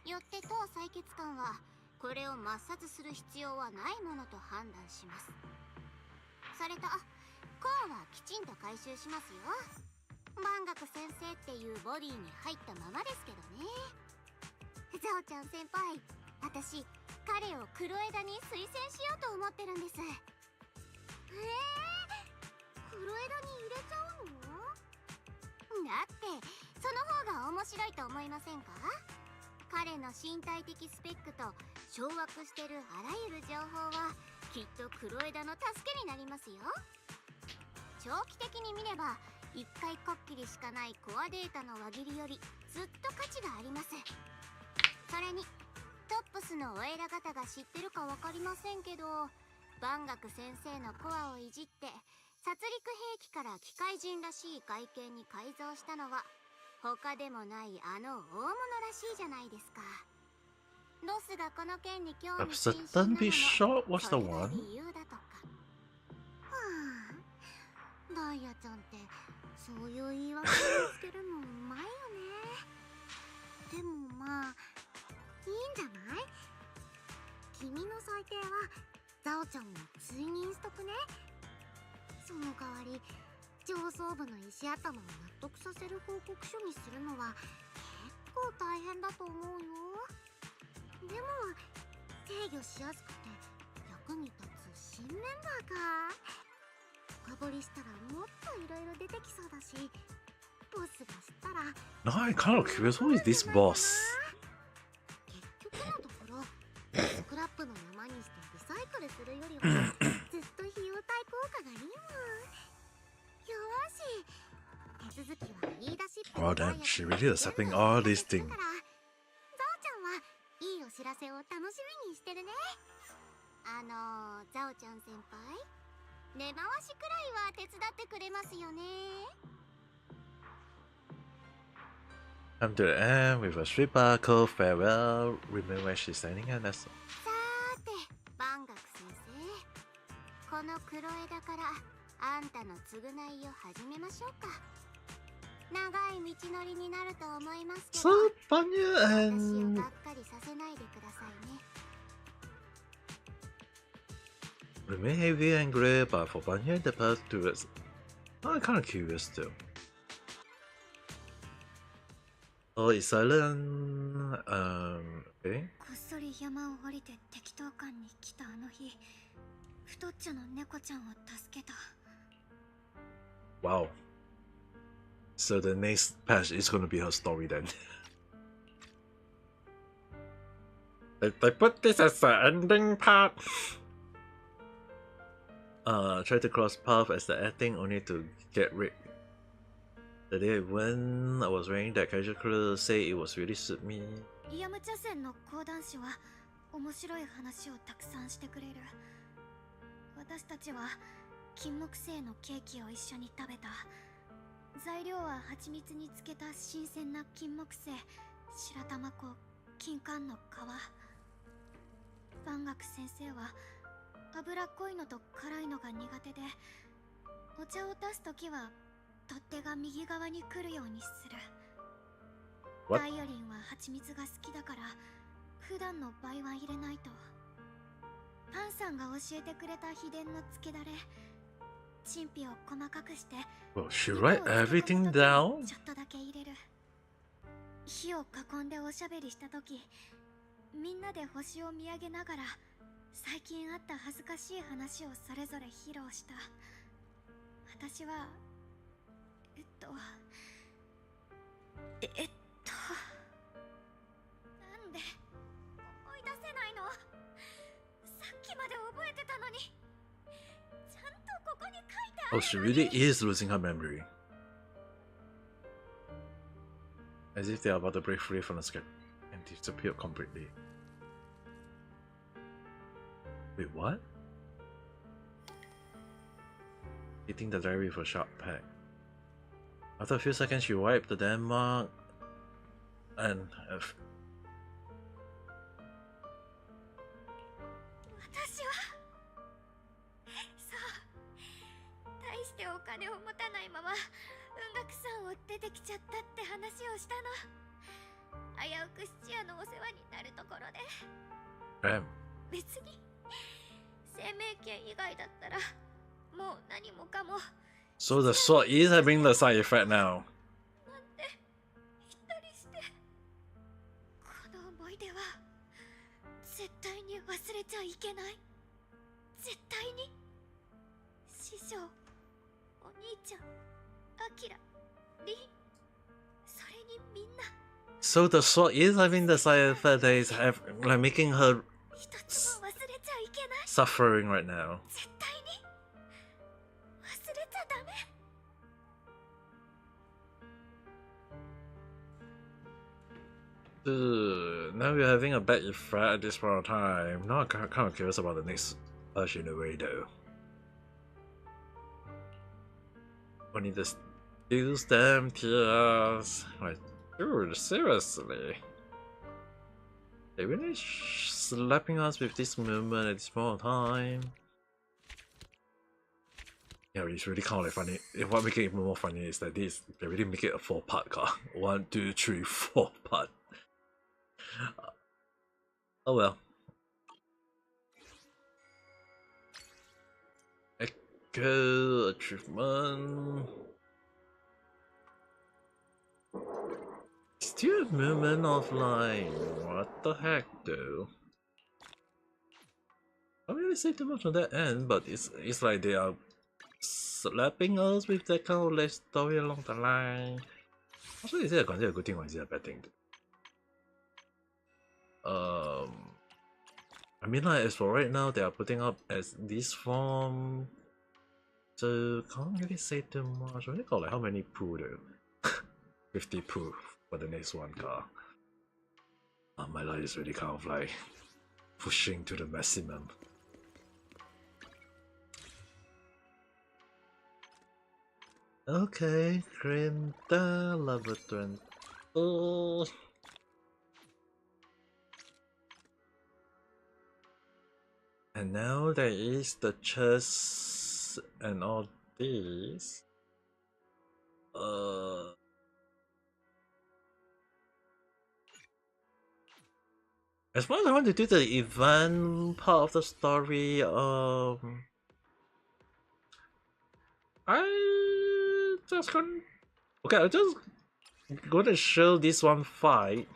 よって当採血官はこれを抹殺する必要はないものと判断します。それとコアはきちんと回収しますよ。万学先生っていうボディに入ったままですけどね。ザオちゃん先輩、私彼を黒枝に推薦しようと思ってるんです。黒枝に入れちゃうの？だってその方が面白いと思いませんか？彼の身体的スペックと掌握してるあらゆる情報はきっと黒枝の助けになりますよ。長期的に見れば一回こっきりしかないコアデータの輪切りよりずっと価値があります。それにトップスのお偉方が知ってるか分かりませんけど、万学先生のコアをいじって殺戮兵器から機械人らしい外見に改造したのは他でもないあの大物らしいじゃないですか。ロスがこの件に興味津々なのもそれが理由だとか。ダイヤちゃんってそういう言い訳をつけるのうまいよね。でもまあいいんじゃない？君の裁定はザオちゃんを追認しとくね。その代わり上層部の石頭を納得させる報告書にするのは結構大変だと思うよ。でも制御しやすくて役に立つ新メンバーか。深掘りしたらもっといろいろ出てきそうだし、ボスが知ったら。No, I'm kind of curious. Who is this boss? 結局のところスクラップの山にしてリサイクルするよりはずっと費用対効果がいいもん。よし、手続きは言い出しっぺ。 Oh damn, she really accepting all these things. ザオちゃんはいいお知らせを楽しみにしてるね。ザオちゃん先輩、根回しくらいは手伝ってくれますよね。 Come to the end with a sweet farewell. Remember when she's signing an essay. さーて、万学先生、この黒枝からあんたの償いを始めましょうか。長い道のりになると思いますけど、 So Banya 私を and がっかりさせないでくださいね。 remain heavy and grey, but for Banya the path towards. I'm kind of curious too. Oh, it's silent. Okay. こっそり山を降りて適当館に来たあの日、太っちょの猫ちゃんを助けた。 Wow. So the next patch is gonna be her story then. They put this as the ending part. Try to cross path as the ending only to get rid. The day when I was wearing that casual clothes, say it was really suit me. イヤム茶筅の講談師は面白い話をたくさんしてくれる。私たちは金木犀のケーキを一緒に食べた。材料は蜂蜜につけた新鮮な金木犀、白玉粉、金柑の皮。万学先生は脂っこいのと辛いのが苦手で、お茶を出すときは取っ手が右側に来るようにする。バイオリンは蜂蜜が好きだから普段の倍は入れないと。パンさんが教えてくれた秘伝の漬けだれ、陳皮を細かくして Well, she write everything down? ちょっとだけ入れる。火を囲んでおしゃべりしたとき、みんなで星を見上げながら最近あった恥ずかしい話をそれぞれ披露した。私はなんで思い出せないの？さっきまで覚えてたのに。ちゃんと Oh, she really is losing her memory. As if they are about to break free from the script and disappear completely. Wait, what? Eating the diary with a sharp pack. After a few seconds, she wiped the damn mark and. お金を持たないまま雲岳山を出てきちゃったって話をしたの。危うく質屋のお世話になるところで。別に生命権以外だったらもう何もかも。So the sword is having the side effect now. なんて言ったりして。この思い出は絶対に忘れちゃいけない。絶対に。師匠。 お兄ちゃん、アキラ、リン、それにみんな。So the sword is having the side effect that is like making her suffering right now. 絶対に忘れちゃダメ。Now we're having a bad effect at this point of time. Now I'm kind of curious about the next version in a way though. Only the these damn tears. Like, dude, seriously. They really slapping us with this movement at this point of time. Yeah, it's really kind of like funny. What makes it even more funny is that they really make it a 4-part car. 1, 2, 3, 4 part. Oh well. Echo achievement. Still a movement of like, what the heck though? I don't really say too much on that end, but it's like they are slapping us with that kind of like story along the line. Also, is it considered a good thing or is it a bad thing? I mean, like, as for right now, they are putting up as this form, so can't really say too much. I only got like how many poo though? 50 poo for the next one car. My life is really kind of like pushing to the maximum. Okay, Grinda, level 20. Oh. And now there is the chest and all this. As far as I want to do the event part of the story, I just can't. Okay, I'm just gonna show this one fight.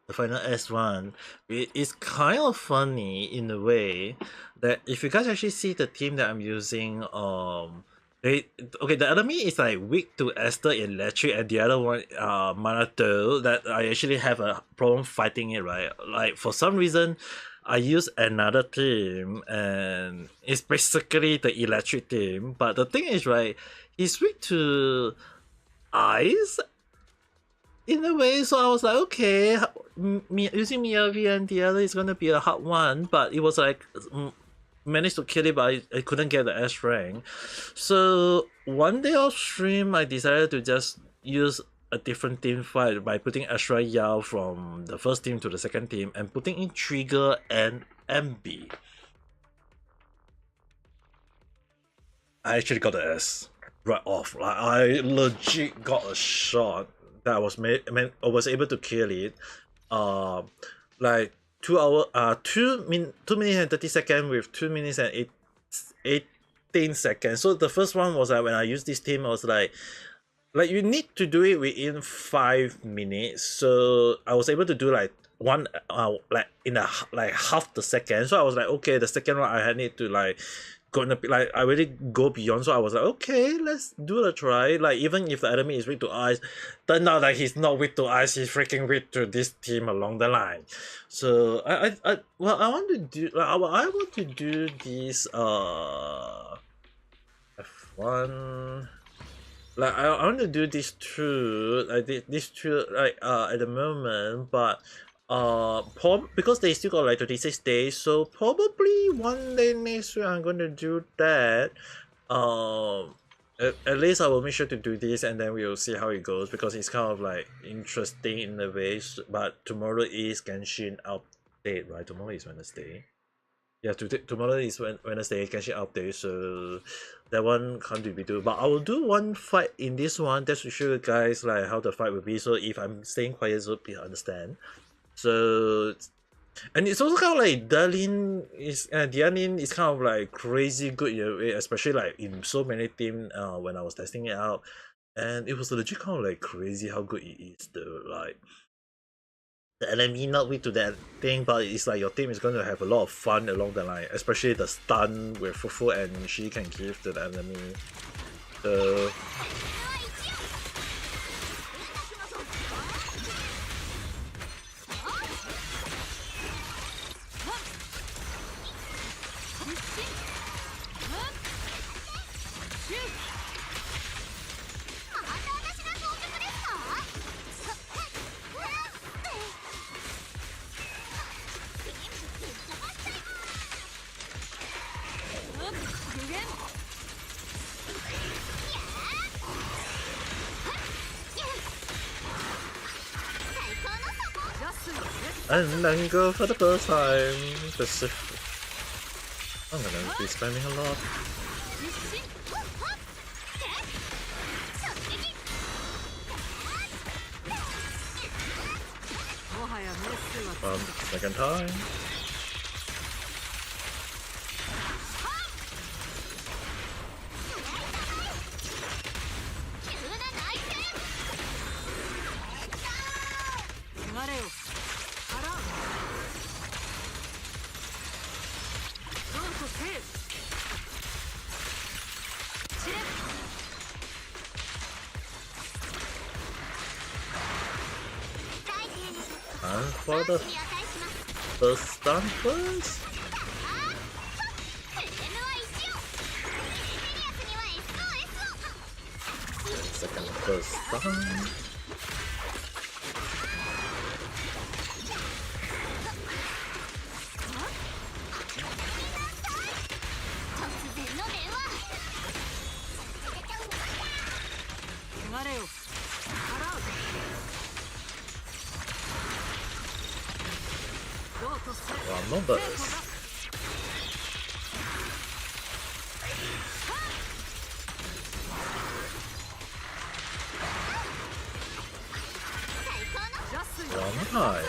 The final S1. It's kind of funny in a way that if you guys actually see the team that I'm using, the enemy is like weak to Esther Electric and the other one Manato, that I actually have a problem fighting it, right? Like for some reason I use another team and it's basically the electric team, but the thing is, right, he's weak to ice in a way, so I was like, okay, using Miyavi and the other is gonna be a hard one, but it was like managed to kill it, but I couldn't get the S rank. So one day off stream, I decided to just use a different team fight by putting Ashra Yao from the first team to the second team and putting in Trigger and MB. I actually got the S right off. Like I legit got a shot that was I was able to kill it. Like 2 minutes and 30 seconds with 2 minutes and 18 seconds. So the first one was like when I used this team, I was like you need to do it within 5 minutes. So I was able to do like one like in a half the second. So I was like, okay, the second one I need to like gonna be like I really go beyond. So I was like, okay, let's do a try. Like even if the enemy is weak to ice, turned out that he's not weak to ice, he's freaking weak to this team along the line. So I want to do this one. Like I want to do these two, like these two, like at the moment, but because they still got like 26 days, so probably one day next week I'm going to do that. At least I will make sure to do this, and then we'll see how it goes, because it's kind of like interesting in a way. But tomorrow is Genshin update, right? Tomorrow is Wednesday. Yeah, tomorrow is Wednesday Genshin update, so that one can't be do. But I will do one fight in this one just to show you guys like how the fight will be. So if I'm staying quiet, so please understand. So, and it's also kind of like Dialin is kind of like crazy good in a way, especially like in so many teams when I was testing it out, and it was legit kind of like crazy how good it is though. Like the enemy not weak to that thing, but it's like your team is going to have a lot of fun along the line, especially the stun with Fufu and she can give to the enemy. So and then go for the first time. I'm gonna be spamming a lot. 2nd time. And for the first stun first. Second first stun. Wow, numbers. One high.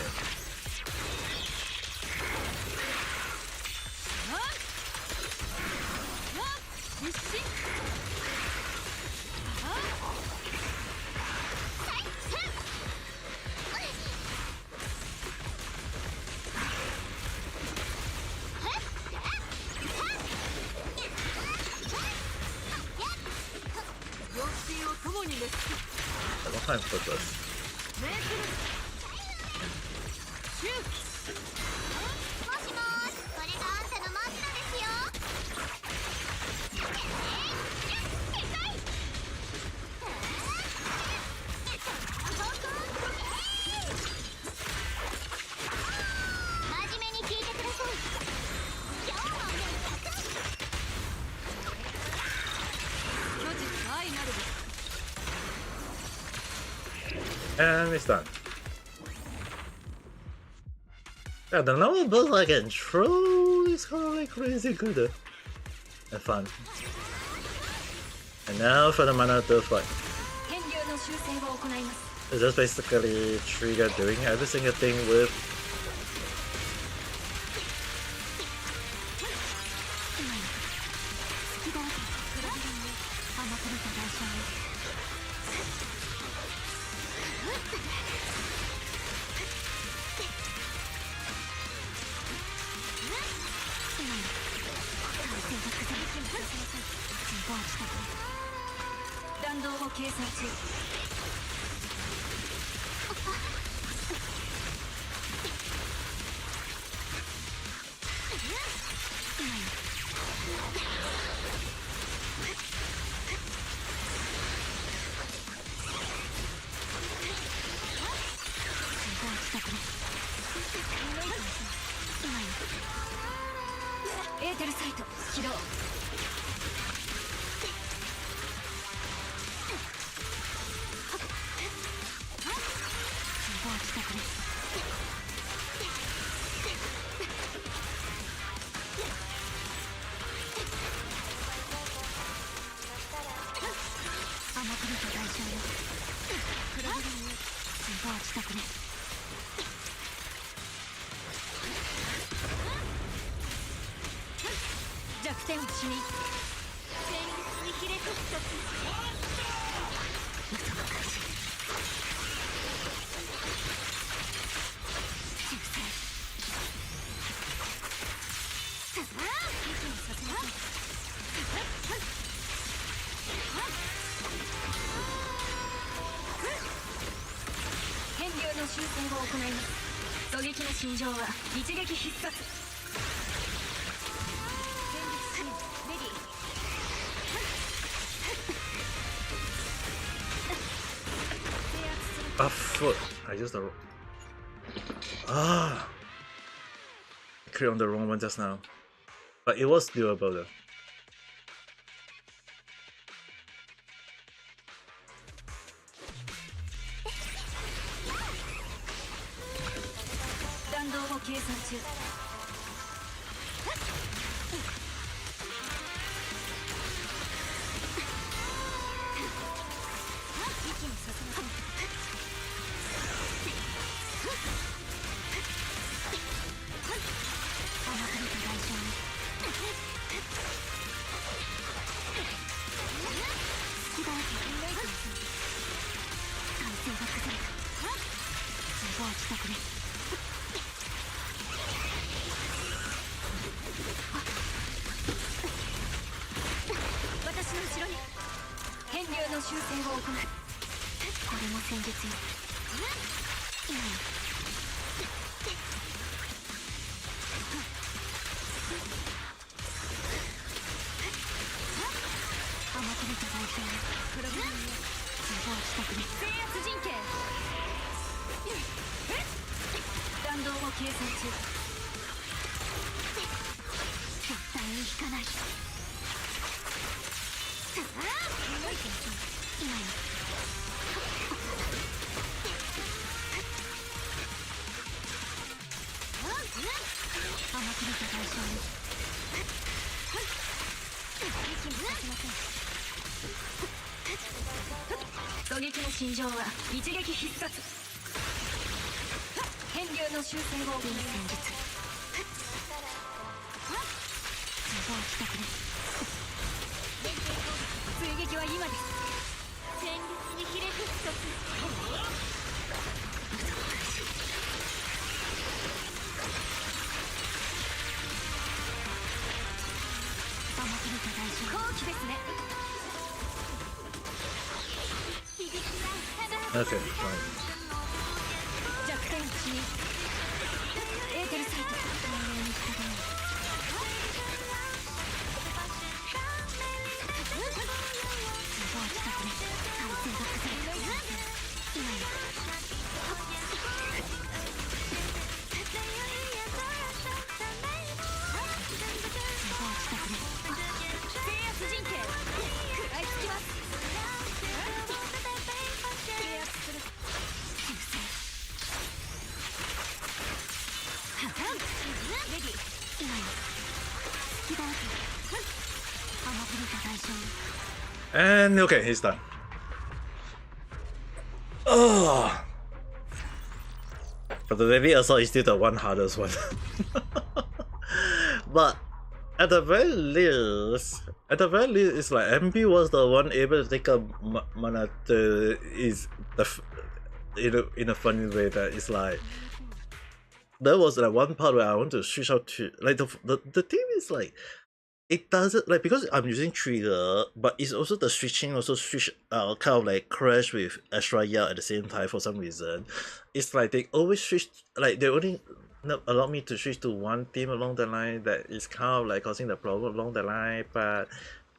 What time for this? And it's done. Yeah, the normal build I can throw is kind of like crazy good and fun. And now for the mana to fight. It's just basically Trigger doing every single thing with 起動。自動してくれ。甘く見た代償よ。自動してくれ。弱点を死に戦慄にひれ伏すと嘘の開始。修正。息にさせなさい。変流の修正を行います。狙撃の心情は一撃必殺。Ah, foot. I used the I clicked on the wrong one just now. But it was doable though. 弾道を計算中。息にさせなさい。甘く見た代償に隙だらけ。体勢が崩れた。自動自宅で。私の後ろに変流の修正を行う。これも戦術よ。今よ。甘く見た代表よ。プログラムよ。自動自宅で。制圧陣形。弾道を計算中。絶対に引かない。今よ。甘く見た代償に息にさせません。狙撃の心情は一撃必殺。変流の修正を行う戦術。自動自宅で。追撃は今です。戦慄にひれ伏すと甘く見た代償。好奇ですね。Okay, fine. 弱点を死にエーテルサイト。命令に従う。自動自宅で。体勢が崩れた。今よ。自動自宅で。制圧陣形。食らいつきます。制圧する。修正。レディ。今よ。隙だらけ。甘く見た代償。 And okay, he's done. Oh, but the baby assault is still the one hardest one. But at the very least, it's like MP was the one able to take a mana to is the in a funny way that it's like there was like one part where I want to switch out to like the thing is like. It doesn't like because I'm using trigger, but it's also the switching also switch kind of like crash with extra yell at the same time for some reason. It's like they always switch like they only allow me to switch to one team along the line that is kind of like causing the problem along the line, but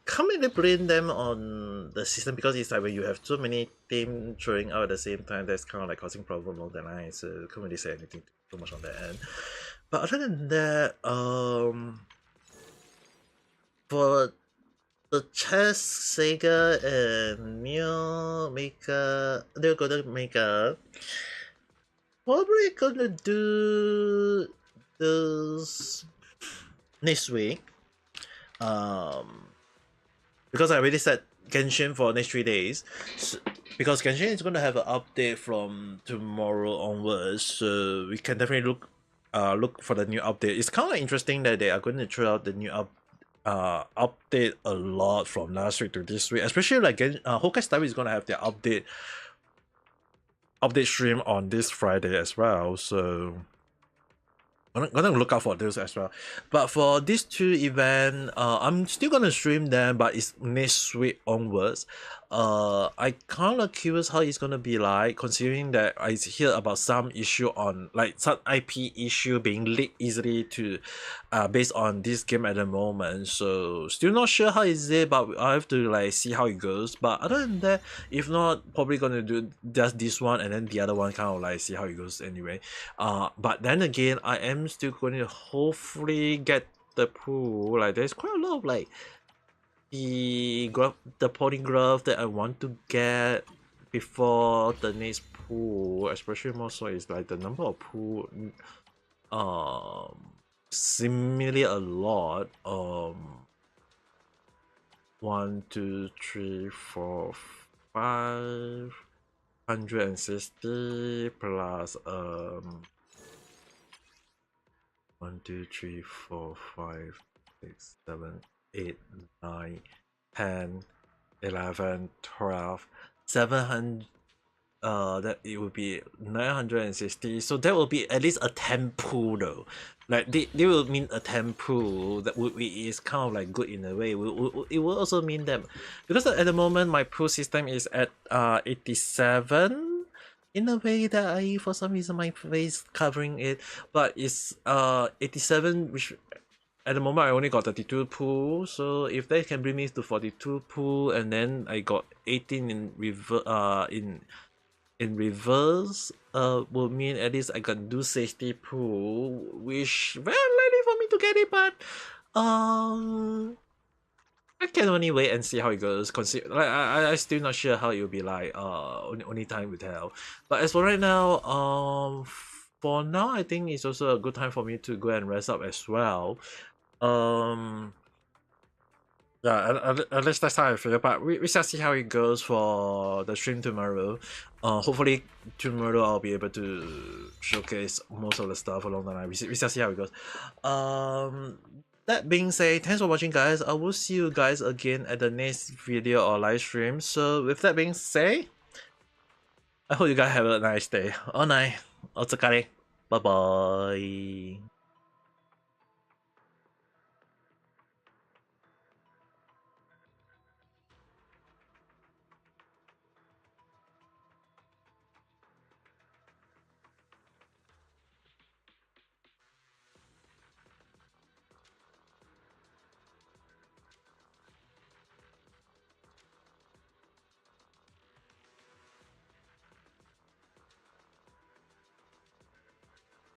can't really blame them on the system because it's like when you have so many teams throwing out at the same time that's kind of like causing problem along the line, so can't really say anything too much on that end. But other than that, for the chess Sega and Mio Maker, they're gonna make a probably gonna do this next week. Because I already set Genshin for next 3 days. So, because Genshin is gonna have an update from tomorrow onwards, so we can definitely look for the new update. It's kind of interesting that they are going to throw out the new update a lot from last week to this week, especially like Honkai Star Rail is gonna have their update stream on this Friday as well, so I'm gonna look out for those as well. But for these two events, I'm still gonna stream them, but it's next week onwards. I kind of curious how it's gonna be like, considering that I hear about some issue on like some IP issue being leaked easily to, based on this game at the moment. So still not sure how is it, but I have to like see how it goes. But other than that, if not, probably gonna do just this one and then the other one, kind of like see how it goes anyway. But then again, I am still going to hopefully get the pool. Like there's quite a lot of like the polygraph that I want to get before the next pool, especially more so is like the number of pool seemingly a lot. 1 2 3 4 560 plus 1 2 3 4 5 6 7 8 9 10 11 12 700, that it would be 960, so that will be at least a 10 pool though. Like they will mean a 10 pool that is kind of like good in a way. It will also mean that because at the moment my pool system is at 87 in a way that I, for some reason my face covering it, but it's 87, which at the moment I only got 32 pool. So if they can bring me to 42 pool and then I got 18 in reverse, will mean at least I can do 60 pool, which very likely for me to get it, but I can only wait and see how it goes. Consider like I still not sure how it will be like. Only time will tell. But as for right now, for now I think it's also a good time for me to go and rest up as well. Yeah, at least that's how I feel. But we shall see how it goes for the stream tomorrow. Hopefully tomorrow I'll be able to showcase most of the stuff along the line. We shall see how it goes. That being said, thanks for watching, guys. I will see you guys again at the next video or live stream. So with that being said, I hope you guys have a nice day. Bye bye.